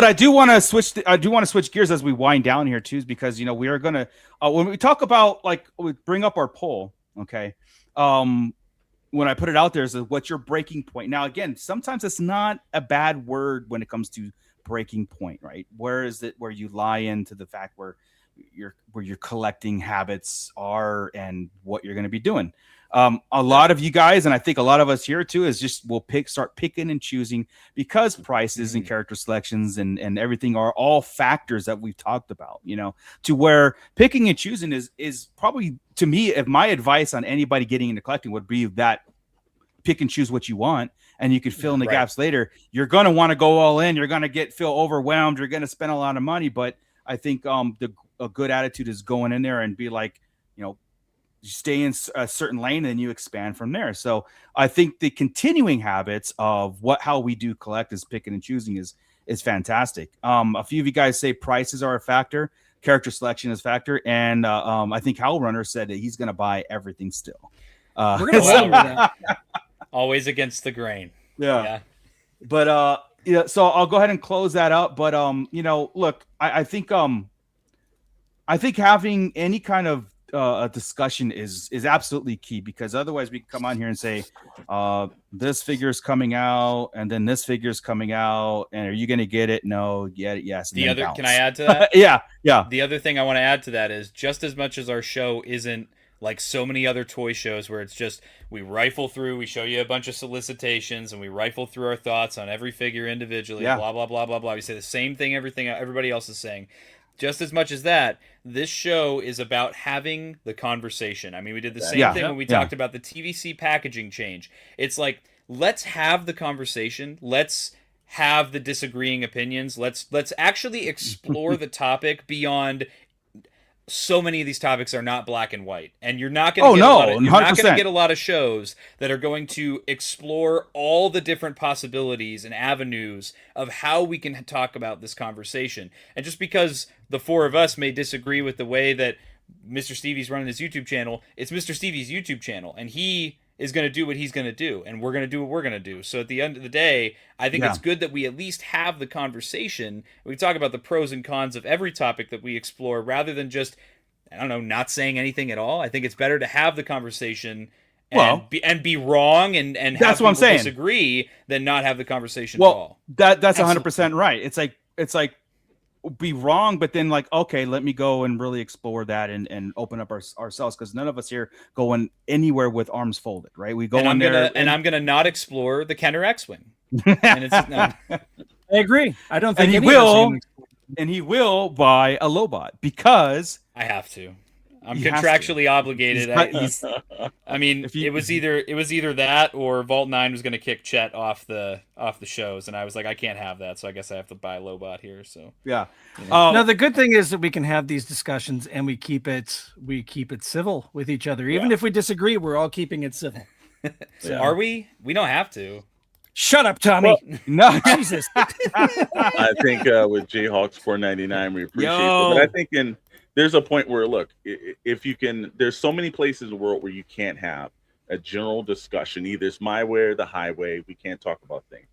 I do want to switch. I do want to switch gears as we wind down here too, because you know we are gonna when we talk about, like, we bring up our poll. Okay, when I put it out there, is what's your breaking point? Now, again, sometimes it's not a bad word when it comes to breaking point, right? Where is it where you lie into the fact where your collecting habits are and what you're going to be doing? A lot of you guys, and I think a lot of us here too, is just start picking and choosing, because prices and character selections and everything are all factors that we've talked about, you know, to where picking and choosing is probably, to me, if my advice on anybody getting into collecting would be that pick and choose what you want, and you could fill in the gaps later. You're going to want to go all in. You're going to feel overwhelmed. You're going to spend a lot of money. But I think a good attitude is going in there and be like, you know, you stay in a certain lane and then you expand from there. So I think the continuing habits of how we do collect is picking and choosing is fantastic. A few of you guys say prices are a factor, character selection is a factor, and I think Howell Runner said that he's going to buy everything still. We're going to that. Always against the grain. Yeah. But yeah, so I'll go ahead and close that up. But you know, look, I think having any kind of a discussion is absolutely key, because otherwise we can come on here and say this figure is coming out and then this figure is coming out, and are you going to get it? No, get it, yes. Can I add to that? yeah. The other thing I want to add to that is, just as much as our show isn't like so many other toy shows where it's just we rifle through, we show you a bunch of solicitations, and we rifle through our thoughts on every figure individually, blah blah blah blah blah. We say the same thing, everybody else is saying. just as much as that, this show is about having the conversation. I mean, we did the same thing when we talked about the TVC packaging change. It's like, let's have the conversation. Let's have the disagreeing opinions. Let's actually explore the topic beyond. So many of these topics are not black and white, and you're not going to get a lot of shows that are going to explore all the different possibilities and avenues of how we can talk about this conversation. And just because the four of us may disagree with the way that Mr. Stevie's running his YouTube channel, it's Mr. Stevie's YouTube channel, and he is going to do what he's going to do, and we're going to do what we're going to do. So at the end of the day, I think it's good that we at least have the conversation. We talk about the pros and cons of every topic that we explore, rather than just, I don't know, not saying anything at all. I think it's better to have the conversation and be wrong and that's have what I'm saying. Disagree than not have the conversation at all. That's 100% right. It's like be wrong, but then like, okay, let me go and really explore that and open up ourselves, because none of us here going anywhere with arms folded, right? We go in there and I'm gonna not explore the Kenner X-Wing. And I agree. I don't think he will buy a Lobot because I have to. I'm contractually obligated. I mean, it was either that or Vault 9 was going to kick Chet off the shows, and I was like, I can't have that, so I guess I have to buy Lobot here. So yeah. No, the good thing is that we can have these discussions and we keep it civil with each other. Even if we disagree, we're all keeping it civil. So. Are we? We don't have to. Shut up, Tommy. Well, no, Jesus. I think with Jayhawks 499, we appreciate it. But I think there's a point where, look, if you can, there's so many places in the world where you can't have a general discussion. Either it's my way or the highway. We can't talk about things.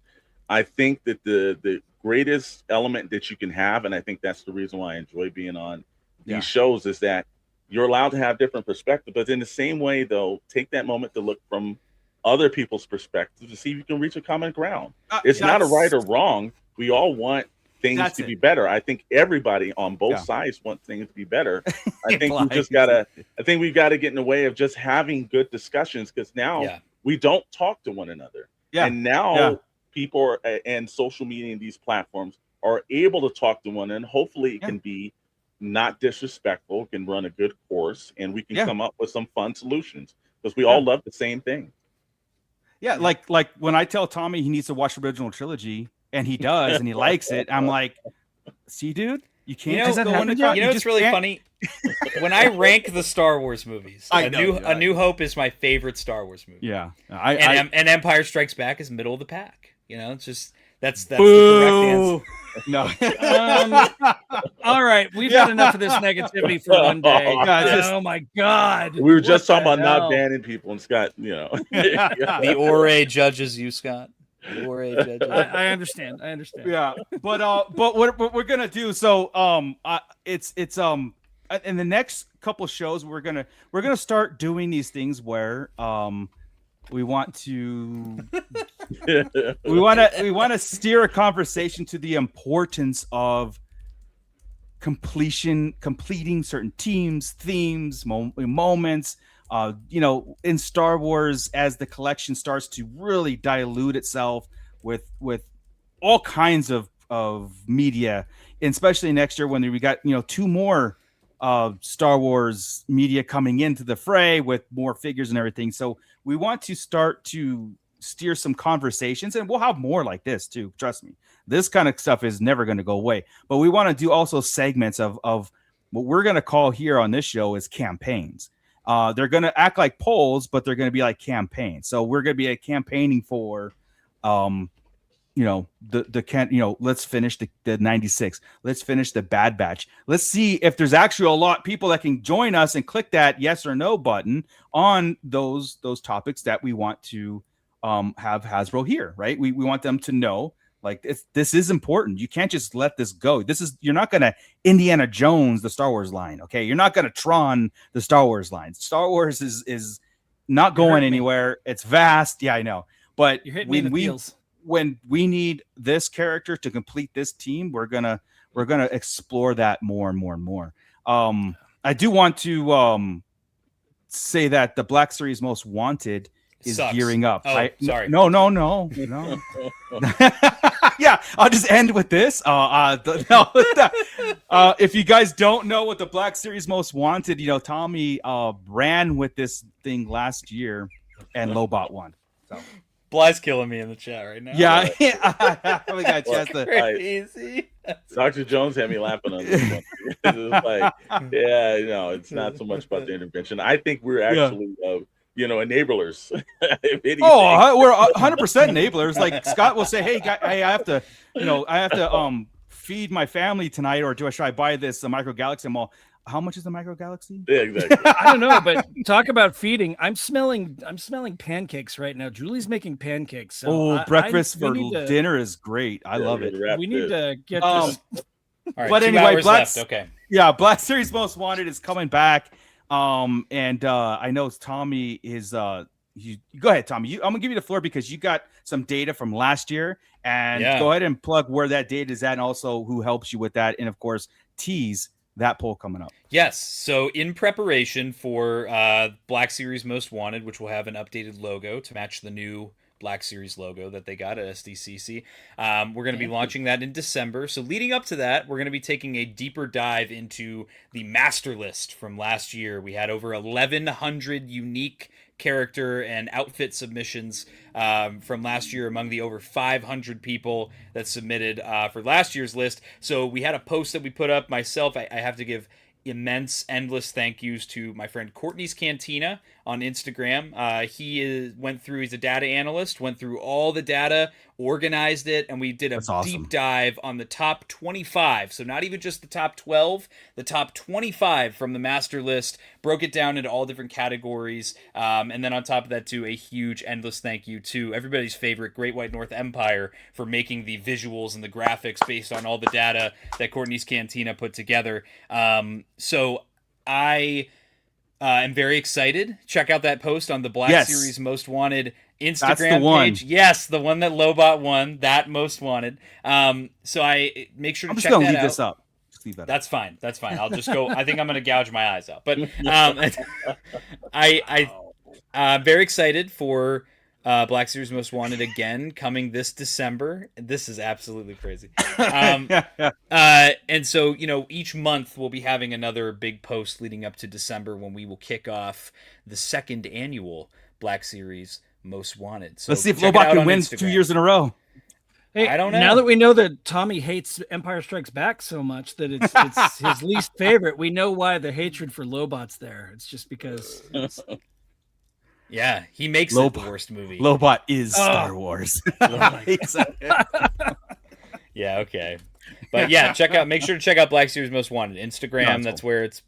I think that the greatest element that you can have, and I think that's the reason why I enjoy being on these shows, is that you're allowed to have different perspectives. But in the same way, though, take that moment to look from other people's perspective to see if you can reach a common ground. It's not a right or wrong. We all want things to be better. I think everybody on both sides want things to be better. I think we've got to get in the way of just having good discussions, because now we don't talk to one another. Yeah. And now people and social media and these platforms are able to talk to one, and hopefully it can be not disrespectful, can run a good course, and we can come up with some fun solutions, because we all love the same thing. Yeah, like when I tell Tommy he needs to watch the original trilogy, and he does, and he likes it, I'm like, see, dude, you can't. It's really funny. When I rank the Star Wars movies, A New Hope is my favorite Star Wars movie. Yeah, and Empire Strikes Back is middle of the pack. You know, it's just that's the correct answer. No. All right, we've had enough of this negativity for one day. Oh my God. We were just talking about not banning people, and Scott, the ORA judges you, Scott. The ORA judges. I understand. Yeah, but what we're gonna do? So it's in the next couple shows we're gonna start doing these things where we want to steer a conversation to the importance of completing certain teams, themes, moments. In Star Wars, as the collection starts to really dilute itself with all kinds of media, and especially next year when we got 2 more Star Wars media coming into the fray with more figures and everything. So we want to start to steer some conversations, and we'll have more like this too. Trust me, this kind of stuff is never going to go away. But we want to do also segments of what we're going to call here on this show is campaigns. They're going to act like polls, but they're going to be like campaigns. So we're going to be campaigning for, let's finish the 96. Let's finish the Bad Batch. Let's see if there's actually a lot of people that can join us and click that yes or no button on those topics that we want to have Hasbro here, right? We want them to know, like, this is important. You can't just let this go. You're not going to Indiana Jones the Star Wars line, okay? You're not going to Tron the Star Wars line. Star Wars is not going anywhere. It's vast. Yeah, I know. But you're hitting me in the feels. When we need this character to complete this team, we're gonna explore that more and more and more. I do want to say that the Black Series Most Wanted is gearing up. Oh, sorry. No. Yeah, I'll just end with this. If you guys don't know what the Black Series Most Wanted, Tommy ran with this thing last year, and Lobot won. So. Bly's killing me in the chat right now. Yeah, we got Well, crazy. Dr. Jones had me laughing on this one. It's like, it's not so much about the intervention. I think we're actually, enablers. If anything. Oh, we're 100% enablers. Like Scott will say, "Hey, I have to, feed my family tonight, or should I buy this micro galaxy?" I'm all, how much is the micro galaxy? Yeah, exactly. I don't know, but talk about feeding. I'm smelling pancakes right now. Julie's making pancakes. So breakfast for dinner is great. I love it. We need to get this. All right, but 2 anyway, hours left. Okay. Yeah, Black Series Most Wanted is coming back. And I know Tommy is go ahead, Tommy. I'm gonna give you the floor because you got some data from last year, and go ahead and plug where that data is at, and also who helps you with that, and of course tease that poll coming up. Yes. So in preparation for Black Series Most Wanted, which will have an updated logo to match the new Black Series logo that they got at SDCC, we're going to be launching that in December. So leading up to that, we're going to be taking a deeper dive into the master list from last year. We had over 1,100 unique character and outfit submissions from last year among the over 500 people that submitted for last year's list. So we had a post that we put up. Myself, I have to give immense, endless thank yous to my friend Courtney's Cantina on Instagram. He's a data analyst, went through all the data, organized it, and we did a deep dive on the top 25. So not even just the top 12, the top 25 from the master list, broke it down into all different categories. And then on top of that, too, a huge, endless thank you to everybody's favorite Great White North Empire for making the visuals and the graphics based on all the data that Courtney's Cantina put together. So I am very excited. Check out that post on the Black Series Most Wanted Instagram page. Yes, the one that Lobot won, that Most Wanted. So I make sure to check that out. I'm just going to leave this up. That's fine. That's fine. I'll just go. I think I'm going to gouge my eyes out. But I'm very excited for Black Series Most Wanted again coming this December. This is absolutely crazy. And so, each month we'll be having another big post leading up to December when we will kick off the second annual Black Series Most Wanted. So let's see if Lobot can win Instagram 2 years in a row. Hey, I don't know. Now that we know that Tommy hates Empire Strikes Back so much that it's his least favorite, we know why the hatred for Lobot's there. It's just because. Yeah, he makes it the worst movie. Lobot is Star Wars. Yeah, okay. But yeah, make sure to check out Black Series Most Wanted Instagram. That's where it's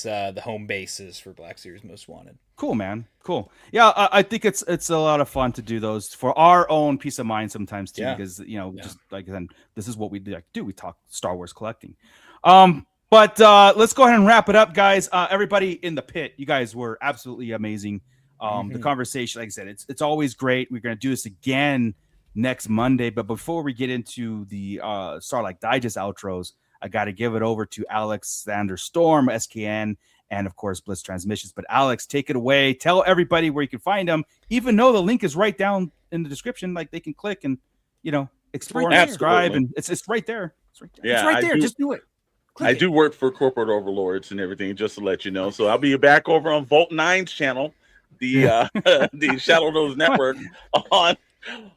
the home base is for Black Series Most Wanted. Cool, man. Cool. Yeah, I think it's a lot of fun to do those for our own peace of mind sometimes too, because just like then this is what we do. We talk Star Wars collecting. But let's go ahead and wrap it up, guys. Everybody in the pit, you guys were absolutely amazing. The conversation, like I said, it's always great. We're gonna do this again next Monday, but before we get into the Starlight Digest outros, I got to give it over to Alexander Storm, SKN, and of course Blitz Transmissions. But Alex, take it away. Tell everybody where you can find them, even though the link is right down in the description. Like they can click and explore and subscribe, and it's right there. It's right there. Yeah, it's right there. Just do it. I do work for corporate overlords and everything, just to let you know. So I'll be back over on Volt 9's channel, the Shadow Nose Network,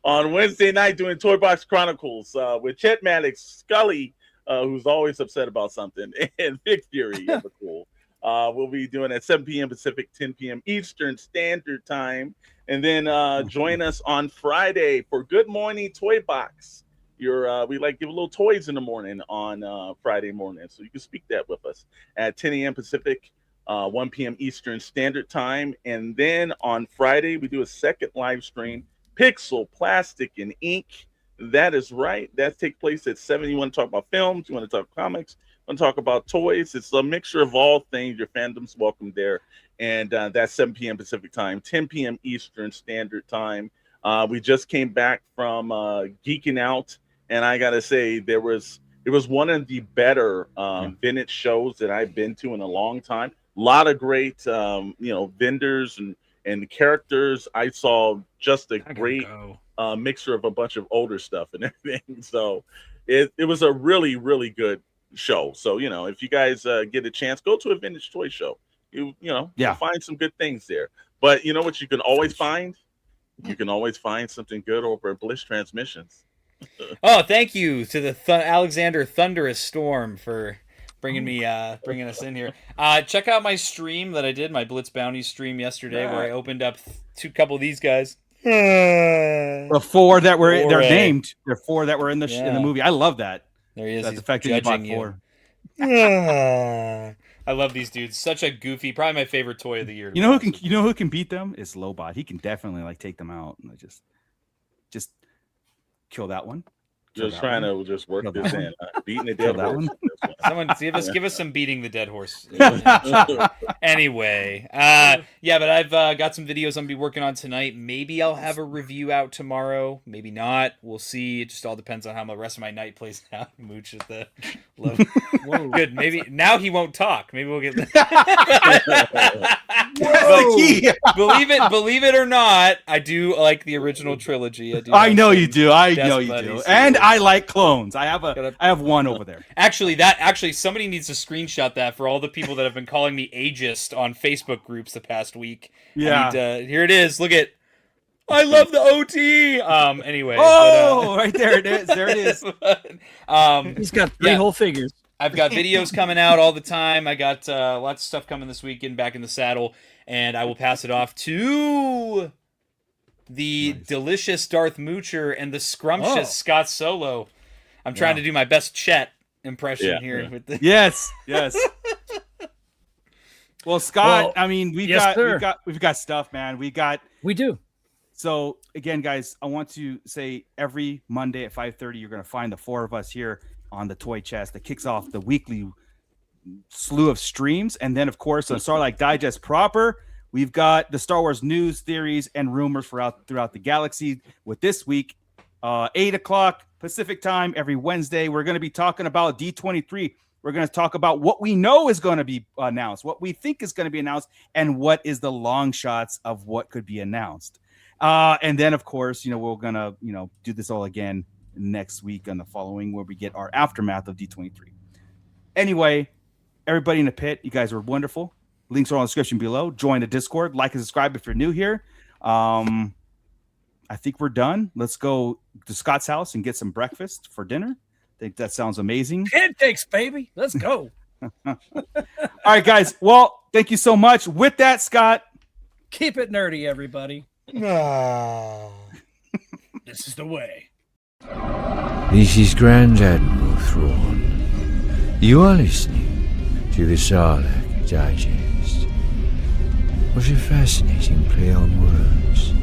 on Wednesday night doing Toy Box Chronicles with Chet Maddox, Scully, who's always upset about something, and Big Fury. Cool. We'll be doing at 7 p.m. Pacific, 10 p.m. Eastern Standard Time. And then join us on Friday for Good Morning Toy Box. We give little toys in the morning on Friday morning. So you can speak that with us at 10 a.m. Pacific, 1 p.m. Eastern Standard Time. And then on Friday, we do a second live stream, Pixel, Plastic, and Ink. That is right. That takes place at 7. You want to talk about films, you want to talk comics, you want to talk about toys. It's a mixture of all things. Your fandom's welcome there. And that's 7 p.m. Pacific Time, 10 p.m. Eastern Standard Time. We just came back from Geeking Out, and I got to say, it was one of the better vintage shows that I've been to in a long time. A lot of great, vendors and and the characters, I saw just a I gotta great go. mixture of a bunch of older stuff and everything. So it was a really, really good show. So, you know, if you guys get a chance, go to a vintage toy show. You'll find some good things there. But you know what you can always find? You can always find something good over at Bliss Transmissions. Oh, thank you to the Alexander Thunderous Storm for bringing us in here. Check out my stream that I did, my Blitz Bounty stream yesterday, where I opened up couple of these guys. The four that were they're named. There are four that were in the movie. I love that. There he is. That's He's the fact that you bought judging four. I love these dudes. Such a goofy, probably my favorite toy of the year. You know who can beat them? Is Lobot. He can definitely like take them out and just kill that one. Just trying to just work this in. Beating the dead horse. Someone give us some beating the dead horse. Anyway, but I've got some videos I'm gonna be working on tonight. Maybe I'll have a review out tomorrow. Maybe not. We'll see. It just all depends on how the rest of my night plays out. Mooch at the love. Good. Maybe now he won't talk. Maybe we'll get. Believe it or not, I do like the original trilogy. I know you do. And I like clones. I have one over there. Actually, somebody needs to screenshot that for all the people that have been calling me ageist on Facebook groups the past week. Yeah. Here it is. Look at. I love the OT. Anyway. Right there it is. There it is. He's got three whole figures. I've got videos coming out all the time. I got lots of stuff coming this week, getting back in the saddle, and I will pass it off to the delicious Darth Moocher and the scrumptious Scott Solo. I'm trying to do my best Chet impression here. With the... Yes. Well, Scott, I mean, we've got stuff, man. We do. So again, guys, I want to say every Monday at 5:30, you're going to find the four of us here on the Toy Chest that kicks off the weekly slew of streams. And then, of course, on Starlight Digest proper, we've got the Star Wars news, theories, and rumors throughout the galaxy. With this week, 8 o'clock Pacific time every Wednesday, we're going to be talking about D23. We're going to talk about what we know is going to be announced, what we think is going to be announced, and what is the long shots of what could be announced. And then, of course, we're going to, do this all again next week on the following, where we get our aftermath of D23. Anyway, everybody in the pit, you guys are wonderful. Links are on the description below. Join the Discord, like and subscribe if you're new here. I think we're done. Let's go to Scott's house and get some breakfast for dinner. I think that sounds amazing. Pancakes, baby. Let's go. All right, guys. Well, thank you so much. With that, Scott, keep it nerdy, everybody. This is the way. This is Grand Admiral Thrawn. You are listening to the Sarlacc Digest. What a fascinating play on words.